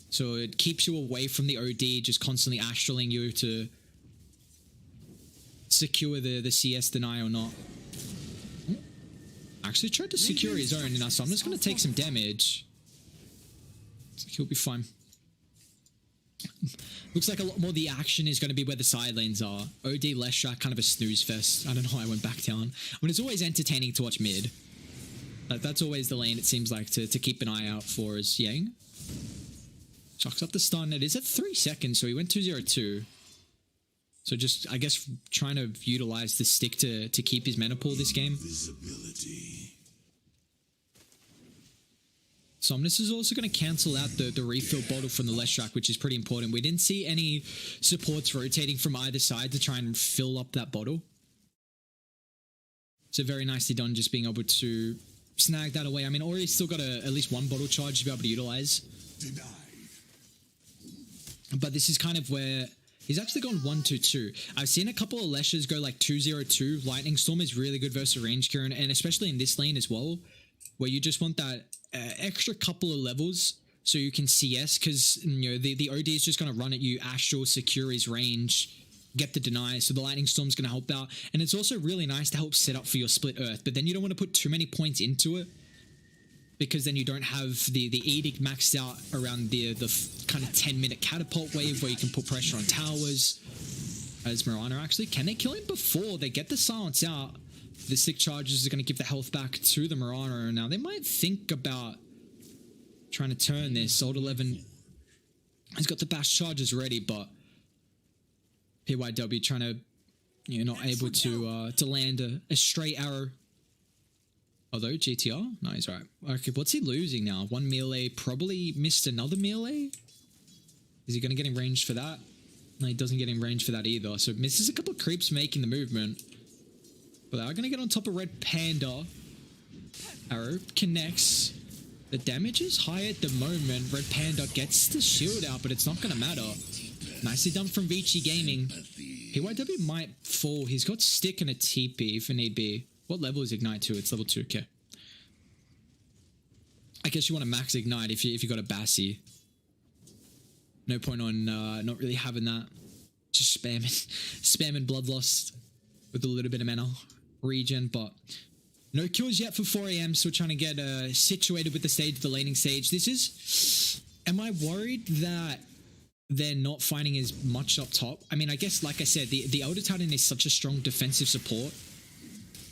So it keeps you away from the OD, just constantly astraling you to secure the CS deny or not. Actually tried to secure his own now, so I'm just going to take some damage. So he'll be fine. Looks like a lot more the action is going to be where the side lanes are. OD Leshrac, kind of a snooze fest. I don't know why I went back down. I mean, it's always entertaining to watch mid. That's always the lane it seems like to keep an eye out for is Yang. Chucks up the stun. It is at 3 seconds, so he went 2-0-2. So just, I guess, trying to utilize the stick to keep his mana pool this game. Visibility. Somnus is also going to cancel out the refill bottle from the Leshrac, which is pretty important. We didn't see any supports rotating from either side to try and fill up that bottle. So very nicely done just being able to snag that away. I mean, Ori's still got at least one bottle charge to be able to utilize. Denied. But this is kind of where he's actually gone 1-2-2. I've seen a couple of Leshers go like 2-0-2. Lightning Storm is really good versus range gear, and especially in this lane as well, where you just want that extra couple of levels so you can CS, because you know the OD is just going to run at you, astral, secure his range, get the deny, so the Lightning Storm's going to help out. And it's also really nice to help set up for your split earth, but then you don't want to put too many points into it, because then you don't have the edict maxed out around the kind of 10-minute catapult wave where you can put pressure on towers. As Mirana actually, can they kill him before they get the silence out? The stick charges are going to give the health back to the Mirana. Now they might think about trying to turn this. Old 11 has got the bash charges ready, but PYW trying to, you know, not able to land a straight arrow. Although GTR, no, he's right. Okay, what's he losing now? One melee, probably missed another melee. Is he going to get in range for that? No, he doesn't get in range for that either. So misses a couple of creeps making the movement. But they are going to get on top of RedPanda. Arrow connects. The damage is high at the moment. RedPanda gets the shield out, but it's not going to matter. Nicely done from Vici Gaming. PYW might fall. He's got stick and a TP if need be. What level is Ignite to? It's level 2. Okay. I guess you want to max Ignite if you got a Bassi. No point on not really having that. Just spamming Bloodlust with a little bit of mana regen, but no kills yet for 4 AM, so we're trying to get situated with the stage, the laning stage. This is... Am I worried that they're not finding as much up top? I mean, I guess, like I said, the Elder Titan is such a strong defensive support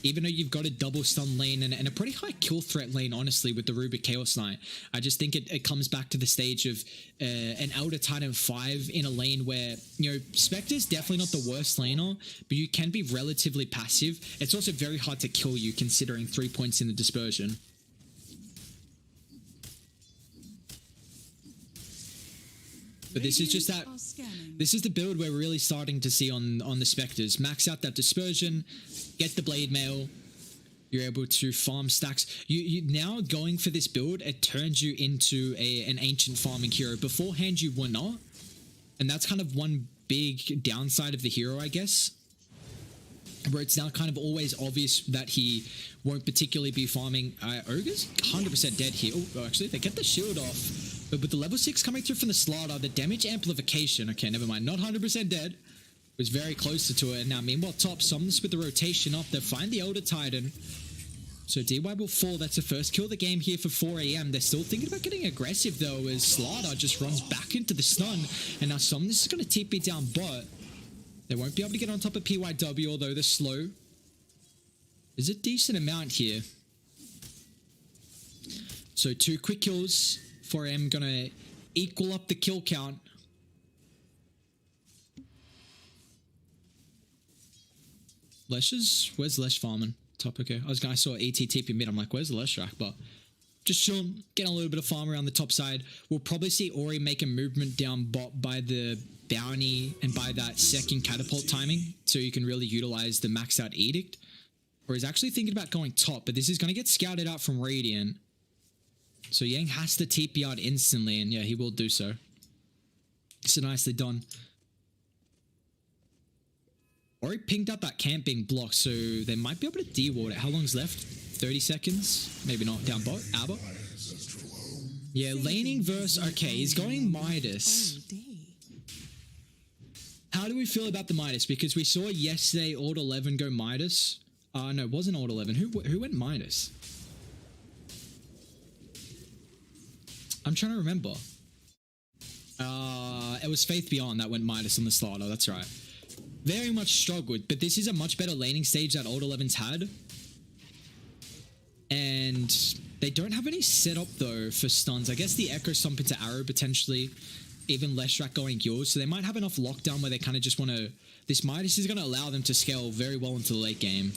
even though you've got a double stun lane and a pretty high kill threat lane, honestly, with the Rubik Chaos Knight, I just think it comes back to the stage of an Elder Titan 5 in a lane where, you know, Spectre's definitely not the worst laner, but you can be relatively passive. It's also very hard to kill you considering 3 points in the dispersion. But this is just that, this is the build we're really starting to see on the Spectres. Max out that dispersion, get the blade mail, you're able to farm stacks. You now going for this build, it turns you into an ancient farming hero. Beforehand you were not, and that's kind of one big downside of the hero, I guess, where it's now kind of always obvious that he won't particularly be farming. Ogre's 100% dead here. Oh, actually, they get the shield off. But with the level 6 coming through from the Slaughter, the damage amplification, okay, never mind, not 100% dead, was very close to it. Now, meanwhile, top, Somnus with the rotation up, they find the Elder Titan. So DY will fall. That's the first kill of the game here for 4 AM. They're still thinking about getting aggressive, though, as Slaughter just runs back into the stun. And now Somnus is going to TP down bot. They won't be able to get on top of PYW, although they're slow. There's a decent amount here. So 2 quick kills. 4M gonna equal up the kill count. Where's Lesh farming? Top, okay. I saw ETTP mid. I'm like, where's the Lesh rack? But just chilling, getting a little bit of farm around the top side. We'll probably see Ori make a movement down bot by the bounty and by that second catapult timing, so you can really utilize the maxed out edict. Or he's actually thinking about going top, but this is gonna get scouted out from Radiant. So Yang has to TP out instantly, and yeah, he will do so. So nicely done. Ori pinged up that camp being blocked, so they might be able to de-ward it. How long's left? 30 seconds? Maybe not. Down bot? Alba? Yeah, laning verse. Okay, he's going Midas. How do we feel about the Midas? Because we saw yesterday Ord 11 go Midas. No, it wasn't Ord 11. Who went Midas? I'm trying to remember. It was Faith Beyond that went Midas on the Slaughter, that's right. Very much struggled, but this is a much better laning stage that Old 11's had. And they don't have any setup though for stuns. I guess the Echo Stomp into Arrow potentially, even Leshrac going Yours, so they might have enough lockdown where they kind of just want to... This Midas is going to allow them to scale very well into the late game.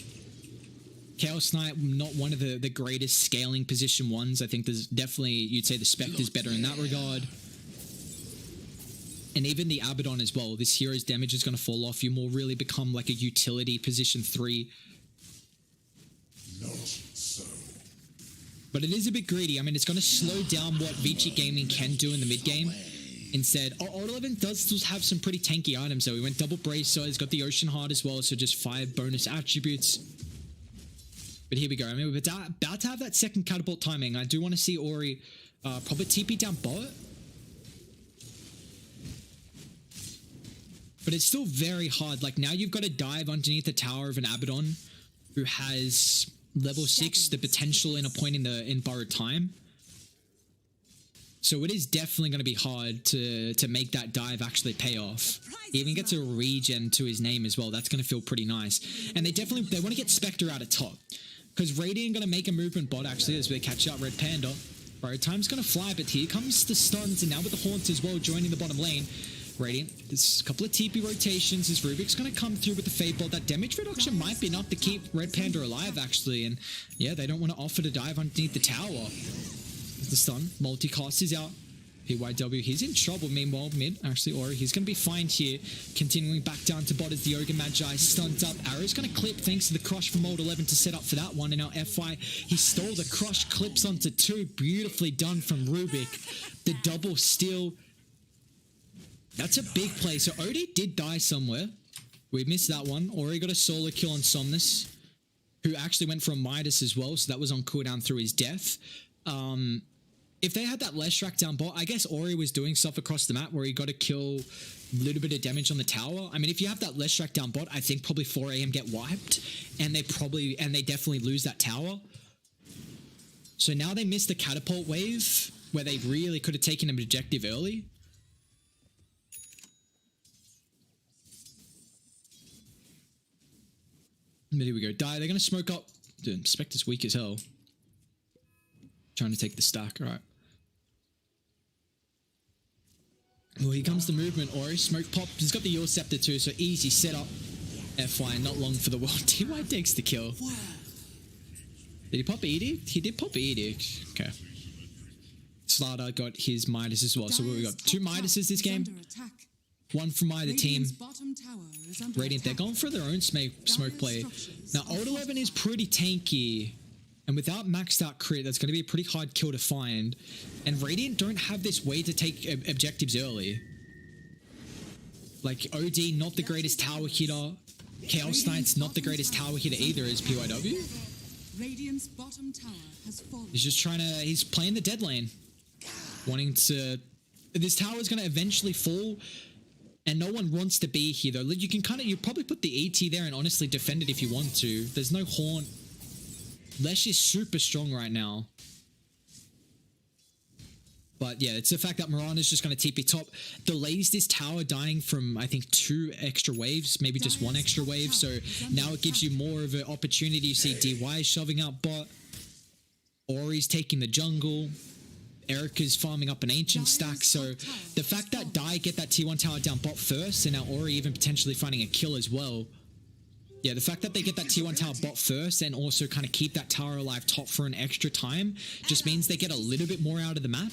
Chaos Knight, not one of the greatest scaling position ones. I think there's definitely, you'd say the Spectre's better in that regard. And even the Abaddon as well. This hero's damage is going to fall off. You more really become like a utility position 3. Not so. But it is a bit greedy. I mean, it's going to slow down what Vici Gaming can do in the mid game. Instead, Old 11 does still have some pretty tanky items though. He went double brace, so he's got the Ocean Heart as well. So just 5 bonus attributes. But here we go. I mean, we're about to have that second catapult timing. I do want to see Ori probably TP down bot. But it's still very hard. Like, now you've got to dive underneath the tower of an Abaddon who has level 6, the potential in a point in borrowed time. So it is definitely going to be hard to make that dive actually pay off. He even gets a regen to his name as well. That's going to feel pretty nice. And they want to get Spectre out of top. Because Radiant going to make a movement bot actually as we catch up RedPanda. Bro, time's going to fly, but here comes the stuns, and now with the Haunts as well joining the bottom lane. Radiant, there's a couple of TP rotations as Rubik's going to come through with the Fade Bolt. That damage reduction might be enough to keep RedPanda alive actually, and yeah, they don't want to offer to dive underneath the tower. The stun, multicast is out. PYW, he's in trouble. Meanwhile, mid, actually, Ori, he's going to be fine here. Continuing back down to bot as the Ogre Magi stuns up. Arrow's going to clip thanks to the crush from Old 11 to set up for that one. And now FY, he stole the crush, clips onto 2. Beautifully done from Rubik. The double steal. That's a big play. So Odie did die somewhere. We missed that one. Ori got a solo kill on Somnus, who actually went for a Midas as well. So that was on cooldown through his death. If they had that Leshrac down bot, I guess Ori was doing stuff across the map where he got to kill a little bit of damage on the tower. I mean, if you have that Leshrac down bot, I think probably 4 AM get wiped, and they definitely lose that tower. So now they missed the catapult wave where they really could have taken an objective early. Here we go. Die. They're going to smoke up. Dude, Spectre's weak as hell. Trying to take the stack. All right. Well, here comes the movement. Ori, smoke pop. He's got the Eurus scepter too, so easy setup. FY, not long for the world. TY takes the kill. Did he pop Edict? He did pop Edict. Okay. Slaughter got his Midas as well. So we got 2 Midases this game. One from either team. Radiant, they're going for their own smoke play. Now, Old 11 is pretty tanky. And without maxed out crit, that's going to be a pretty hard kill to find. And Radiant don't have this way to take objectives early. Like, OD, not the greatest tower hitter. Chaos Knight's not the greatest tower hitter either as PYW. Radiant's bottom tower has fallen. He's just trying to... He's playing the dead lane. Wanting to... This tower is going to eventually fall. And no one wants to be here, though. You can kind of... You probably put the ET there and honestly defend it if you want to. There's no haunt. Lesh is super strong right now. But yeah, it's the fact that Mirana's just going to TP top. Delays this tower dying from, I think, 2 extra waves. Maybe just 1 extra wave. So now it gives you more of an opportunity. You see DY shoving out bot. Ori's taking the jungle. Erica's farming up an ancient stack. So the fact that Dai get that T1 tower down bot first, and now Ori even potentially finding a kill as well. Yeah, the fact that they get that T1 tower bot first and also kind of keep that tower alive top for an extra time just means they get a little bit more out of the map.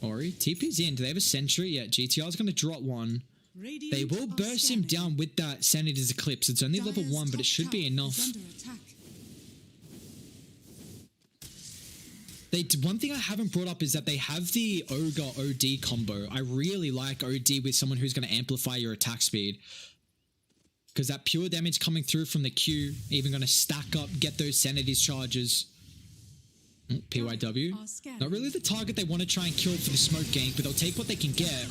Ori, TP's in. Do they have a sentry? Yeah, GTR's going to drop one. They will burst him down with that Sanity's Eclipse. It's only level 1, but it should be enough. One thing I haven't brought up is that they have the Ogre OD combo. I really like OD with someone who's going to amplify your attack speed. Because that pure damage coming through from the Q, even going to stack up, get those Sanity's charges. PYW. Not really the target they want to try and kill for the smoke gank, but they'll take what they can get.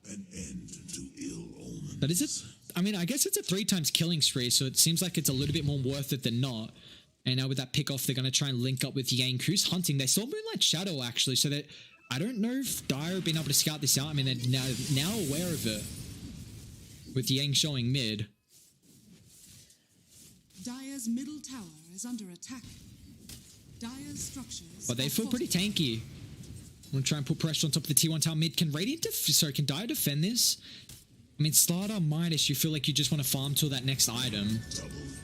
An end to ill omen. But is it? I mean, I guess it's a 3 times killing spree, so it seems like it's a little bit more worth it than not. And now with that pick off, they're going to try and link up with Yang, who's hunting. They saw Moonlight Shadow, actually, so that I don't know if Dire have been able to scout this out. I mean, they're now aware of it. With Yang showing mid. Dire's middle tower is under attack. Dire's structures. But they feel pretty tanky. I'm going to try and put pressure on top of the T1 tower mid. Can Radiant can Dire defend this? I mean, Slaughter Midas, you feel like you just want to farm till that next item.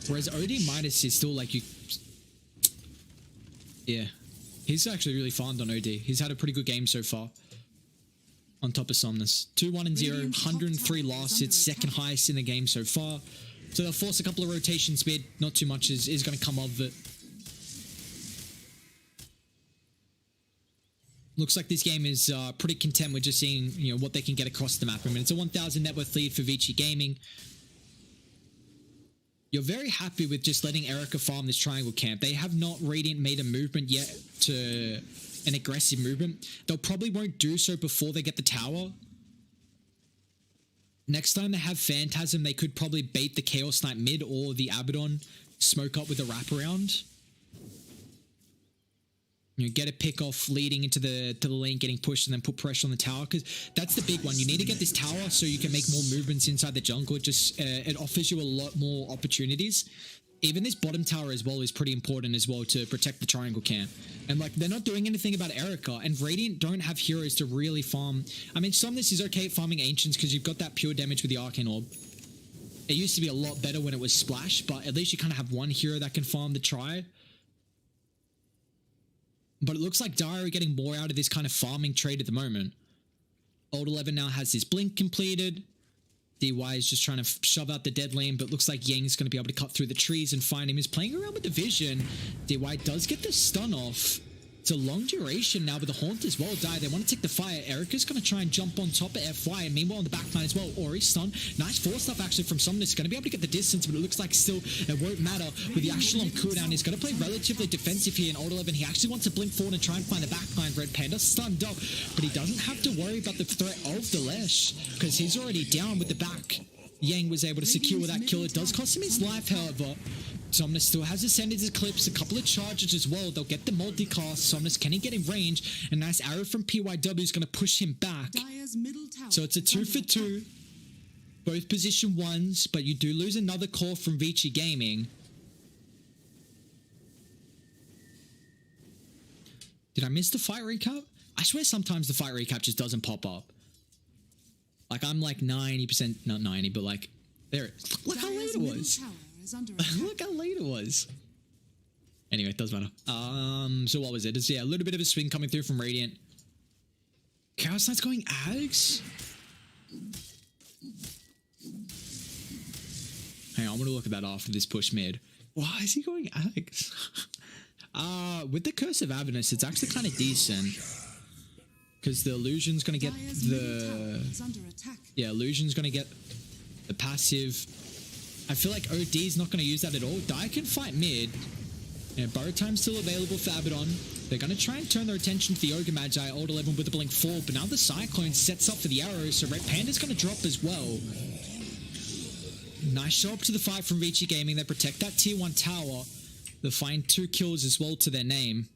Whereas OD Midas is still like you... Yeah. He's actually really farmed on OD. He's had a pretty good game so far. On top of Somnus. 2-1-0, 103 loss. It's second highest in the game so far. So they'll force a couple of rotations mid. Not too much is going to come of it. Looks like this game is pretty content with just seeing what they can get across the map. I mean, it's a 1,000 net worth lead for Vici Gaming. You're very happy with just letting Erica farm this triangle camp. They have not Radiant made a movement yet to... an aggressive movement. They'll probably won't do so before they get the tower. Next time they have Phantasm, they could probably bait the Chaos Knight mid or the Abaddon, smoke up with a wraparound. Get a pick off leading into the lane, getting pushed, and then put pressure on the tower, because that's the big one. You need to get this tower so you can make more movements inside the jungle. It offers you a lot more opportunities. Even this bottom tower as well is pretty important as well to protect the triangle camp. And like, they're not doing anything about Erica, and Radiant don't have heroes to really farm. I mean, some of this is okay at farming Ancients because you've got that pure damage with the Arcane Orb. It used to be a lot better when it was Splash, but at least you kind of have one hero that can farm the Tri. But it looks like Dire are getting more out of this kind of farming trade at the moment. Old 11 now has his blink completed. DY is just trying to shove out the dead lane, but looks like Yang's going to be able to cut through the trees and find him. He's playing around with the vision. DY does get the stun off. It's a long duration now with the Haunt as well. Die. They want to take the fire. Erica's going to try and jump on top of FY. And meanwhile, on the backline as well, Ori stun. Nice force stuff actually from Somnus. Going to be able to get the distance, but it looks like still it won't matter. With the actual on cooldown, he's going to play relatively defensive here in Old 11. He actually wants to blink forward and try and find the backline. RedPanda stunned up, but he doesn't have to worry about the threat of the Lesh because he's already down with the back. Yang was able to secure that kill. It does cost him his life, however. Somnus still has Ascended Eclipse, a couple of charges as well. They'll get the multicast. Somnus, can he get in range? A nice arrow from PYW is going to push him back. So it's a 2 for 2. both position 1s, but you do lose another core from Vici Gaming. Did I miss the fight recap? I swear sometimes the fight recap just doesn't pop up. Like, I'm like 90%, not 90, but like, there. Look how late it was. Look how late it was. Anyway, it doesn't matter. So what was it? It's, yeah, a little bit of a swing coming through from Radiant. Chaos Knight's going Ags? Hang on, I'm gonna look at that after this push mid. Why is he going Ags? With the Curse of Avernus, it's actually kind of decent. Because the Illusion's gonna get the... Yeah, Illusion's gonna get the passive. I feel like OD's not gonna use that at all. Dire can fight mid. Yeah, Burrow Time's still available for Abaddon. They're gonna try and turn their attention to the Ogre Magi, Old 11 with the Blink 4, but now the Cyclone sets up for the arrow, so RedPanda's gonna drop as well. Nice show up to the fight from Vici Gaming. They protect that tier 1 tower. They find 2 kills as well to their name.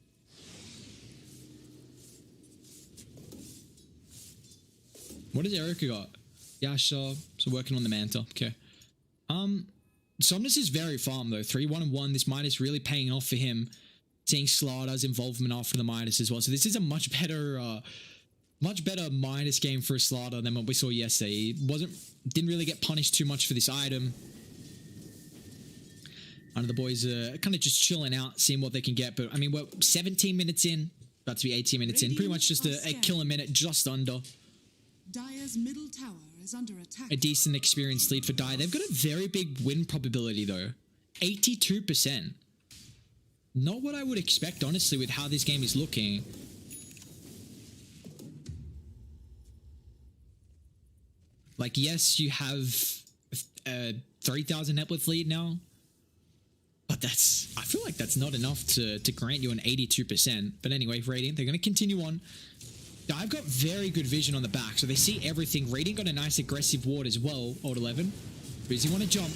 What has Erica got? Yasha, so working on the Manta. Okay. Somnus is very farm though. 3-1-1. This Midas really paying off for him. Seeing Slaughter's involvement after the Midas as well. So this is a much better Midas game for a Slaughter than what we saw yesterday. He didn't really get punished too much for this item. One of the boys are kind of just chilling out, seeing what they can get. But I mean, we're 17 minutes in, about to be 18 minutes in. Pretty much just a kill a minute, just under. Dire's middle tower is under attack. A decent experienced lead for Dire. They've got a very big win probability though. 82%. Not what I would expect, honestly, with how this game is looking. Like, yes, you have a 3,000 net worth lead now. But I feel like that's not enough to grant you an 82%. But anyway, Radiant, they're going to continue on. I've got very good vision on the back, so they see everything. Radiant got a nice aggressive ward as well, Old 11. Busy want to jump.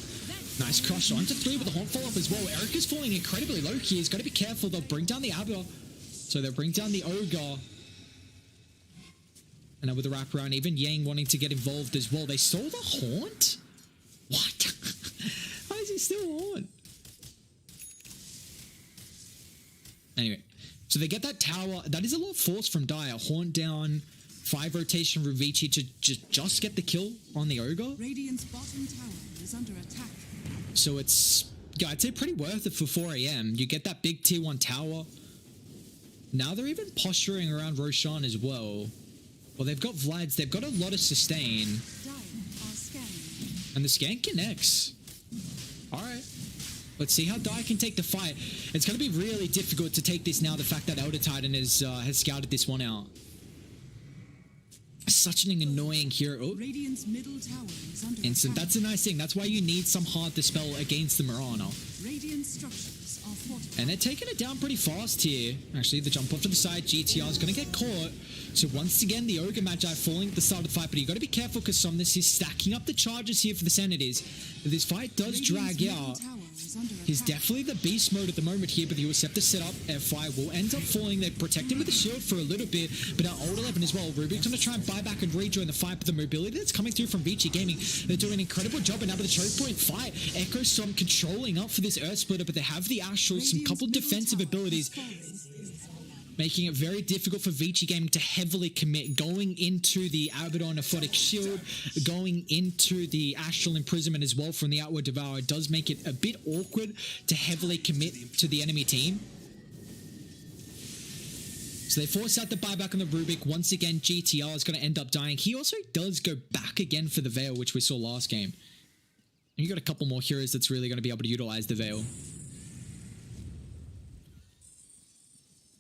Nice crush onto 3 with the Haunt follow-up as well. Erica's falling incredibly low key. He's got to be careful. They'll bring down the Abba. So they'll bring down the Ogre. And now with the wraparound, even Yang wanting to get involved as well. They stole the Haunt? What? How is he still Haunt? Anyway, so they get that tower. That is a lot of force from Dire. Haunt down, 5 rotation from Vici to just get the kill on the Ogre. Radiant's bottom tower is under attack. So it's, yeah, I'd say pretty worth it for 4 AM. You get that big tier 1 tower. Now they're even posturing around Roshan as well. Well, they've got Vlad's. They've got a lot of sustain. Dire are scanning. And the scan connects. All right. Let's see how Dire can take the fight. It's going to be really difficult to take this now, the fact that Elder Titan has scouted this one out. Such an annoying hero. Oh. Radiant's middle tower is under Instant. attack. That's a nice thing. That's why you need some hard dispel against the Mirana. Radiant structures are fortified. And they're taking it down pretty fast here. Actually, the jump off to the side. GTR is going to get caught. So once again, the Ogre Magi falling at the start of the fight. But you got to be careful because Somnus is stacking up the charges here for the Senators. If this fight does drag out, he's definitely the beast mode at the moment here, but the Scepter setup, F5 will end up falling. They protect him with the shield for a little bit, but now Old 11 as well. Rubik's going to try and buy back and rejoin the fight, but the mobility that's coming through from Vici Gaming, they're doing an incredible job, and now with the choke point fight, Echo Storm controlling up for this Earth Splitter, but they have the Astral, some couple defensive abilities, making it very difficult for Vici Gaming to heavily commit, going into the Abaddon Aphotic Shield, going into the Astral Imprisonment as well from the Outward Devour. It does make it a bit awkward to heavily commit to the enemy team. So they force out the buyback on the Rubik. Once again, GTR is going to end up dying. He also does go back again for the Veil, which we saw last game. And you got a couple more heroes that's really going to be able to utilize the Veil.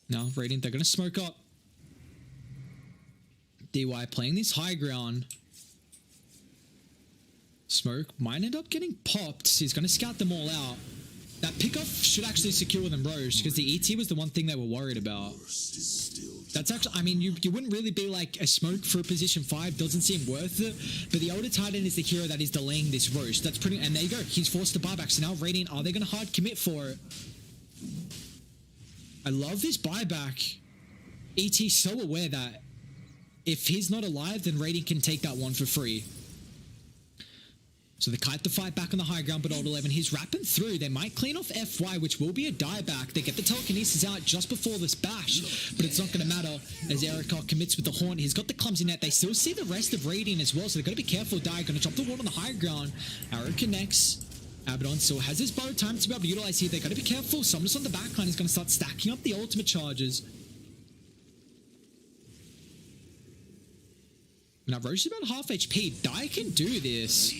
Now, Radiant, they're going to smoke up. DY playing this high ground. Smoke might end up getting popped. He's going to scout them all out. That pickup should actually secure them Roche, because the ET was the one thing they were worried about. That's actually, I mean, you wouldn't really be like a smoke for position 5, doesn't seem worth it, but the Elder Titan is the hero that is delaying this Roche. That's pretty, and there you go, he's forced to buyback. So now Radiant, are they going to hard commit for it? I love this buyback. ET's so aware that if he's not alive, then Radiant can take that one for free. So they kite the fight back on the high ground, but Old 11, he's rapping through. They might clean off FY, which will be a dieback. They get the telekinesis out just before this bash, but it's not going to matter as Erica commits with the Haunt. He's got the clumsy net. They still see the rest of Radiant as well, so they've got to be careful. Die going to drop the ward on the high ground. Arrow connects. Abaddon still has his bow time to be able to utilize here. They've got to be careful. Somnus on the backline is going to start stacking up the ultimate charges. Now, Roche is about half HP. Die can do this.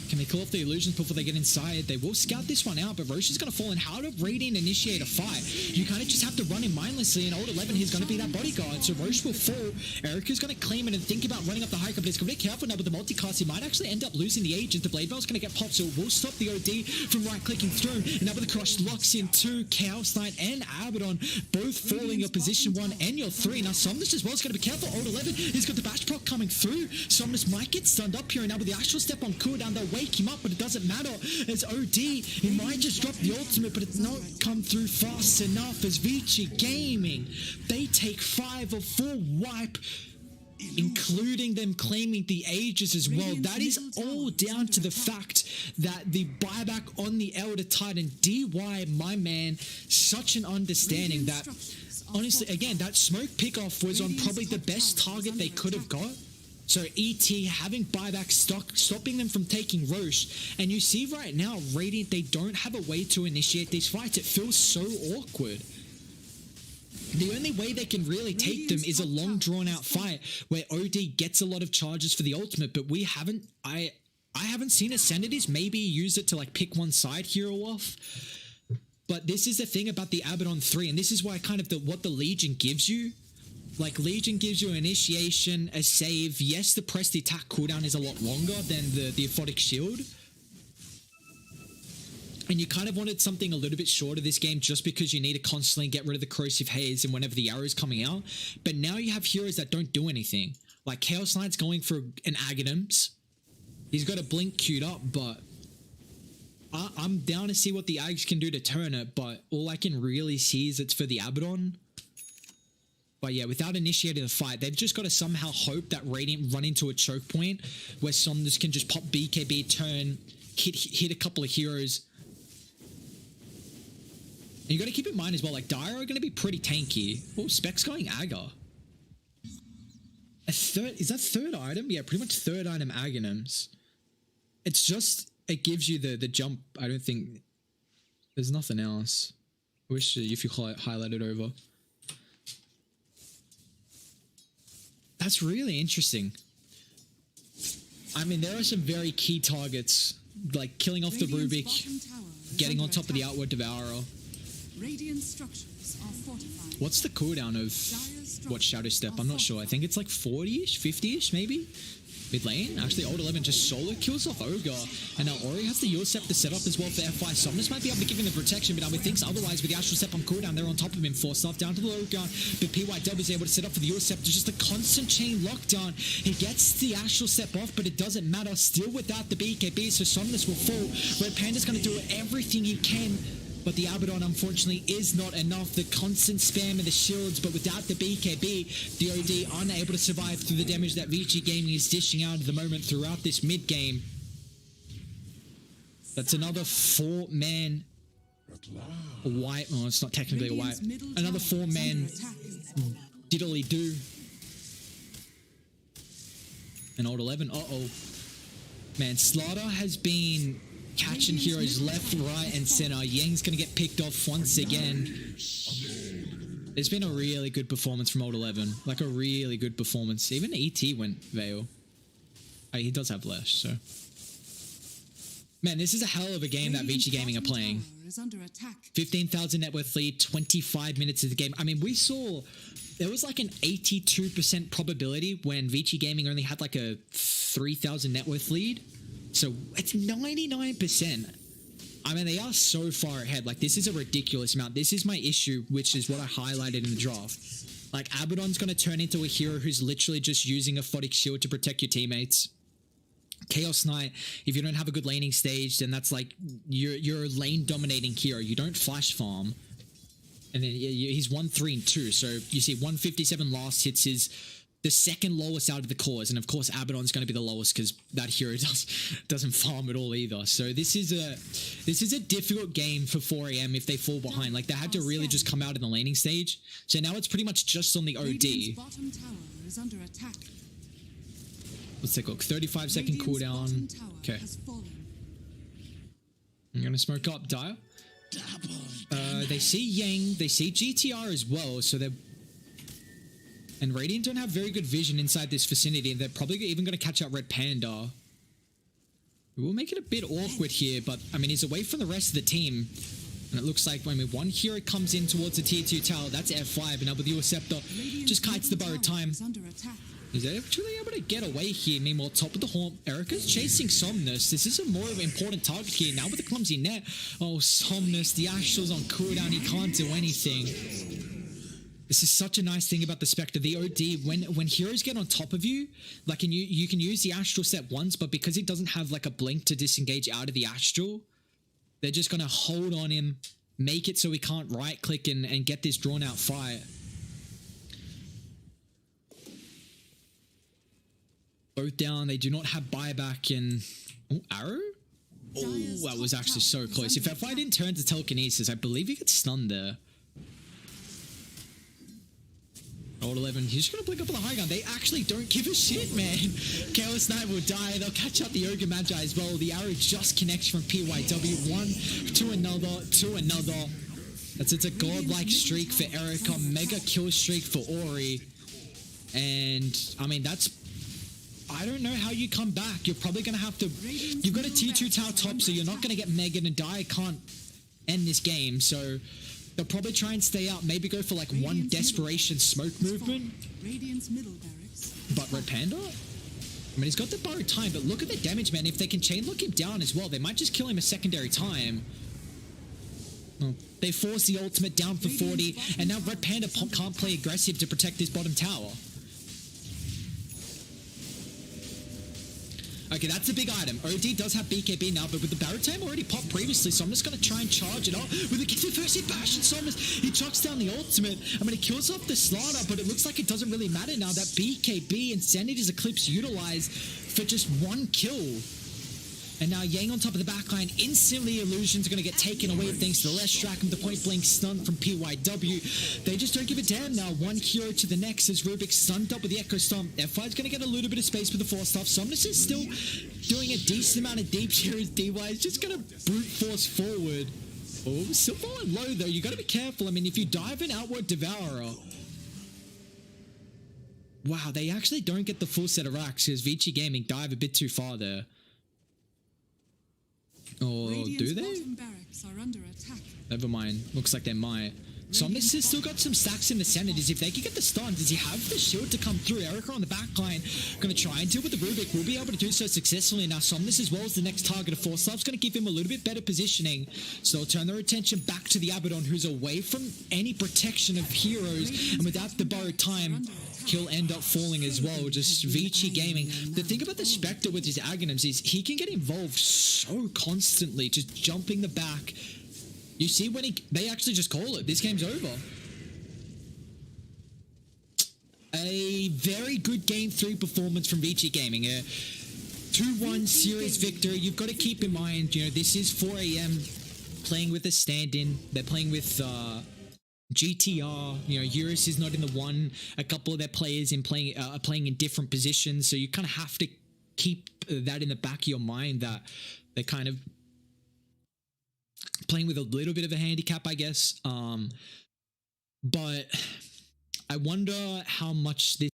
Can they call off the illusions before they get inside? They will scout this one out, but Roche is going to fall in. How to Radiant initiate a fight? You kind of just have to run him mindlessly, and Old 11, he's going to be that bodyguard, so Roche will fall. Erica's going to claim it and think about running up the high ground, but he's going to be careful now with the multicast. He might actually end up losing the agent. The Blade Bell's going to get popped, so it will stop the OD from right-clicking through, and now with the crush locks in two. Chaos Knight and Abaddon both falling your position 1 and your 3. Now, Somnus as well is going to be careful. Old 11, he's got the bash proc coming through. Somnus might get stunned up here, and now with the actual step on cooldown, they'll wake him up, but it doesn't matter as OD, he might just drop the ultimate, but it's not come through fast enough as Vici Gaming, they take 5 of 4 wipe, including them claiming the Aegis as well. That is all down to the fact that the buyback on the Elder Titan, DY, my man, such an understanding that, honestly, again, that smoke pickoff was on probably the best target they could have got. So ET having buyback stopping them from taking Roche. And you see right now, Radiant, they don't have a way to initiate these fights. It feels so awkward. The only way they can really take them is a long drawn out fight where OD gets a lot of charges for the ultimate, but we haven't, I haven't seen Ascendities maybe use it to like pick one side hero off. But this is the thing about the Abaddon 3, and this is why kind of what the Legion gives you. Like, Legion gives you initiation, a save. Yes, the press the attack cooldown is a lot longer than the Aphotic Shield. And you kind of wanted something a little bit shorter this game just because you need to constantly get rid of the Corrosive Haze and whenever the arrow is coming out. But now you have heroes that don't do anything. Like, Chaos Knight's going for an Aghanims. He's got a Blink queued up, but I'm down to see what the Ags can do to turn it, but all I can really see is it's for the Abaddon. But yeah, without initiating the fight, they've just got to somehow hope that Radiant run into a choke point where Somnus can just pop BKB, turn, hit a couple of heroes. And you got to keep in mind as well, like, Dire are going to be pretty tanky. Oh, Spec's going Aga. Is that third item? Yeah, pretty much third item Aghanims. It's just, it gives you the jump. I don't think, there's nothing else. I wish if you highlight it over. That's really interesting. I mean, there are some very key targets, like killing off the Rubik, getting on top of the Outward Devourer. Radiant structures are fortified. What's the cooldown of what Shadow Step? I'm not sure. I think it's like 40-ish, 50-ish maybe? Mid lane? Actually, Old 11 just solo kills off Ogre. And now Ori has the Eurus Scepter set up as well for FY. Somnus might be able to give him the protection, but I would think otherwise with the Astral Step on cooldown, they're on top of him. Force off down to the low ground. But PYW is able to set up for the Eurus Scepter. Just a constant chain lockdown. He gets the Astral Step off, but it doesn't matter. Still without the BKB, so Somnus will fall. RedPanda's going to do everything he can. But the Abaddon, unfortunately, is not enough. The constant spam of the shields, but without the BKB, the OD unable to survive through the damage that Vici Gaming is dishing out at the moment throughout this mid-game. That's another 4-man wipe. Oh, it's not technically a wipe. Another 4-man diddly-do. And Old 11, uh-oh. Man, Slaughter has been catching heroes left, right, and center. Yang's going to get picked off once again. It's been a really good performance from Old 11. Like, a really good performance. Even ET went Veil. He does have Lash, so. Man, this is a hell of a game that Vici Gaming are playing. 15,000 net worth lead, 25 minutes of the game. I mean, we saw there was like an 82% probability when Vici Gaming only had like a 3,000 net worth lead. So it's 99%. I mean, they are so far ahead. Like, this is a ridiculous amount. This is my issue, which is what I highlighted in the draft. Like, Abaddon's going to turn into a hero who's literally just using a Aphotic Shield to protect your teammates. Chaos Knight, if you don't have a good laning stage, then that's like, you're a lane dominating hero. You don't flash farm. And then he's 1, 3, and 2. So you see 157 last hits his the second lowest out of the cores, and of course Abaddon's going to be the lowest because that hero doesn't farm at all either. So this is a difficult game for 4am if they fall behind. Like, they had to really just come out in the laning stage. So now it's pretty much just on the OD. Bottom tower is under attack. Let's take a look. 35-second cooldown. Okay. I'm gonna smoke up Dire. They see Yang, they see GTR as well, so they're... And Radiant don't have very good vision inside this vicinity, and they're probably even going to catch out RedPanda. We'll make it a bit awkward here, but, I mean, he's away from the rest of the team. And it looks like, I mean, one hero comes in towards the tier 2 tower, that's F5, and now with the Scepter, just kites the borrowed time. He's actually able to get away here. Meanwhile, top of the horn, Erica's chasing Somnus. This is a more of an important target here. Now with the clumsy net. Oh, Somnus, the Astral's on cooldown. He can't do anything. This is such a nice thing about the Spectre. The OD, when heroes get on top of you, like, and you can use the Astral set once, but because it doesn't have like a blink to disengage out of the Astral, they're just going to hold on him, make it so he can't right click and get this drawn out fight. Both down, they do not have buyback and... Oh, arrow? Oh, that was actually so close. If I didn't turn to telekinesis, I believe he gets stunned there. Old 11, he's just gonna blink up on the high ground. They actually don't give a shit, man. Chaos Knight will die. They'll catch up the Ogre Magi as well. The arrow just connects from PYW. One to another, to another. It's a godlike streak for Erica. Mega kill streak for Ori. And, I mean, that's... I don't know how you come back. You're probably going to have to... You've got a tier 2 tower top, so you're not going to get Megan, and Dire can't end this game, so... They'll probably try and stay out, maybe go for like one desperation smoke movement. But RedPanda? I mean, he's got the borrowed time, but look at the damage, man. If they can chain lock him down as well, they might just kill him a secondary time. Well, they force the ultimate down for 40, and now RedPanda can't play aggressive to protect this bottom tower. Okay, that's a big item. OD does have BKB now, but with the Barret time already popped previously, so I'm just going to try and charge it up. With the get first hit bash and Somnus, he chucks down the ultimate. I mean, it kills off the Slaughter, but it looks like it doesn't really matter now that BKB Insanity's Eclipse utilized for just one kill. And now Yang on top of the backline, instantly Illusion's going to get taken away thanks to the less track of the point-blank stun from PYW. They just don't give a damn now. One hero to the next as Rubik stunned up with the Echo Stomp. F5's going to get a little bit of space with the force stuff. Somnus is still doing a decent amount of deep share as DY is just going to brute force forward. Oh, still falling low though. You got to be careful. I mean, if you dive an outward Devourer... Wow, they actually don't get the full set of racks because Vici Gaming dive a bit too far there. Or do they? Never mind. Looks like they might. Somnus has still got some stacks in the Sanities. If they can get the stun, does he have the shield to come through? Erica on the back line going to try and deal with the Rubik. Will be able to do so successfully. Now Somnus as well as the next target of Force Love's going to give him a little bit better positioning. So they'll turn their attention back to the Abaddon, who's away from any protection of heroes. And without the borrowed time, he'll end up falling as well. Just Vici Gaming. The thing about the Spectre with his Aghanims is he can get involved so constantly, just jumping the back. You see when they actually just call it. This game's over. A very good Game 3 performance from Vici Gaming. A 2-1 series victory. You've got to keep in mind, you know, this is 4am playing with a stand-in. They're playing with GTR. You know, Eurus is not in the one. A couple of their players are playing in different positions. So you kind of have to keep that in the back of your mind that they're kind of playing with a little bit of a handicap, I guess. But I wonder how much this